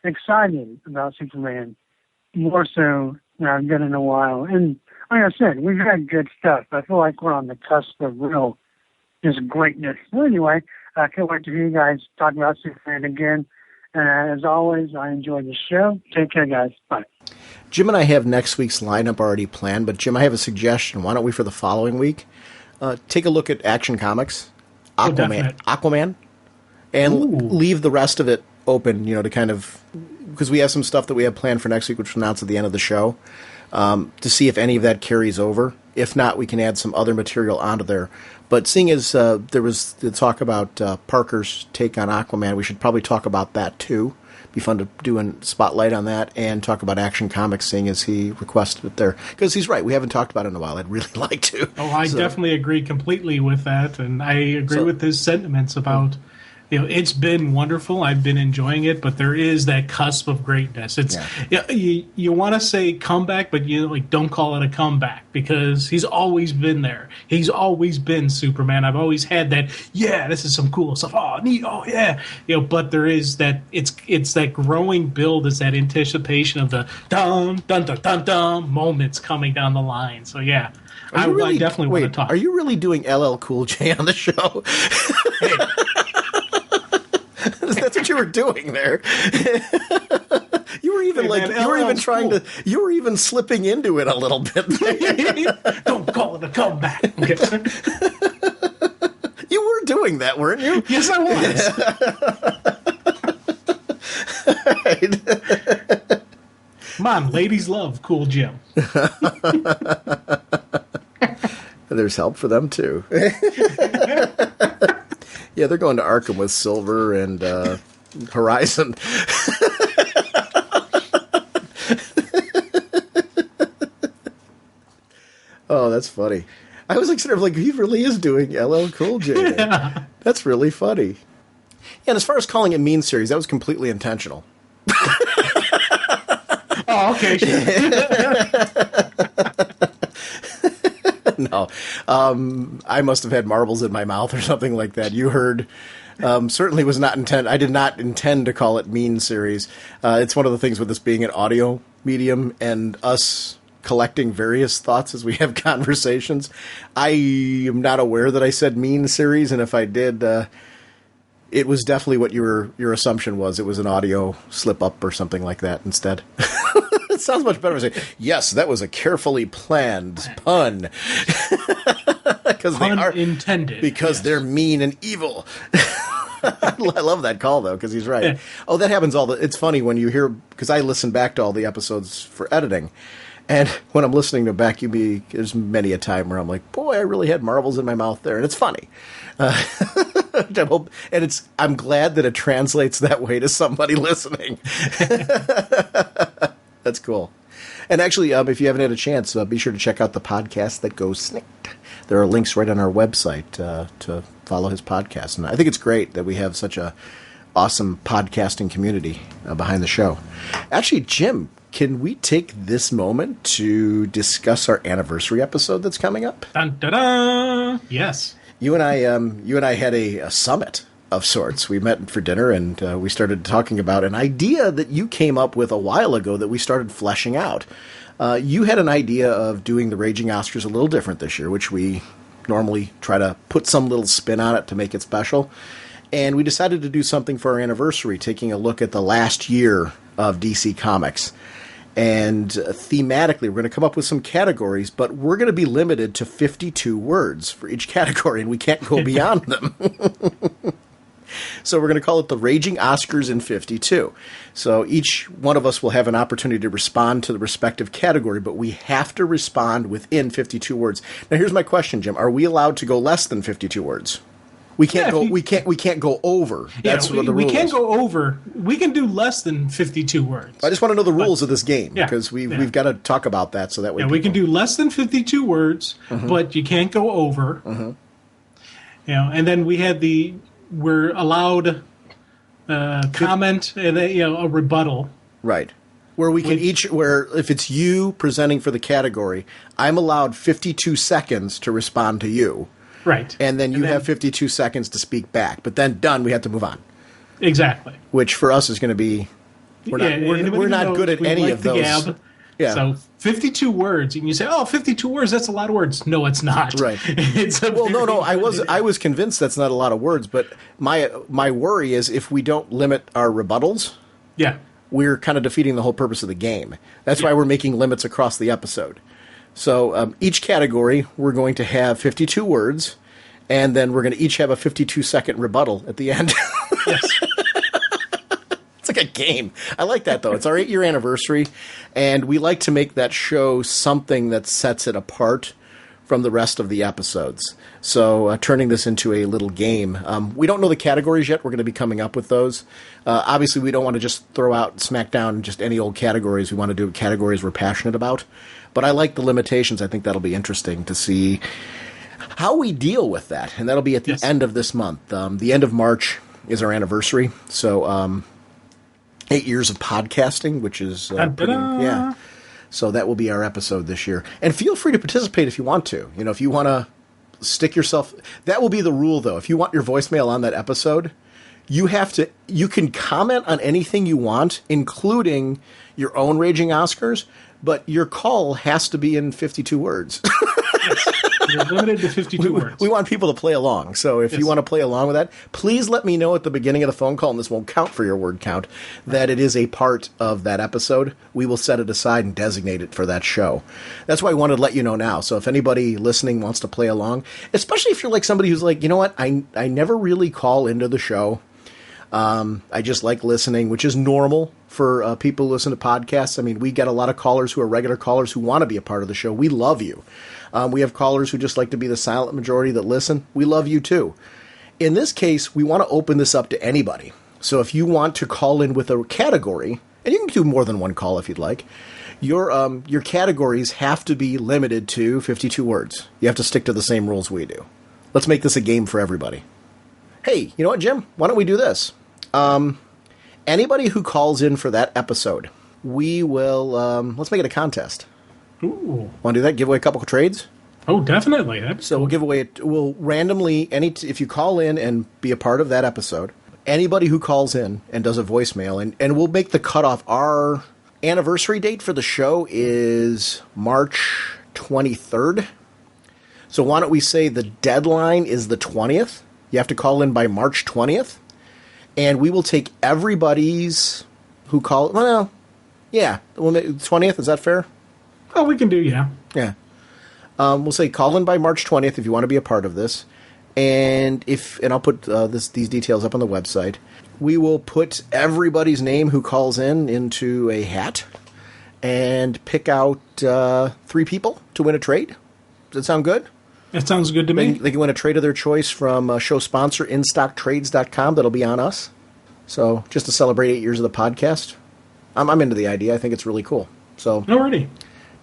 excited about Superman, more so than I've been in a while. And like I said, we've had good stuff. I feel like we're on the cusp of real just greatness. So anyway, I can't wait to hear you guys talk about Superman again. And as always, I enjoyed the show. Take care, guys. Bye. Jim and I have next week's lineup already planned, but Jim, I have a suggestion. Why don't we, for the following week, take a look at Action Comics, Aquaman, and leave the rest of it open, to kind of, because we have some stuff that we have planned for next week, which we'll announce at the end of the show, to see if any of that carries over. If not, we can add some other material onto there. But seeing as there was the talk about Parker's take on Aquaman, we should probably talk about that too. Be fun to do a spotlight on that and talk about Action Comics, seeing as he requested it there. Because he's right, we haven't talked about it in a while. I'd really like to. Oh, I definitely agree completely with that, and I agree with his sentiments about. It's been wonderful. I've been enjoying it, but there is that cusp of greatness. It's you want to say comeback, but don't call it a comeback because he's always been there. He's always been Superman. I've always had that. Yeah, this is some cool stuff. Oh, neat. Oh, yeah. But there is that. It's that growing build. It's that anticipation of the dun dun dun dun dun moments coming down the line. So yeah. I definitely want to talk. Are you really doing LL Cool J on the show? Hey. That's what you were doing there. You were even slipping into it a little bit. Don't call it a comeback. You were doing that, weren't you? Yes, I was. Right. Come on, ladies love Cool Jim. There's help for them, too. Yeah, they're going to Arkham with Silver and Horizon. Oh, that's funny. I was sort of like, he really is doing LL Cool J. Yeah. That's really funny. Yeah, and as far as calling it Mean Series, that was completely intentional. Oh, okay, sure. No. I must have had marbles in my mouth or something like that. You heard. Certainly was not intent. I did not intend to call it Mean Series. It's one of the things with this being an audio medium and us collecting various thoughts as we have conversations. I am not aware that I said Mean Series, and if I did, it was definitely what your assumption was. It was an audio slip-up or something like that instead. It sounds much better to say, yes, that was a carefully planned pun. Because they are intended. Because they're mean and evil. I love that call, though, because he's right. Yeah. Oh, that happens it's funny when you hear, because I listen back to all the episodes for editing. And when I'm listening to back, there's many a time where I'm like, boy, I really had marbles in my mouth there. And it's funny. I'm glad that it translates that way to somebody listening. That's cool. And actually, if you haven't had a chance, be sure to check out the podcast that goes Snikt. There are links right on our website to follow his podcast. And I think it's great that we have such a awesome podcasting community behind the show. Actually, Jim, can we take this moment to discuss our anniversary episode that's coming up? Dun, da, da. Yes. You and I had a summit of sorts. We met for dinner and we started talking about an idea that you came up with a while ago that we started fleshing out. You had an idea of doing the Raging Oscars a little different this year, which we normally try to put some little spin on it to make it special. And we decided to do something for our anniversary, taking a look at the last year of DC Comics. And thematically, we're going to come up with some categories, but we're going to be limited to 52 words for each category, and we can't go beyond them. So we're going to call it the Raging Oscars in 52. So each one of us will have an opportunity to respond to the respective category, but we have to respond within 52 words. Now, here's my question, Jim. Are we allowed to go less than 52 words? We can't go. We can't go over. That's what the rule is. We can't go over. We can do less than 52 words. I just want to know the rules of this game because we've got to talk about that so that way. Yeah, we can do less than 52 words, but you can't go over. And then we're allowed comment and a rebuttal. Right. Where we can where if it's you presenting for the category, I'm allowed 52 seconds to respond to you. Right. And then you have 52 seconds to speak back. But then done, we have to move on. Exactly. Which for us is going to be, we're not good at any of those. Gab. Yeah. So 52 words. And you say, 52 words, that's a lot of words. No, it's not. Right. I was convinced that's not a lot of words. But my worry is if we don't limit our rebuttals, we're kind of defeating the whole purpose of the game. That's why we're making limits across the episode. So each category, we're going to have 52 words, and then we're going to each have a 52-second rebuttal at the end. Yes. It's like a game. I like that, though. It's our 8-year anniversary, and we like to make that show something that sets it apart from the rest of the episodes. So turning this into a little game. We don't know the categories yet. We're going to be coming up with those. Obviously, we don't want to just throw out SmackDown just any old categories. We want to do categories we're passionate about. But I like the limitations. I think that'll be interesting to see how we deal with that. And that'll be at the end of this month. The end of March is our anniversary. So 8 years of podcasting, which is pretty. So that will be our episode this year. And feel free to participate if you want to. If you want to stick yourself... That will be the rule, though. If you want your voicemail on that episode, you can comment on anything you want, including your own Raging Oscars, but your call has to be in 52 words. You're limited to 52 words. We want people to play along. So if you want to play along with that, please let me know at the beginning of the phone call, and this won't count for your word count, that it is a part of that episode. We will set it aside and designate it for that show. That's why I wanted to let you know now. So if anybody listening wants to play along, especially if you're like somebody who's like, you know what, I never really call into the show. I just like listening, which is normal for people who listen to podcasts. I mean, we get a lot of callers who are regular callers who want to be a part of the show. We love you. We have callers who just like to be the silent majority that listen. We love you too. In this case, we want to open this up to anybody. So if you want to call in with a category, and you can do more than one call if you'd like, your categories have to be limited to 52 words. You have to stick to the same rules we do. Let's make this a game for everybody. Hey, you know what, Jim? Why don't we do this? Anybody who calls in for that episode, we will, let's make it a contest. Ooh. Want to do that? Give away a couple of trades? Oh, definitely. So we'll give away, we'll randomly, if you call in and be a part of that episode, anybody who calls in and does a voicemail, and we'll make the cutoff. Our anniversary date for the show is March 23rd. So why don't we say the deadline is the 20th? You have to call in by March 20th. And we will take everybody's who call. Well, yeah, 20th. Is that fair? Oh, we can do, yeah. Yeah. We'll say call in by March 20th if you want to be a part of this. And I'll put these details up on the website. We will put everybody's name who calls in into a hat and pick out 3 people to win a trade. Does that sound good? That sounds good to me. They can win a trade of their choice from show sponsor InStockTrades.com. That'll be on us. So just to celebrate 8 years of the podcast, I'm into the idea. I think it's really cool. So alrighty.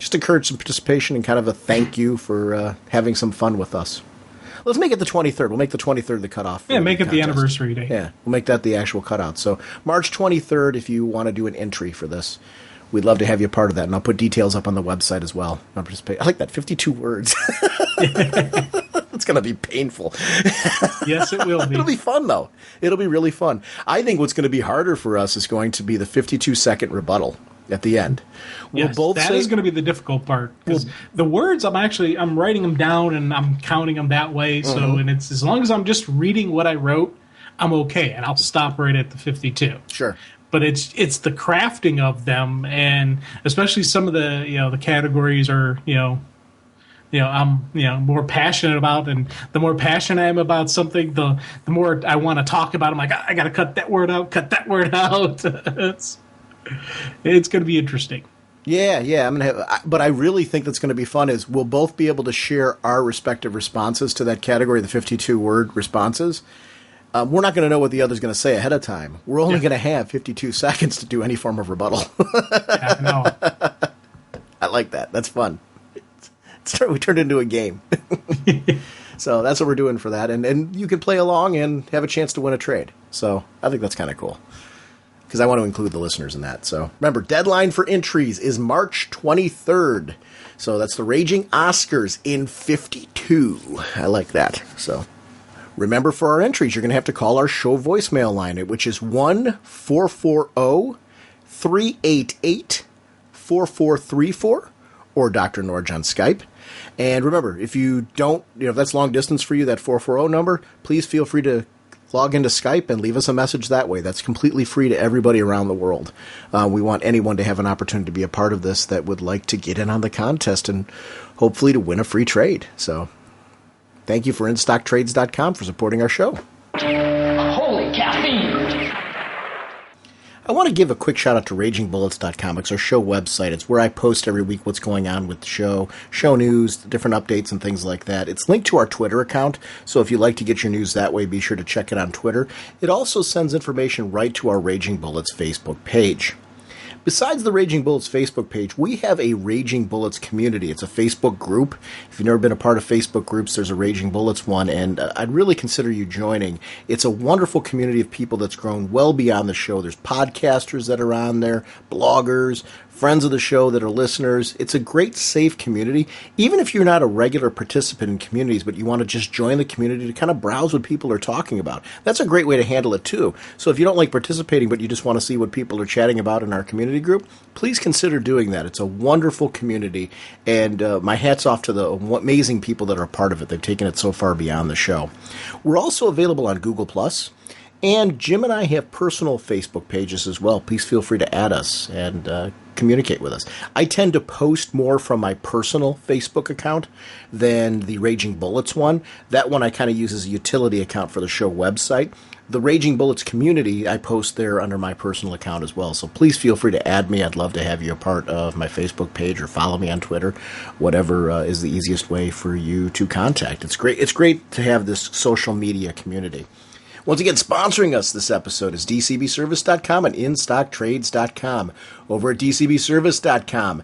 Just encourage some participation and kind of a thank you for having some fun with us. Let's make it the 23rd. We'll make the 23rd the cutoff. Yeah, make it the anniversary date. Yeah, we'll make that the actual cutout. So March 23rd, if you want to do an entry for this, we'd love to have you a part of that. And I'll put details up on the website as well. I like that, 52 words. It's going to be painful. Yes, it will be. It'll be fun, though. It'll be really fun. I think what's going to be harder for us is going to be the 52-second rebuttal at the end. Yes, that is going to be the difficult part. Because the words, I'm writing them down and I'm counting them that way. So, and it's as long as I'm just reading what I wrote, I'm okay. And I'll stop right at the 52. Sure. But it's the crafting of them, and especially some of the the categories are I'm more passionate about, and the more passionate I am about something, the more I want to talk about. I'm like, I got to cut that word out. It's going to be interesting. Yeah. I'm gonna have, but I really think that's going to be fun. Is we'll both be able to share our respective responses to that category, the 52-word responses. We're not going to know what the other's going to say ahead of time. We're only going to have 52 seconds to do any form of rebuttal. Yeah, no. I like that. That's fun. We turned it into a game. So that's what we're doing for that. And you can play along and have a chance to win a trade. So I think that's kind of cool. Because I want to include the listeners in that. So remember, deadline for entries is March 23rd. So that's the Raging Oscars in 52. I like that. So remember, for our entries, you're going to have to call our show voicemail line, which is 1-440-388-4434, or Dr. Norge on Skype. And remember, if you don't, if that's long distance for you, that 440 number, please feel free to log into Skype and leave us a message that way. That's completely free to everybody around the world. We want anyone to have an opportunity to be a part of this that would like to get in on the contest and hopefully to win a free trade. So thank you for InStockTrades.com for supporting our show. Holy caffeine! I want to give a quick shout out to RagingBullets.com. It's our show website. It's where I post every week what's going on with the show news, different updates and things like that. It's linked to our Twitter account, so if you'd like to get your news that way, be sure to check it on Twitter. It also sends information right to our Raging Bullets Facebook page. Besides the Raging Bullets Facebook page, we have a Raging Bullets community. It's a Facebook group. If you've never been a part of Facebook groups, there's a Raging Bullets one, and I'd really consider you joining. It's a wonderful community of people that's grown well beyond the show. There's podcasters that are on there, bloggers, friends of the show that are listeners. It's a great, safe community. Even if you're not a regular participant in communities, but you want to just join the community to kind of browse what people are talking about, that's a great way to handle it, too. So if you don't like participating, but you just want to see what people are chatting about in our community, community group, please consider doing that. It's a wonderful community, and my hat's off to the amazing people that are a part of it. They've taken it so far beyond the show. We're also available on Google+, and Jim and I have personal Facebook pages as well. Please feel free to add us and communicate with us. I tend to post more from my personal Facebook account than the Raging Bullets one. That one I kind of use as a utility account for the show website. The Raging Bullets community, I post there under my personal account as well. So please feel free to add me. I'd love to have you a part of my Facebook page or follow me on Twitter, whatever is the easiest way for you to contact. It's great. It's great to have this social media community. Once again, sponsoring us this episode is DCBService.com and InStockTrades.com. Over at DCBService.com,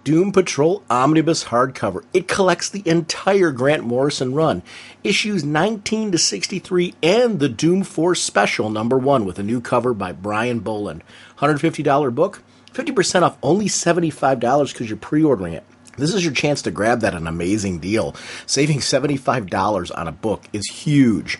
Doom Patrol Omnibus Hardcover. It collects the entire Grant Morrison run, issues 19 to 63, and the Doom Force Special #1 with a new cover by Brian Boland. $150 book, 50% off, only $75 because you're pre-ordering it. This is your chance to grab that an amazing deal. Saving $75 on a book is huge.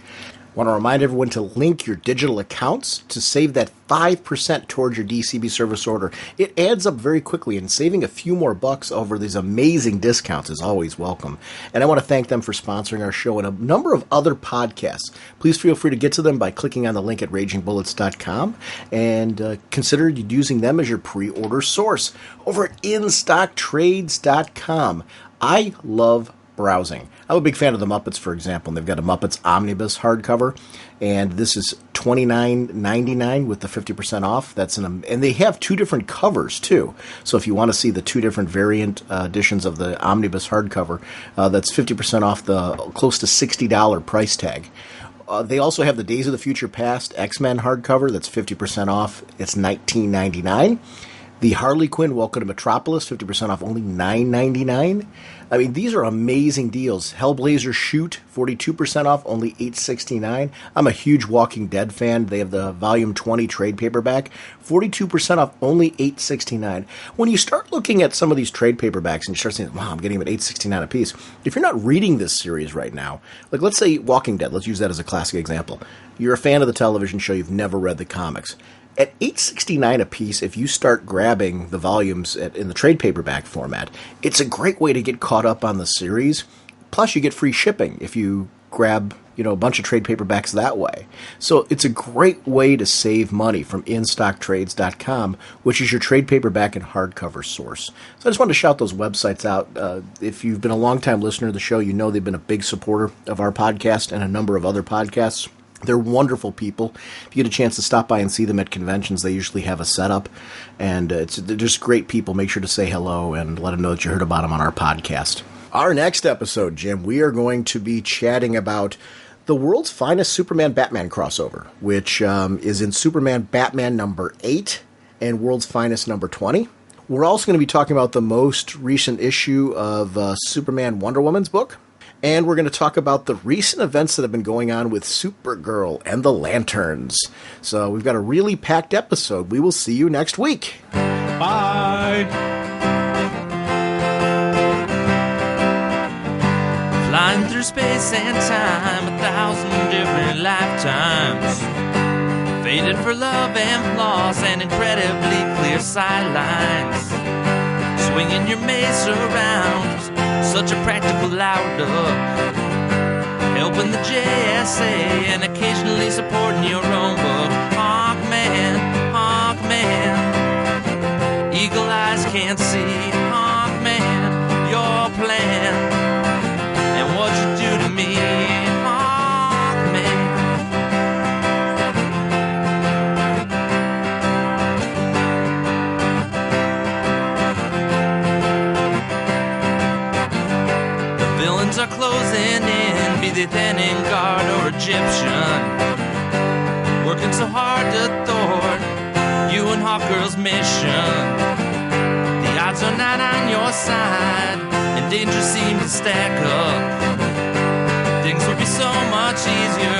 I want to remind everyone to link your digital accounts to save that 5% towards your DCB service order. It adds up very quickly, and saving a few more bucks over these amazing discounts is always welcome. And I want to thank them for sponsoring our show and a number of other podcasts. Please feel free to get to them by clicking on the link at ragingbullets.com and consider using them as your pre-order source. Over at InStockTrades.com, I love browsing. I'm a big fan of the Muppets, for example, and they've got a Muppets Omnibus hardcover, and this is $29.99 with the 50% off. And they have two different covers too. So if you want to see the two different variant editions of the Omnibus hardcover, that's 50% off the close to $60 price tag. They also have the Days of the Future Past X-Men hardcover. That's 50% off. It's $19.99. The Harley Quinn Welcome to Metropolis, 50% off, only $9.99. I mean, these are amazing deals. Hellblazer Shoot, 42% off, only $8.69. I'm a huge Walking Dead fan. They have the Volume 20 trade paperback, 42% off, only $8.69. When you start looking at some of these trade paperbacks and you start saying, wow, I'm getting them at $8.69 a piece. If you're not reading this series right now, like let's say Walking Dead, let's use that as a classic example. You're a fan of the television show, you've never read the comics. At $8.69 a piece, if you start grabbing the volumes in the trade paperback format, it's a great way to get caught up on the series. Plus, you get free shipping if you grab a bunch of trade paperbacks that way. So it's a great way to save money from InStockTrades.com, which is your trade paperback and hardcover source. So I just wanted to shout those websites out. If you've been a longtime listener to the show, you know they've been a big supporter of our podcast and a number of other podcasts. They're wonderful people. If you get a chance to stop by and see them at conventions, they usually have a setup, and they're just great people. Make sure to say hello and let them know that you heard about them on our podcast. Our next episode, Jim, we are going to be chatting about the world's finest Superman-Batman crossover, which is in Superman-Batman #8 and World's Finest #20. We're also going to be talking about the most recent issue of Superman Wonder Woman's book. And we're going to talk about the recent events that have been going on with Supergirl and the Lanterns. So we've got a really packed episode. We will see you next week. Bye. Flying through space and time, 1,000 different lifetimes. Faded for love and flaws and incredibly clear sightlines. Swinging your mace around, such a practical outlook. Helping the JSA and occasionally supporting your own book. Hawkman, Hawkman, eagle eyes can't see. Hawkman, your plan and what you do to me. Hawkman. Are closing in, be they Thanon Guard or Egyptian. Working so hard to thwart you and Hawkgirl's mission. The odds are not on your side, and danger seems to stack up. Things would be so much easier